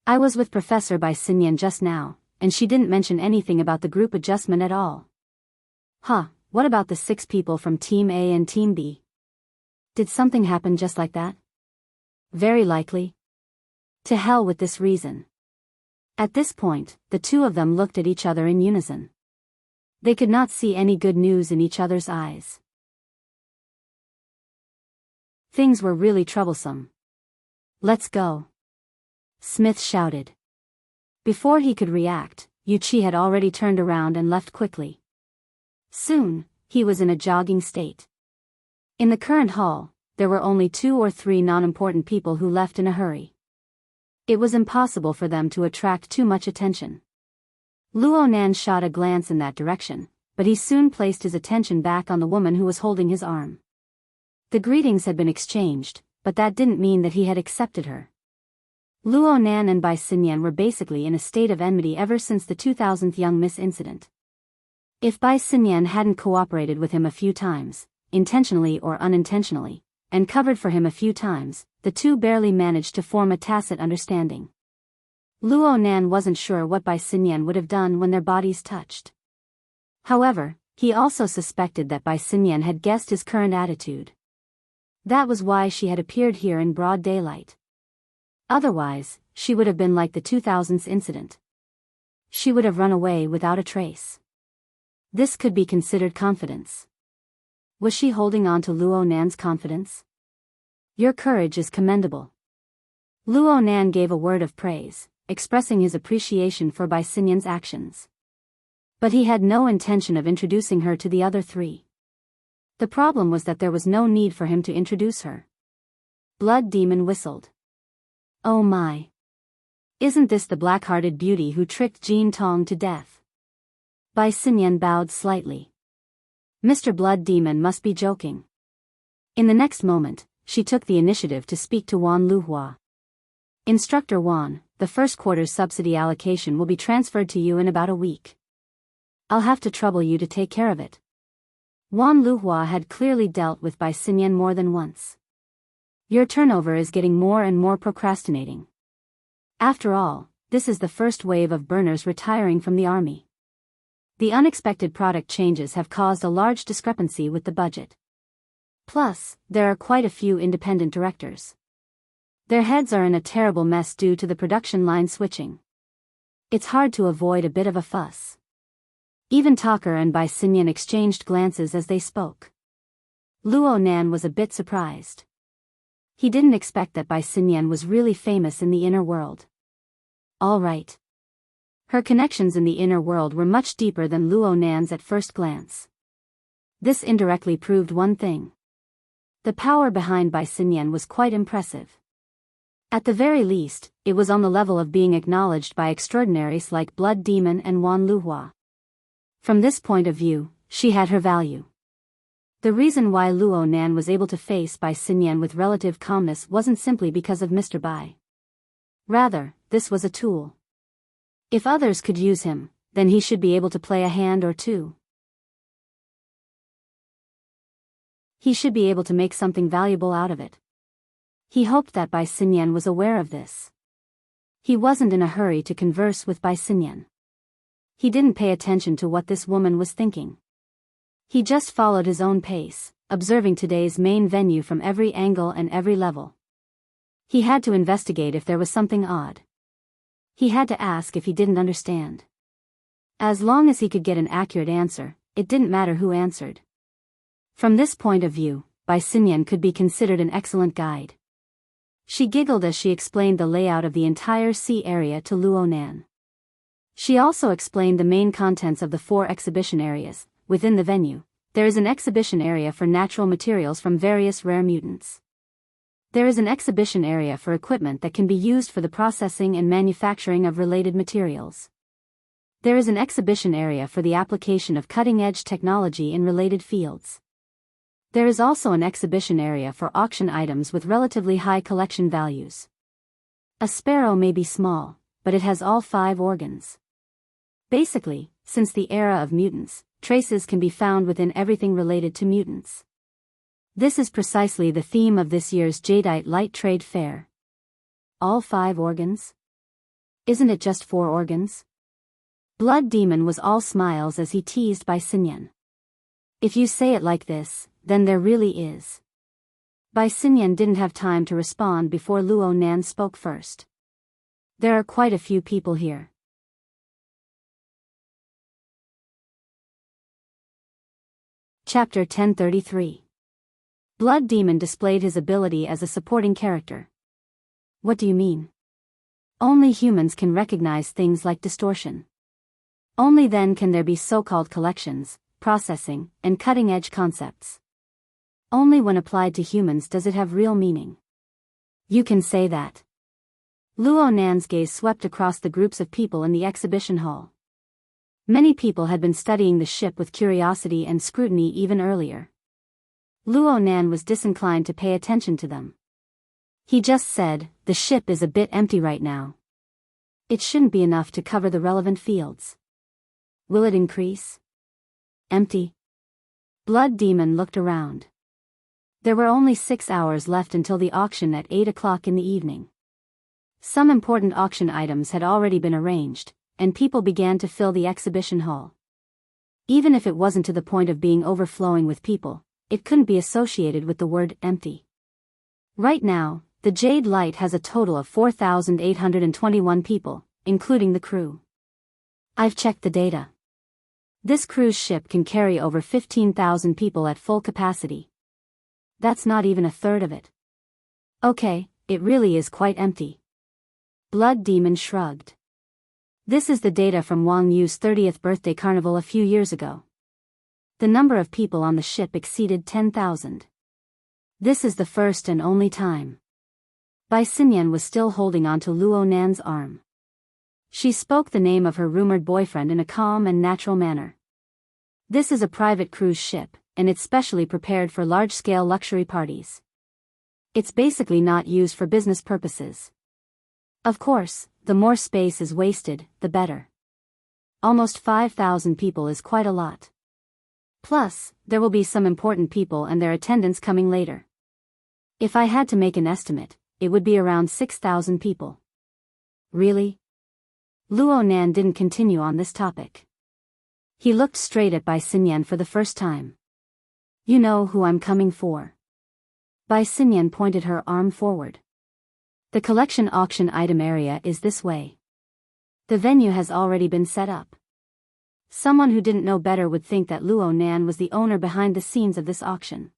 I was with Professor Bai Xinyan just now, and she didn't mention anything about the group adjustment at all. Huh, what about the 6 people from Team A and Team B? Did something happen just like that? Very likely. To hell with this reason. At this point, the 2 of them looked at each other in unison. They could not see any good news in each other's eyes. Things were really troublesome. Let's go. Smith shouted. Before he could react, Yuqi had already turned around and left quickly. Soon, he was in a jogging state. In the current hall, there were only 2 or 3 non-important people who left in a hurry. It was impossible for them to attract too much attention. Luo Nan shot a glance in that direction, but he soon placed his attention back on the woman who was holding his arm. The greetings had been exchanged, but that didn't mean that he had accepted her. Luo Nan and Bai Xinyan were basically in a state of enmity ever since the 2000th young miss incident. If Bai Xinyan hadn't cooperated with him a few times, intentionally or unintentionally, and covered for him a few times, the 2 barely managed to form a tacit understanding. Luo Nan wasn't sure what Bai Xinyan would have done when their bodies touched. However, he also suspected that Bai Xinyan had guessed his current attitude. That was why she had appeared here in broad daylight. Otherwise, she would have been like the 2000s incident. She would have run away without a trace. This could be considered confidence. Was she holding on to Luo Nan's confidence? Your courage is commendable. Luo Nan gave a word of praise, expressing his appreciation for Bai Xinyan's actions. But he had no intention of introducing her to the other 3. The problem was that there was no need for him to introduce her. Blood Demon whistled. Oh my. Isn't this the black-hearted beauty who tricked Jin Tong to death? Bai Xinyan bowed slightly. Mr. Blood Demon must be joking. In the next moment, she took the initiative to speak to Wan Luhua. Instructor Wan, the first quarter's subsidy allocation will be transferred to you in about a week. I'll have to trouble you to take care of it. Wan Luhua had clearly dealt with Bai Xinyan more than once. Your turnover is getting more and more procrastinating. After all, this is the first wave of burners retiring from the army. The unexpected product changes have caused a large discrepancy with the budget. Plus, there are quite a few independent directors. Their heads are in a terrible mess due to the production line switching. It's hard to avoid a bit of a fuss. Even Tucker and Bai Xinyan exchanged glances as they spoke. Luo Nan was a bit surprised. He didn't expect that Bai Xinyan was really famous in the inner world. All right. Her connections in the inner world were much deeper than Luo Nan's at first glance. This indirectly proved one thing. The power behind Bai Xinyan was quite impressive. At the very least, it was on the level of being acknowledged by extraordinaries like Blood Demon and Wan Luhua. From this point of view, she had her value. The reason why Luo Nan was able to face Bai Xinyan with relative calmness wasn't simply because of Mr. Bai. Rather, this was a tool. If others could use him, then he should be able to play a hand or two. He should be able to make something valuable out of it. He hoped that Bai Xinyan was aware of this. He wasn't in a hurry to converse with Bai Xinyan. He didn't pay attention to what this woman was thinking. He just followed his own pace, observing today's main venue from every angle and every level. He had to investigate if there was something odd. He had to ask if he didn't understand. As long as he could get an accurate answer, it didn't matter who answered. From this point of view, Bai Xinyan could be considered an excellent guide. She giggled as she explained the layout of the entire sea area to Luo Nan. She also explained the main contents of the 4 exhibition areas. Within the venue, there is an exhibition area for natural materials from various rare mutants. There is an exhibition area for equipment that can be used for the processing and manufacturing of related materials. There is an exhibition area for the application of cutting-edge technology in related fields. There is also an exhibition area for auction items with relatively high collection values. A sparrow may be small, but it has all 5 organs. Basically, since the era of mutants, traces can be found within everything related to mutants. This is precisely the theme of this year's Jadeite Light Trade Fair. All 5 organs? Isn't it just 4 organs? Blood Demon was all smiles as he teased Bai Xinyan. If you say it like this, then there really is. Bai Xinyan didn't have time to respond before Luo Nan spoke first. There are quite a few people here. Chapter 1033. Blood Demon displayed his ability as a supporting character. What do you mean? Only humans can recognize things like distortion. Only then can there be so-called collections, processing, and cutting-edge concepts. Only when applied to humans does it have real meaning. You can say that. Luo Nan's gaze swept across the groups of people in the exhibition hall. Many people had been studying the ship with curiosity and scrutiny even earlier. Luo Nan was disinclined to pay attention to them. He just said, "The ship is a bit empty right now. It shouldn't be enough to cover the relevant fields. Will it increase?" Empty? Blood Demon looked around. There were only 6 hours left until the auction at 8 o'clock in the evening. Some important auction items had already been arranged, and people began to fill the exhibition hall. Even if it wasn't to the point of being overflowing with people, it couldn't be associated with the word empty. Right now, the Jade Light has a total of 4,821 people, including the crew. I've checked the data. This cruise ship can carry over 15,000 people at full capacity. That's not even a third of it. Okay, it really is quite empty. Blood Demon shrugged. This is the data from Wang Yu's 30th birthday carnival a few years ago. The number of people on the ship exceeded 10,000. This is the first and only time. Bai Xinyan was still holding onto Luo Nan's arm. She spoke the name of her rumored boyfriend in a calm and natural manner. This is a private cruise ship, and it's specially prepared for large-scale luxury parties. It's basically not used for business purposes. Of course, the more space is wasted, the better. Almost 5,000 people is quite a lot. Plus, there will be some important people and their attendants coming later. If I had to make an estimate, it would be around 6,000 people. Really? Luo Nan didn't continue on this topic. He looked straight at Bai Xinyan for the first time. You know who I'm coming for. Bai Xinyan pointed her arm forward. The collection auction item area is this way. The venue has already been set up. Someone who didn't know better would think that Luo Nan was the owner behind the scenes of this auction.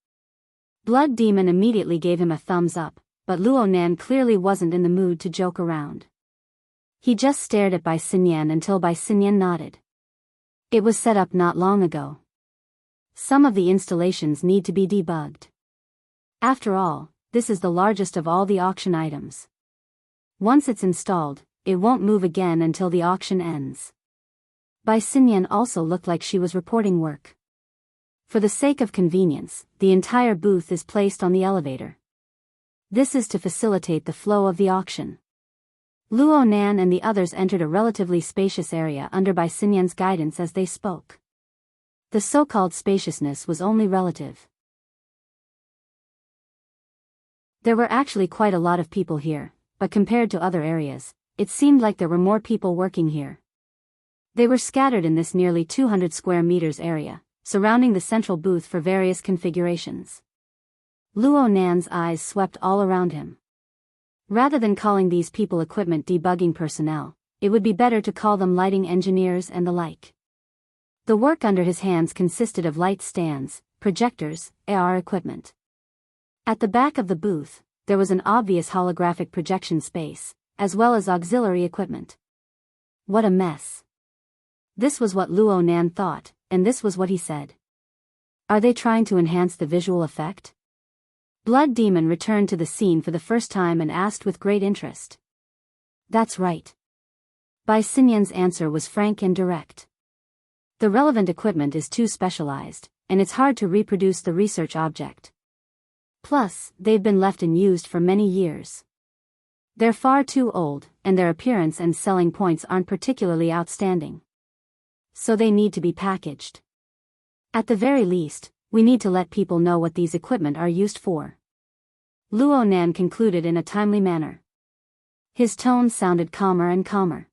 Blood Demon immediately gave him a thumbs up, but Luo Nan clearly wasn't in the mood to joke around. He just stared at Bai Xinyan until Bai Xinyan nodded. It was set up not long ago. Some of the installations need to be debugged. After all, this is the largest of all the auction items. Once it's installed, it won't move again until the auction ends. Bai Xinyan also looked like she was reporting work. For the sake of convenience, the entire booth is placed on the elevator. This is to facilitate the flow of the auction. Luo Nan and the others entered a relatively spacious area under Bai Xinyan's guidance as they spoke. The so-called spaciousness was only relative. There were actually quite a lot of people here, but compared to other areas, it seemed like there were more people working here. They were scattered in this nearly 200 square meters area, surrounding the central booth for various configurations. Luo Nan's eyes swept all around him. Rather than calling these people equipment debugging personnel, it would be better to call them lighting engineers and the like. The work under his hands consisted of light stands, projectors, AR equipment. At the back of the booth, there was an obvious holographic projection space, as well as auxiliary equipment. What a mess. This was what Luo Nan thought, and this was what he said. Are they trying to enhance the visual effect? Blood Demon returned to the scene for the first time and asked with great interest. That's right. Bai Xinyan's answer was frank and direct. The relevant equipment is too specialized, and it's hard to reproduce the research object. Plus, they've been left unused for many years. They're far too old, and their appearance and selling points aren't particularly outstanding. So they need to be packaged. At the very least, we need to let people know what these equipment are used for. Luo Nan concluded in a timely manner. His tone sounded calmer and calmer.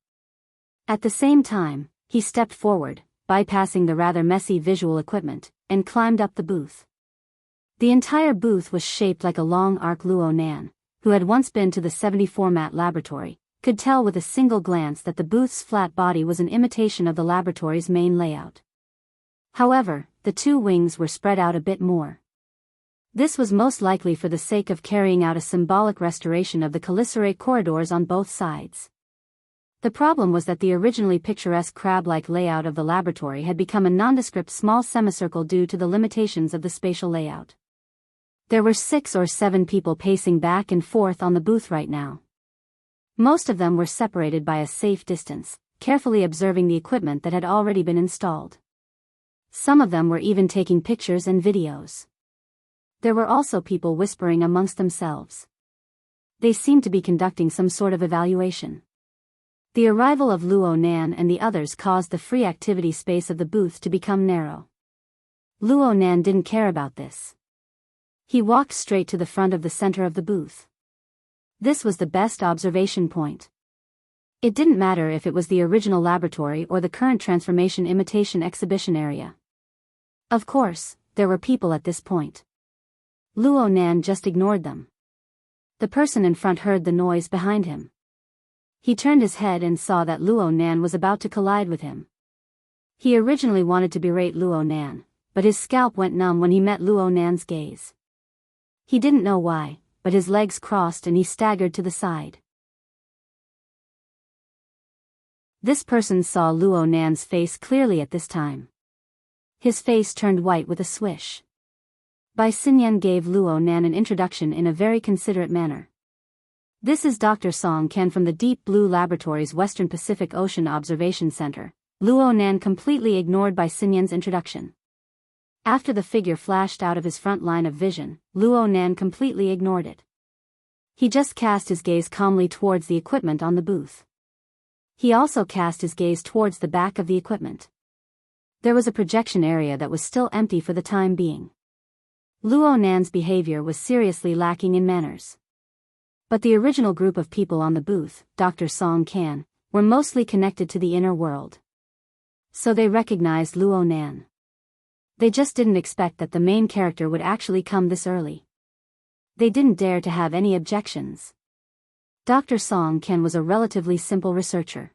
At the same time, he stepped forward, bypassing the rather messy visual equipment, and climbed up the booth. The entire booth was shaped like a long arc. Luo Nan, who had once been to the 70-format laboratory, could tell with a single glance that the booth's flat body was an imitation of the laboratory's main layout. However, the two wings were spread out a bit more. This was most likely for the sake of carrying out a symbolic restoration of the calicerae corridors on both sides. The problem was that the originally picturesque crab-like layout of the laboratory had become a nondescript small semicircle due to the limitations of the spatial layout. There were 6 or 7 people pacing back and forth on the booth right now. Most of them were separated by a safe distance, carefully observing the equipment that had already been installed. Some of them were even taking pictures and videos. There were also people whispering amongst themselves. They seemed to be conducting some sort of evaluation. The arrival of Luo Nan and the others caused the free activity space of the booth to become narrow. Luo Nan didn't care about this. He walked straight to the front of the center of the booth. This was the best observation point. It didn't matter if it was the original laboratory or the current transformation imitation exhibition area. Of course, there were people at this point. Luo Nan just ignored them. The person in front heard the noise behind him. He turned his head and saw that Luo Nan was about to collide with him. He originally wanted to berate Luo Nan, but his scalp went numb when he met Luo Nan's gaze. He didn't know why, but his legs crossed and he staggered to the side. This person saw Luo Nan's face clearly at this time. His face turned white with a swish. Bai Xinyan gave Luo Nan an introduction in a very considerate manner. This is Dr. Song Ken from the Deep Blue Laboratory's Western Pacific Ocean Observation Center. Luo Nan completely ignored Bai Xinyan's introduction. After the figure flashed out of his front line of vision, Luo Nan completely ignored it. He just cast his gaze calmly towards the equipment on the booth. He also cast his gaze towards the back of the equipment. There was a projection area that was still empty for the time being. Luo Nan's behavior was seriously lacking in manners. But the original group of people on the booth, Dr. Song Kan, were mostly connected to the inner world. So they recognized Luo Nan. They just didn't expect that the main character would actually come this early. They didn't dare to have any objections. Dr. Song Kan was a relatively simple researcher.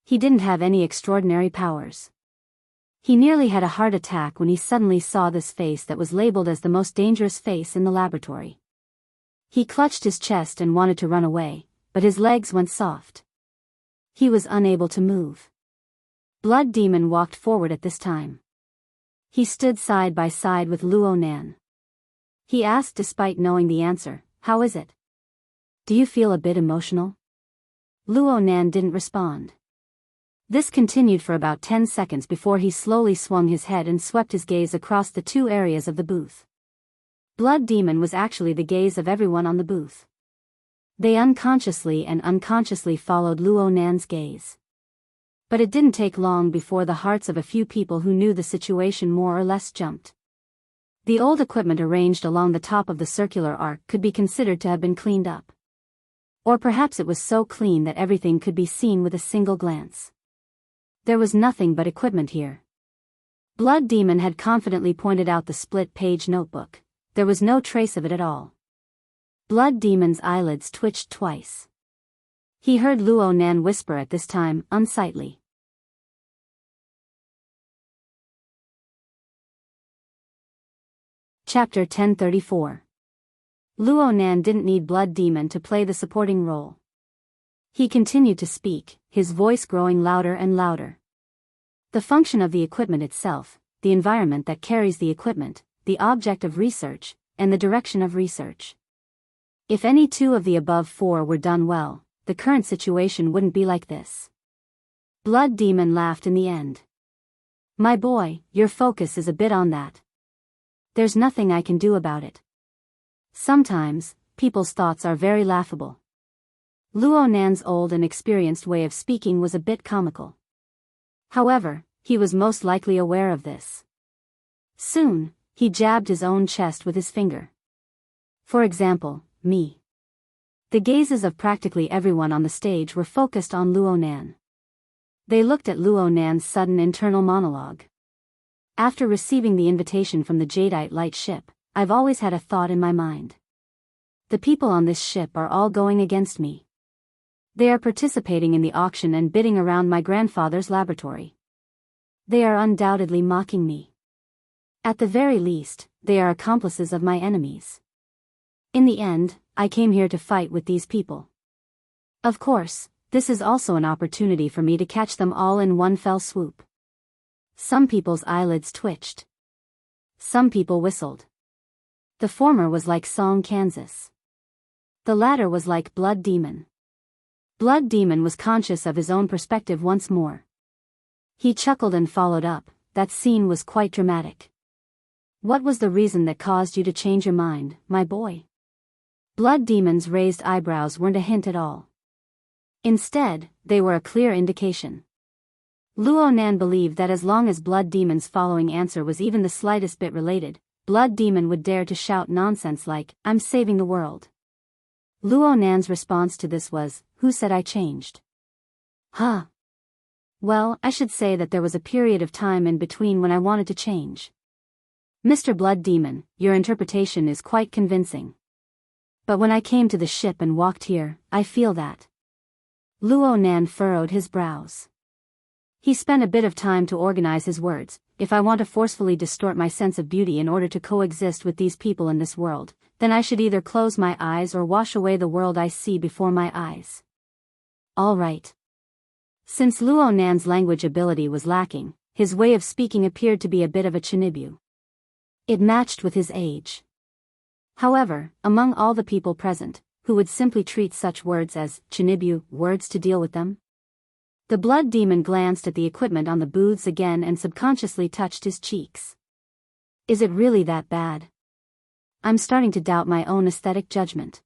He didn't have any extraordinary powers. He nearly had a heart attack when he suddenly saw this face that was labeled as the most dangerous face in the laboratory. He clutched his chest and wanted to run away, but his legs went soft. He was unable to move. Blood Demon walked forward at this time. He stood side by side with Luo Nan. He asked despite knowing the answer, "How is it? Do you feel a bit emotional?" Luo Nan didn't respond. This continued for about 10 seconds before he slowly swung his head and swept his gaze across the 2 areas of the booth. Blood Demon was actually the gaze of everyone on the booth. They unconsciously followed Luo Nan's gaze. But it didn't take long before the hearts of a few people who knew the situation more or less jumped. The old equipment arranged along the top of the circular arc could be considered to have been cleaned up. Or perhaps it was so clean that everything could be seen with a single glance. There was nothing but equipment here. Blood Demon had confidently pointed out the split-page notebook. There was no trace of it at all. Blood Demon's eyelids twitched twice. He heard Luo Nan whisper at this time, unsightly. Chapter 1034. Luo Nan didn't need Blood Demon to play the supporting role. He continued to speak, his voice growing louder and louder. The function of the equipment itself, the environment that carries the equipment, the object of research, and the direction of research. If any two of the above four were done well, the current situation wouldn't be like this. Blood Demon laughed in the end. My boy, your focus is a bit on that. There's nothing I can do about it. Sometimes, people's thoughts are very laughable. Luo Nan's old and experienced way of speaking was a bit comical. However, he was most likely aware of this. Soon, he jabbed his own chest with his finger. For example, me. The gazes of practically everyone on the stage were focused on Luo Nan. They looked at Luo Nan's sudden internal monologue. After receiving the invitation from the Jadeite light ship, I've always had a thought in my mind. The people on this ship are all going against me. They are participating in the auction and bidding around my grandfather's laboratory. They are undoubtedly mocking me. At the very least, they are accomplices of my enemies. In the end, I came here to fight with these people. Of course, this is also an opportunity for me to catch them all in one fell swoop. Some people's eyelids twitched. Some people whistled. The former was like Song Kansas. The latter was like Blood Demon. Blood Demon was conscious of his own perspective once more. He chuckled and followed up, that scene was quite dramatic. What was the reason that caused you to change your mind, my boy? Blood Demon's raised eyebrows weren't a hint at all. Instead, they were a clear indication. Luo Nan believed that as long as Blood Demon's following answer was even the slightest bit related, Blood Demon would dare to shout nonsense like, I'm saving the world. Luo Nan's response to this was, who said I changed? Huh. Well, I should say that there was a period of time in between when I wanted to change. Mr. Blood Demon, your interpretation is quite convincing. But when I came to the ship and walked here, I feel that. Luo Nan furrowed his brows. He spent a bit of time to organize his words. If I want to forcefully distort my sense of beauty in order to coexist with these people in this world, then I should either close my eyes or wash away the world I see before my eyes. All right. Since Luo Nan's language ability was lacking, his way of speaking appeared to be a bit of a chinibu. It matched with his age. However, among all the people present, who would simply treat such words as chinibu words to deal with them? The Blood Demon glanced at the equipment on the booths again and subconsciously touched his cheeks. Is it really that bad? I'm starting to doubt my own aesthetic judgment.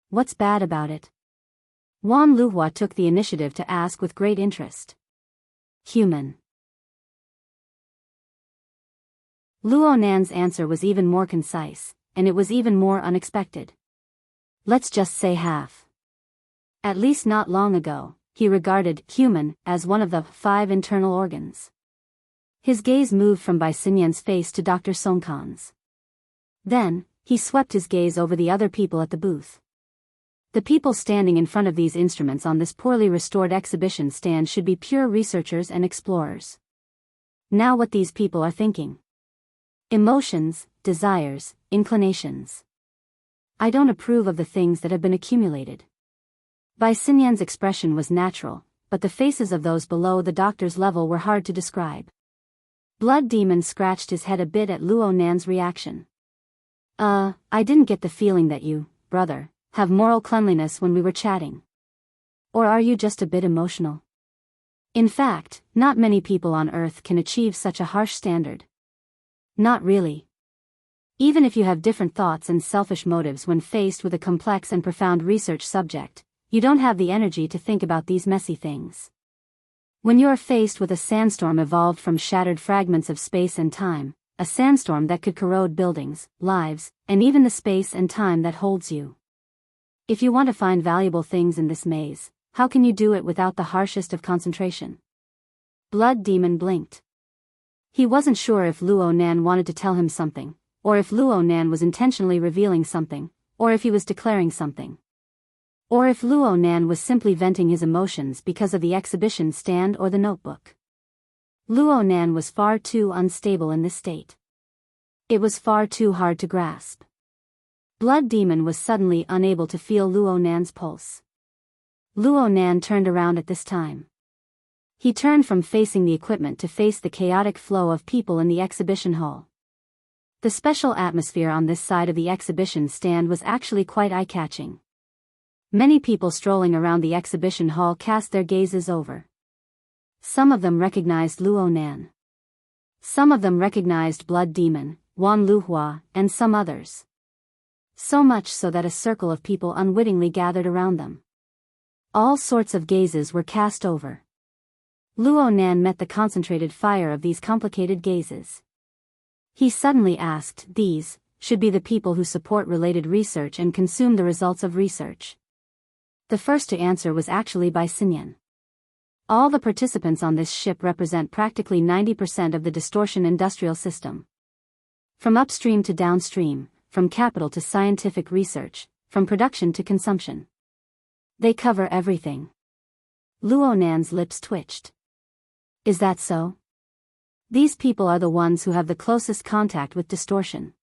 What's bad about it? Wan Luhua took the initiative to ask with great interest. Human. Luo Nan's answer was even more concise, and it was even more unexpected. Let's just say half. At least not long ago, he regarded human as one of the 5 internal organs. His gaze moved from Bai Xinyan's face to Dr. Songkan's. Then, he swept his gaze over the other people at the booth. The people standing in front of these instruments on this poorly restored exhibition stand should be pure researchers and explorers. Now what these people are thinking. Emotions, desires, inclinations. I don't approve of the things that have been accumulated. Bai Xinyan's expression was natural, but the faces of those below the doctor's level were hard to describe. Blood Demon scratched his head a bit at Luo Nan's reaction. I didn't get the feeling that you, brother, have moral cleanliness when we were chatting. Or are you just a bit emotional? In fact, not many people on Earth can achieve such a harsh standard. Not really. Even if you have different thoughts and selfish motives when faced with a complex and profound research subject, you don't have the energy to think about these messy things. When you are faced with a sandstorm evolved from shattered fragments of space and time, a sandstorm that could corrode buildings, lives, and even the space and time that holds you. If you want to find valuable things in this maze, how can you do it without the harshest of concentration? Blood Demon blinked. He wasn't sure if Luo Nan wanted to tell him something, or if Luo Nan was intentionally revealing something, or if he was declaring something. Or if Luo Nan was simply venting his emotions because of the exhibition stand or the notebook. Luo Nan was far too unstable in this state. It was far too hard to grasp. Blood Demon was suddenly unable to feel Luo Nan's pulse. Luo Nan turned around at this time. He turned from facing the equipment to face the chaotic flow of people in the exhibition hall. The special atmosphere on this side of the exhibition stand was actually quite eye-catching. Many people strolling around the exhibition hall cast their gazes over. Some of them recognized Luo Nan. Some of them recognized Blood Demon, Wan Luhua, and some others. So much so that a circle of people unwittingly gathered around them. All sorts of gazes were cast over. Luo Nan met the concentrated fire of these complicated gazes. He suddenly asked, these should be the people who support related research and consume the results of research. The first to answer was actually Bai Xinyan. All the participants on this ship represent practically 90% of the distortion industrial system. From upstream to downstream, from capital to scientific research, from production to consumption. They cover everything. Luo Nan's lips twitched. Is that so? These people are the ones who have the closest contact with distortion.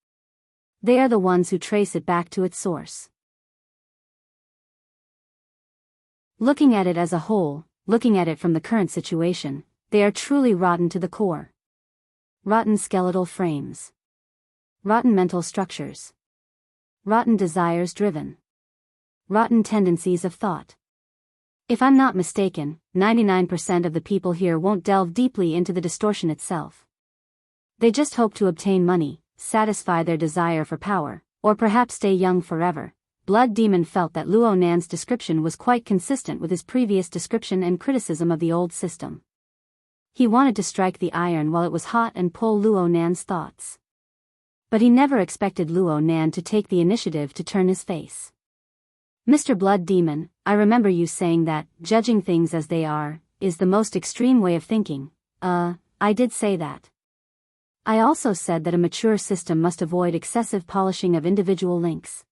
They are the ones who trace it back to its source. Looking at it as a whole, looking at it from the current situation, they are truly rotten to the core. Rotten skeletal frames. Rotten mental structures. Rotten desires driven. Rotten tendencies of thought. If I'm not mistaken, 99% of the people here won't delve deeply into the distortion itself. They just hope to obtain money, satisfy their desire for power, or perhaps stay young forever. Blood Demon felt that Luo Nan's description was quite consistent with his previous description and criticism of the old system. He wanted to strike the iron while it was hot and pull Luo Nan's thoughts. But he never expected Luo Nan to take the initiative to turn his face. Mr. Blood Demon, I remember you saying that, judging things as they are, is the most extreme way of thinking. I did say that. I also said that a mature system must avoid excessive polishing of individual links.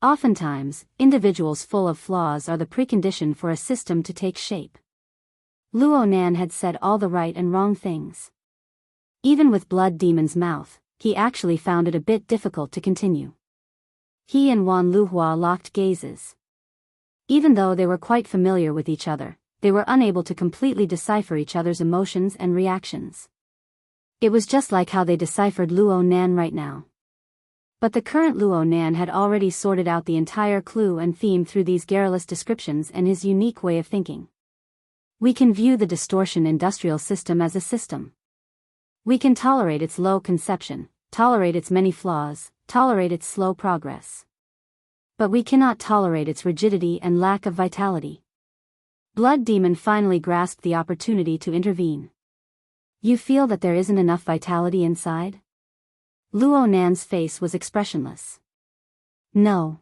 Oftentimes, individuals full of flaws are the precondition for a system to take shape. Luo Nan had said all the right and wrong things. Even with Blood Demon's mouth, he actually found it a bit difficult to continue. He and Wan Luhua locked gazes. Even though they were quite familiar with each other, they were unable to completely decipher each other's emotions and reactions. It was just like how they deciphered Luo Nan right now. But the current Luo Nan had already sorted out the entire clue and theme through these garrulous descriptions and his unique way of thinking. We can view the distortion industrial system as a system. We can tolerate its low conception, tolerate its many flaws, tolerate its slow progress. But we cannot tolerate its rigidity and lack of vitality. Blood Demon finally grasped the opportunity to intervene. You feel that there isn't enough vitality inside? Luo Nan's face was expressionless. No.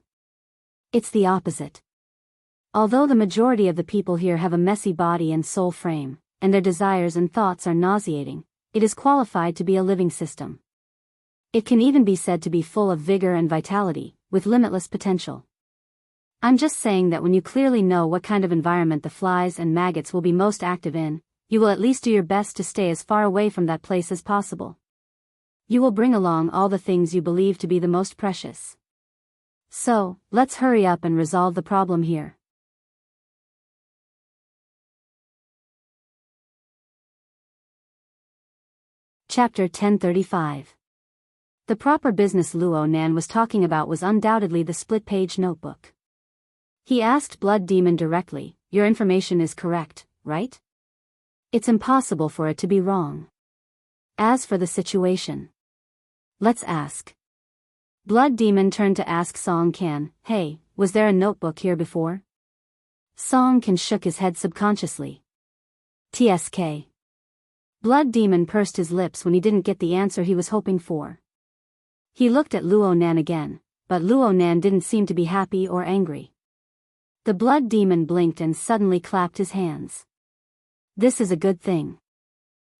It's the opposite. Although the majority of the people here have a messy body and soul frame, and their desires and thoughts are nauseating, it is qualified to be a living system. It can even be said to be full of vigor and vitality, with limitless potential. I'm just saying that when you clearly know what kind of environment the flies and maggots will be most active in, you will at least do your best to stay as far away from that place as possible. You will bring along all the things you believe to be the most precious. So, let's hurry up and resolve the problem here. Chapter 1035. The proper business Luo Nan was talking about was undoubtedly the split-page notebook. He asked Blood Demon directly, your information is correct, right? It's impossible for it to be wrong. As for the situation, let's ask. Blood Demon turned to ask Song Can, hey, was there a notebook here before? Song Can shook his head subconsciously. TSK. Blood Demon pursed his lips when he didn't get the answer he was hoping for. He looked at Luo Nan again, but Luo Nan didn't seem to be happy or angry. The Blood Demon blinked and suddenly clapped his hands. This is a good thing.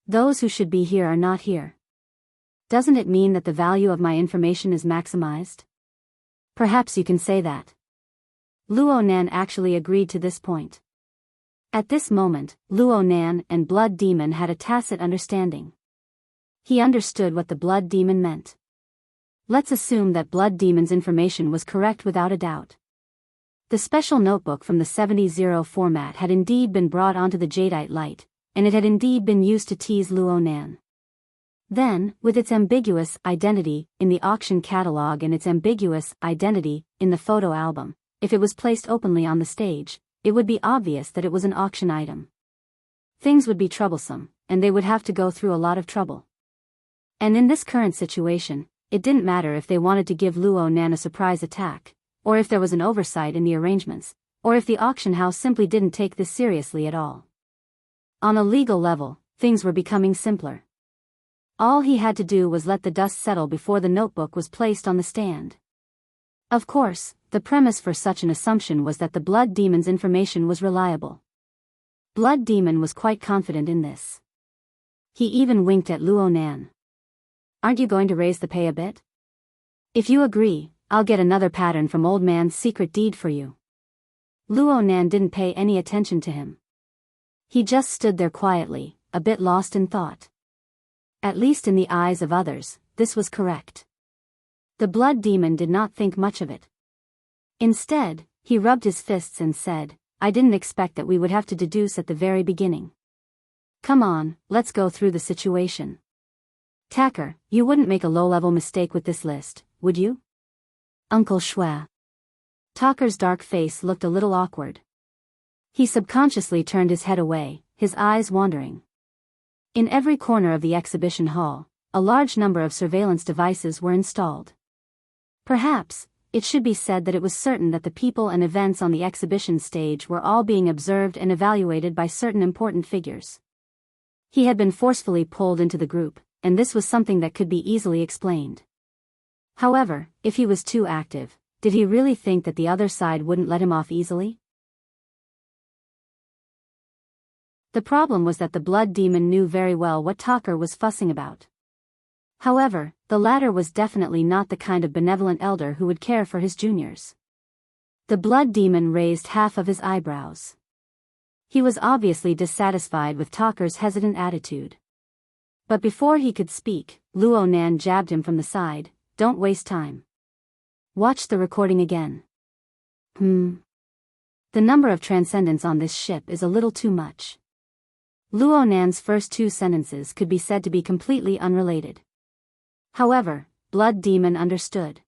Those who should be here are not here. Doesn't it mean that the value of my information is maximized? Perhaps you can say that. Luo Nan actually agreed to this point. At this moment, Luo Nan and Blood Demon had a tacit understanding. He understood what the Blood Demon meant. Let's assume that Blood Demon's information was correct without a doubt. The special notebook from the 70 format had indeed been brought onto the jadeite light, and it had indeed been used to tease Luo Nan. Then, with its ambiguous identity in the auction catalog and its ambiguous identity in the photo album, if it was placed openly on the stage, it would be obvious that it was an auction item. Things would be troublesome, and they would have to go through a lot of trouble. And in this current situation, it didn't matter if they wanted to give Luo Nan a surprise attack, or if there was an oversight in the arrangements, or if the auction house simply didn't take this seriously at all. On a legal level, things were becoming simpler. All he had to do was let the dust settle before the notebook was placed on the stand. Of course, the premise for such an assumption was that the Blood Demon's information was reliable. Blood Demon was quite confident in this. He even winked at Luo Nan. Aren't you going to raise the pay a bit? If you agree, I'll get another pattern from Old Man's secret deed for you. Luo Nan didn't pay any attention to him. He just stood there quietly, a bit lost in thought. At least in the eyes of others, this was correct. The Blood Demon did not think much of it. Instead, he rubbed his fists and said, I didn't expect that we would have to deduce at the very beginning. Come on, let's go through the situation. Tacker, you wouldn't make a low-level mistake with this list, would you? Uncle Shue. Tacker's dark face looked a little awkward. He subconsciously turned his head away, his eyes wandering. In every corner of the exhibition hall, a large number of surveillance devices were installed. Perhaps, it should be said that it was certain that the people and events on the exhibition stage were all being observed and evaluated by certain important figures. He had been forcefully pulled into the group, and this was something that could be easily explained. However, if he was too active, did he really think that the other side wouldn't let him off easily? The problem was that the Blood Demon knew very well what Tacker was fussing about. However, the latter was definitely not the kind of benevolent elder who would care for his juniors. The Blood Demon raised half of his eyebrows. He was obviously dissatisfied with Tacker's hesitant attitude. But before he could speak, Luo Nan jabbed him from the side. Don't waste time. Watch the recording again. The number of transcendents on this ship is a little too much. Luo Nan's first two sentences could be said to be completely unrelated. However, Blood Demon understood.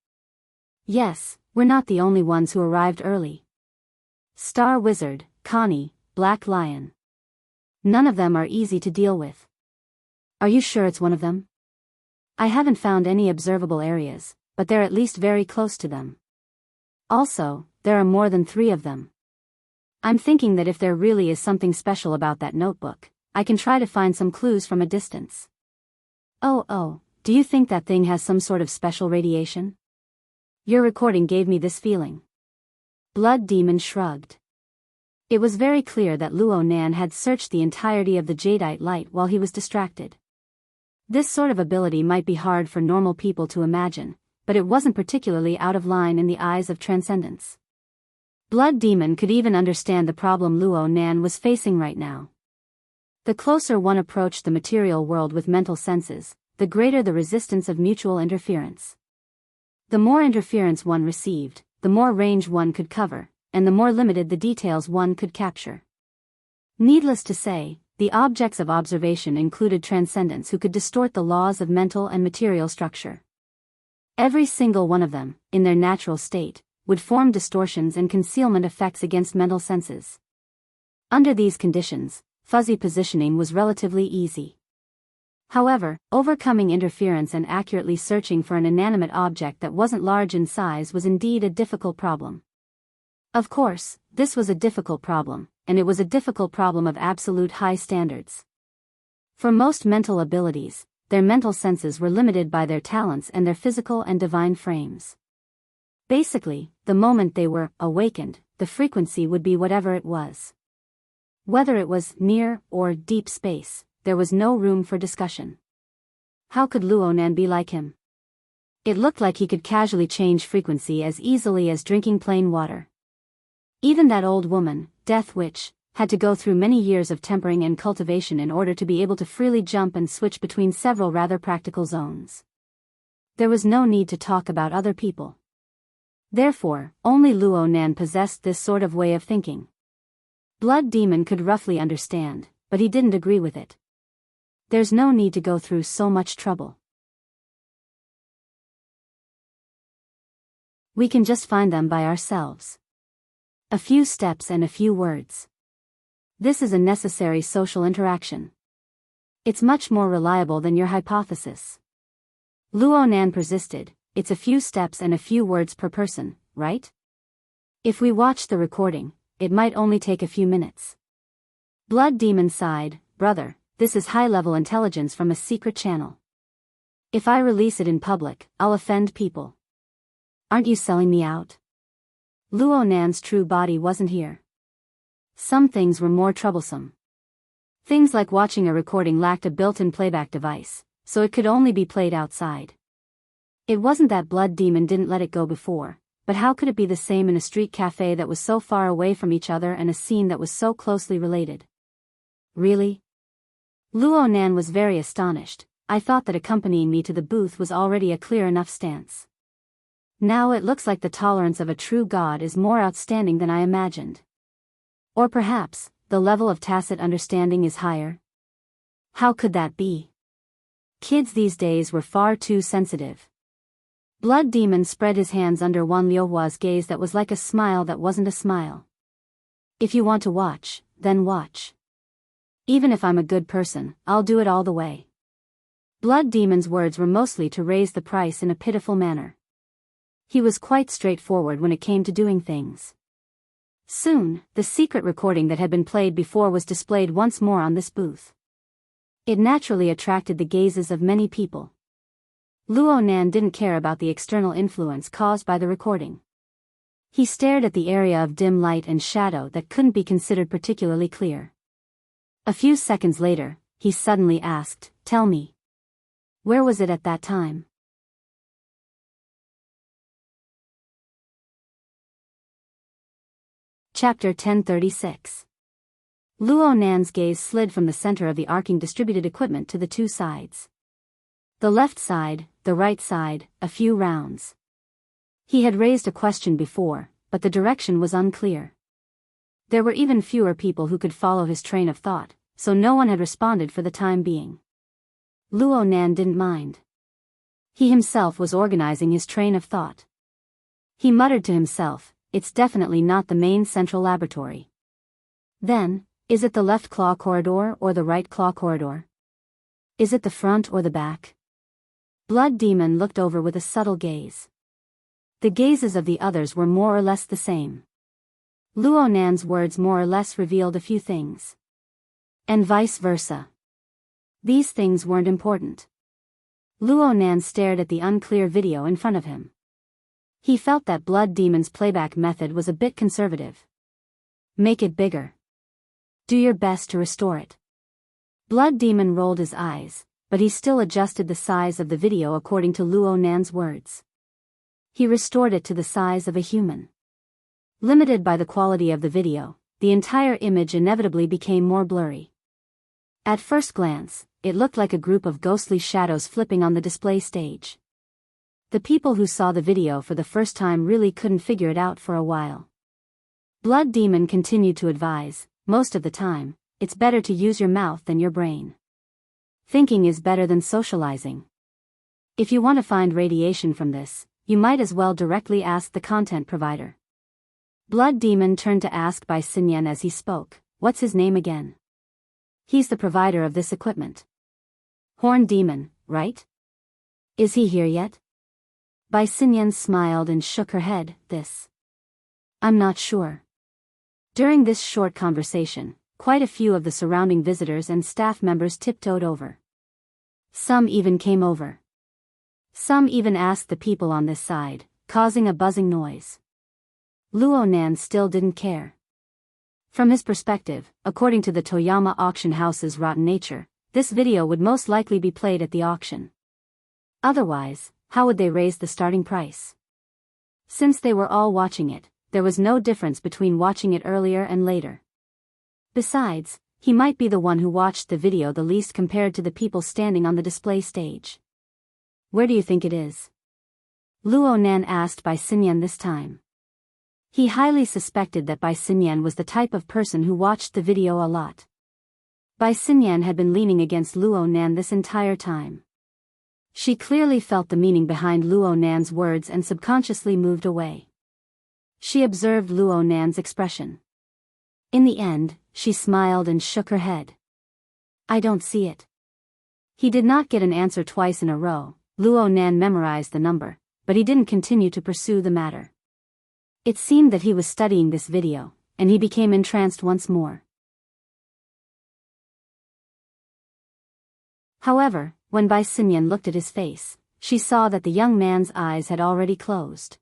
Yes, we're not the only ones who arrived early. Star Wizard, Connie, Black Lion. None of them are easy to deal with. Are you sure it's one of them? I haven't found any observable areas, but they're at least very close to them. Also, there are more than 3 of them. I'm thinking that if there really is something special about that notebook, I can try to find some clues from a distance. Oh, do you think that thing has some sort of special radiation? Your recording gave me this feeling. Blood Demon shrugged. It was very clear that Luo Nan had searched the entirety of the jadeite light while he was distracted. This sort of ability might be hard for normal people to imagine, but it wasn't particularly out of line in the eyes of transcendence. Blood Demon could even understand the problem Luo Nan was facing right now. The closer one approached the material world with mental senses, the greater the resistance of mutual interference. The more interference one received, the more range one could cover, and the more limited the details one could capture. Needless to say, the objects of observation included transcendents who could distort the laws of mental and material structure. Every single one of them, in their natural state, would form distortions and concealment effects against mental senses. Under these conditions, fuzzy positioning was relatively easy. However, overcoming interference and accurately searching for an inanimate object that wasn't large in size was indeed a difficult problem. Of course, this was a difficult problem, and it was a difficult problem of absolute high standards. For most mental abilities, their mental senses were limited by their talents and their physical and divine frames. Basically, the moment they were awakened, the frequency would be whatever it was. Whether it was near or deep space, there was no room for discussion. How could Luonan be like him? It looked like he could casually change frequency as easily as drinking plain water. Even that old woman, Death Witch, had to go through many years of tempering and cultivation in order to be able to freely jump and switch between several rather practical zones. There was no need to talk about other people. Therefore, only Luonan possessed this sort of way of thinking. Blood Demon could roughly understand, but he didn't agree with it. There's no need to go through so much trouble. We can just find them by ourselves. A few steps and a few words. This is a necessary social interaction. It's much more reliable than your hypothesis. Luonan persisted. It's a few steps and a few words per person, right? If we watch the recording, it might only take a few minutes. Blood Demon sighed, brother, this is high-level intelligence from a secret channel. If I release it in public, I'll offend people. Aren't you selling me out? Luonan's true body wasn't here. Some things were more troublesome. Things like watching a recording lacked a built-in playback device, so it could only be played outside. It wasn't that Blood Demon didn't let it go before, but how could it be the same in a street cafe that was so far away from each other and a scene that was so closely related? Really? Luonan was very astonished. I thought that accompanying me to the booth was already a clear enough stance. Now it looks like the tolerance of a true god is more outstanding than I imagined. Or perhaps, the level of tacit understanding is higher? How could that be? Kids these days were far too sensitive. Blood Demon spread his hands under Wan Liuhua's gaze that was like a smile that wasn't a smile. If you want to watch, then watch. Even if I'm a good person, I'll do it all the way. Blood Demon's words were mostly to raise the price in a pitiful manner. He was quite straightforward when it came to doing things. Soon, the secret recording that had been played before was displayed once more on this booth. It naturally attracted the gazes of many people. Luonan didn't care about the external influence caused by the recording. He stared at the area of dim light and shadow that couldn't be considered particularly clear. A few seconds later, he suddenly asked, "Tell me. Where was it at that time?" Chapter 1036. Luonan's gaze slid from the center of the arcing distributed equipment to the two sides. The left side, the right side, a few rounds. He had raised a question before, but the direction was unclear. There were even fewer people who could follow his train of thought, so no one had responded for the time being. Luonan didn't mind. He himself was organizing his train of thought. He muttered to himself, it's definitely not the main central laboratory. Then, is it the left claw corridor or the right claw corridor? Is it the front or the back? Blood Demon looked over with a subtle gaze. The gazes of the others were more or less the same. Luonan's words more or less revealed a few things. And vice versa. These things weren't important. Luonan stared at the unclear video in front of him. He felt that Blood Demon's playback method was a bit conservative. Make it bigger. Do your best to restore it. Blood Demon rolled his eyes, but he still adjusted the size of the video according to Luonan's words. He restored it to the size of a human. Limited by the quality of the video, the entire image inevitably became more blurry. At first glance, it looked like a group of ghostly shadows flipping on the display stage. The people who saw the video for the first time really couldn't figure it out for a while. Blood Demon continued to advise, most of the time, it's better to use your mouth than your brain. Thinking is better than socializing. If you want to find radiation from this, you might as well directly ask the content provider. Blood Demon turned to ask Bai Xinyan as he spoke, what's his name again? He's the provider of this equipment. Horn Demon, right? Is he here yet? Bai Xinyan smiled and shook her head, I'm not sure. During this short conversation, quite a few of the surrounding visitors and staff members tiptoed over. Some even came over. Some even asked the people on this side, causing a buzzing noise. Luo Nan still didn't care. From his perspective, according to the Toyama auction house's rotten nature, this video would most likely be played at the auction. Otherwise, how would they raise the starting price? Since they were all watching it, there was no difference between watching it earlier and later. Besides, he might be the one who watched the video the least compared to the people standing on the display stage. Where do you think it is? Luo Nan asked Bai Xinyan this time. He highly suspected that Bai Xinyan was the type of person who watched the video a lot. Bai Xinyan had been leaning against Luo Nan this entire time. She clearly felt the meaning behind Luo Nan's words and subconsciously moved away. She observed Luo Nan's expression. In the end, she smiled and shook her head. I don't see it. He did not get an answer twice in a row. Luo Nan memorized the number, but he didn't continue to pursue the matter. It seemed that he was studying this video, and he became entranced once more. However, when Bai Xinyan looked at his face, she saw that the young man's eyes had already closed.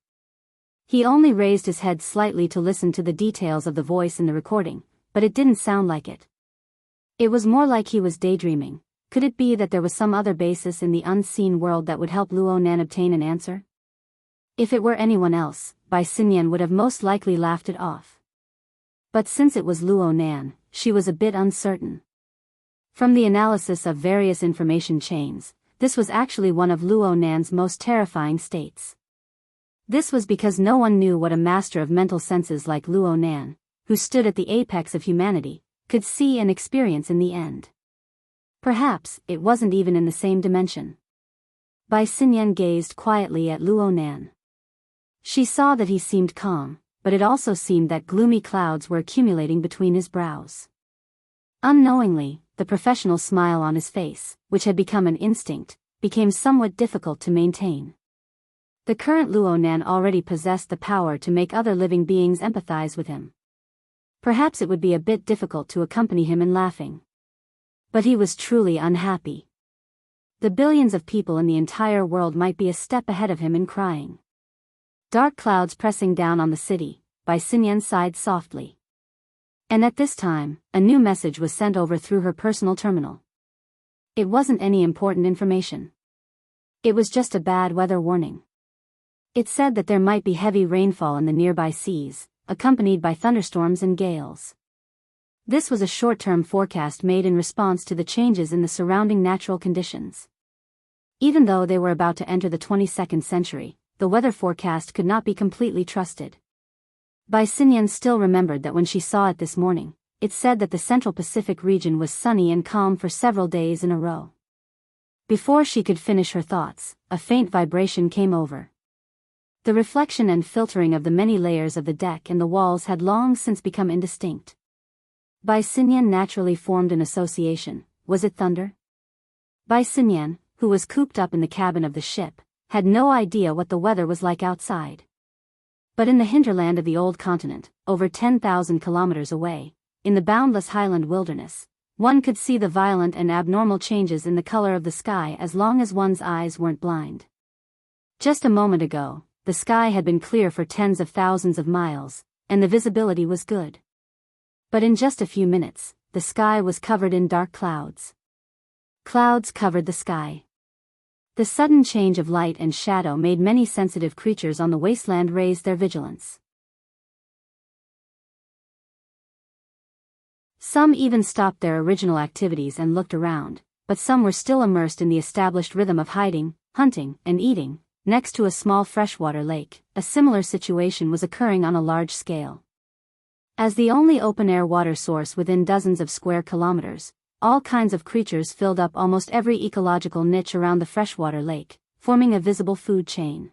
He only raised his head slightly to listen to the details of the voice in the recording, but it didn't sound like it. It was more like he was daydreaming. Could it be that there was some other basis in the unseen world that would help Luo Nan obtain an answer? If it were anyone else, Bai Xinyan would have most likely laughed it off. But since it was Luo Nan, she was a bit uncertain. From the analysis of various information chains, this was actually one of Luo Nan's most terrifying states. This was because no one knew what a master of mental senses like Luo Nan, who stood at the apex of humanity, could see and experience in the end. Perhaps it wasn't even in the same dimension. Bai Xinyan gazed quietly at Luo Nan. She saw that he seemed calm, but it also seemed that gloomy clouds were accumulating between his brows. Unknowingly, the professional smile on his face, which had become an instinct, became somewhat difficult to maintain. The current Luo Nan already possessed the power to make other living beings empathize with him. Perhaps it would be a bit difficult to accompany him in laughing. But he was truly unhappy. The billions of people in the entire world might be a step ahead of him in crying. Dark clouds pressing down on the city, Bai Xinyan sighed softly. And at this time, a new message was sent over through her personal terminal. It wasn't any important information. It was just a bad weather warning. It said that there might be heavy rainfall in the nearby seas, accompanied by thunderstorms and gales. This was a short-term forecast made in response to the changes in the surrounding natural conditions. Even though they were about to enter the 22nd century, the weather forecast could not be completely trusted. Bai Xinyan still remembered that when she saw it this morning, it said that the Central Pacific region was sunny and calm for several days in a row. Before she could finish her thoughts, a faint vibration came over. The reflection and filtering of the many layers of the deck and the walls had long since become indistinct. Bai Xinyan naturally formed an association. Was it thunder? Bai Xinyan, who was cooped up in the cabin of the ship, had no idea what the weather was like outside. But in the hinterland of the old continent, over 10,000 kilometers away, in the boundless highland wilderness, one could see the violent and abnormal changes in the color of the sky as long as one's eyes weren't blind. Just a moment ago, the sky had been clear for tens of thousands of miles, and the visibility was good. But in just a few minutes, the sky was covered in dark clouds. Clouds covered the sky. The sudden change of light and shadow made many sensitive creatures on the wasteland raise their vigilance. Some even stopped their original activities and looked around, but some were still immersed in the established rhythm of hiding, hunting, and eating. Next to a small freshwater lake, a similar situation was occurring on a large scale. As the only open-air water source within dozens of square kilometers, all kinds of creatures filled up almost every ecological niche around the freshwater lake, forming a visible food chain.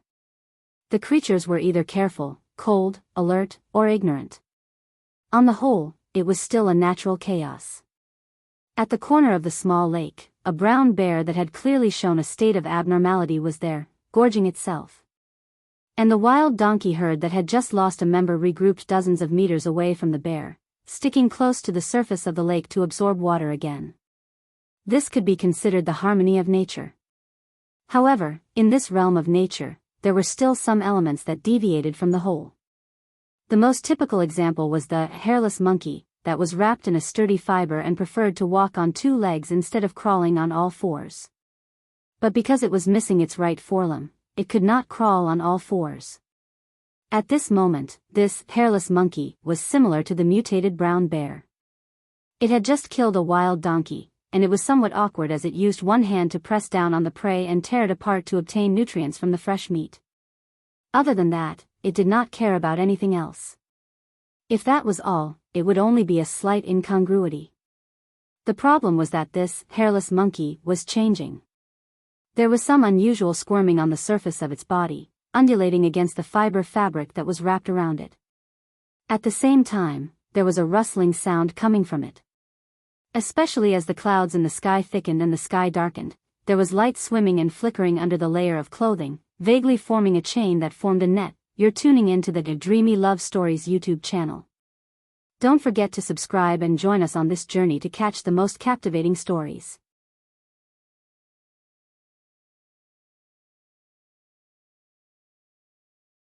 The creatures were either careful, cold, alert, or ignorant. On the whole, it was still a natural chaos. At the corner of the small lake, a brown bear that had clearly shown a state of abnormality was there, gorging itself. And the wild donkey herd that had just lost a member regrouped dozens of meters away from the bear, sticking close to the surface of the lake to absorb water again. This could be considered the harmony of nature. However, in this realm of nature, there were still some elements that deviated from the whole. The most typical example was the hairless monkey, that was wrapped in a sturdy fiber and preferred to walk on two legs instead of crawling on all fours. But because it was missing its right forelimb, it could not crawl on all fours. At this moment, this hairless monkey was similar to the mutated brown bear. It had just killed a wild donkey, and it was somewhat awkward as it used one hand to press down on the prey and tear it apart to obtain nutrients from the fresh meat. Other than that, it did not care about anything else. If that was all, it would only be a slight incongruity. The problem was that this hairless monkey was changing. There was some unusual squirming on the surface of its body, undulating against the fiber fabric that was wrapped around it. At the same time, there was a rustling sound coming from it. Especially as the clouds in the sky thickened and the sky darkened, there was light swimming and flickering under the layer of clothing, vaguely forming a chain that formed a net. You're tuning into the Dreamy Love Stories YouTube channel. Don't forget to subscribe and join us on this journey to catch the most captivating stories.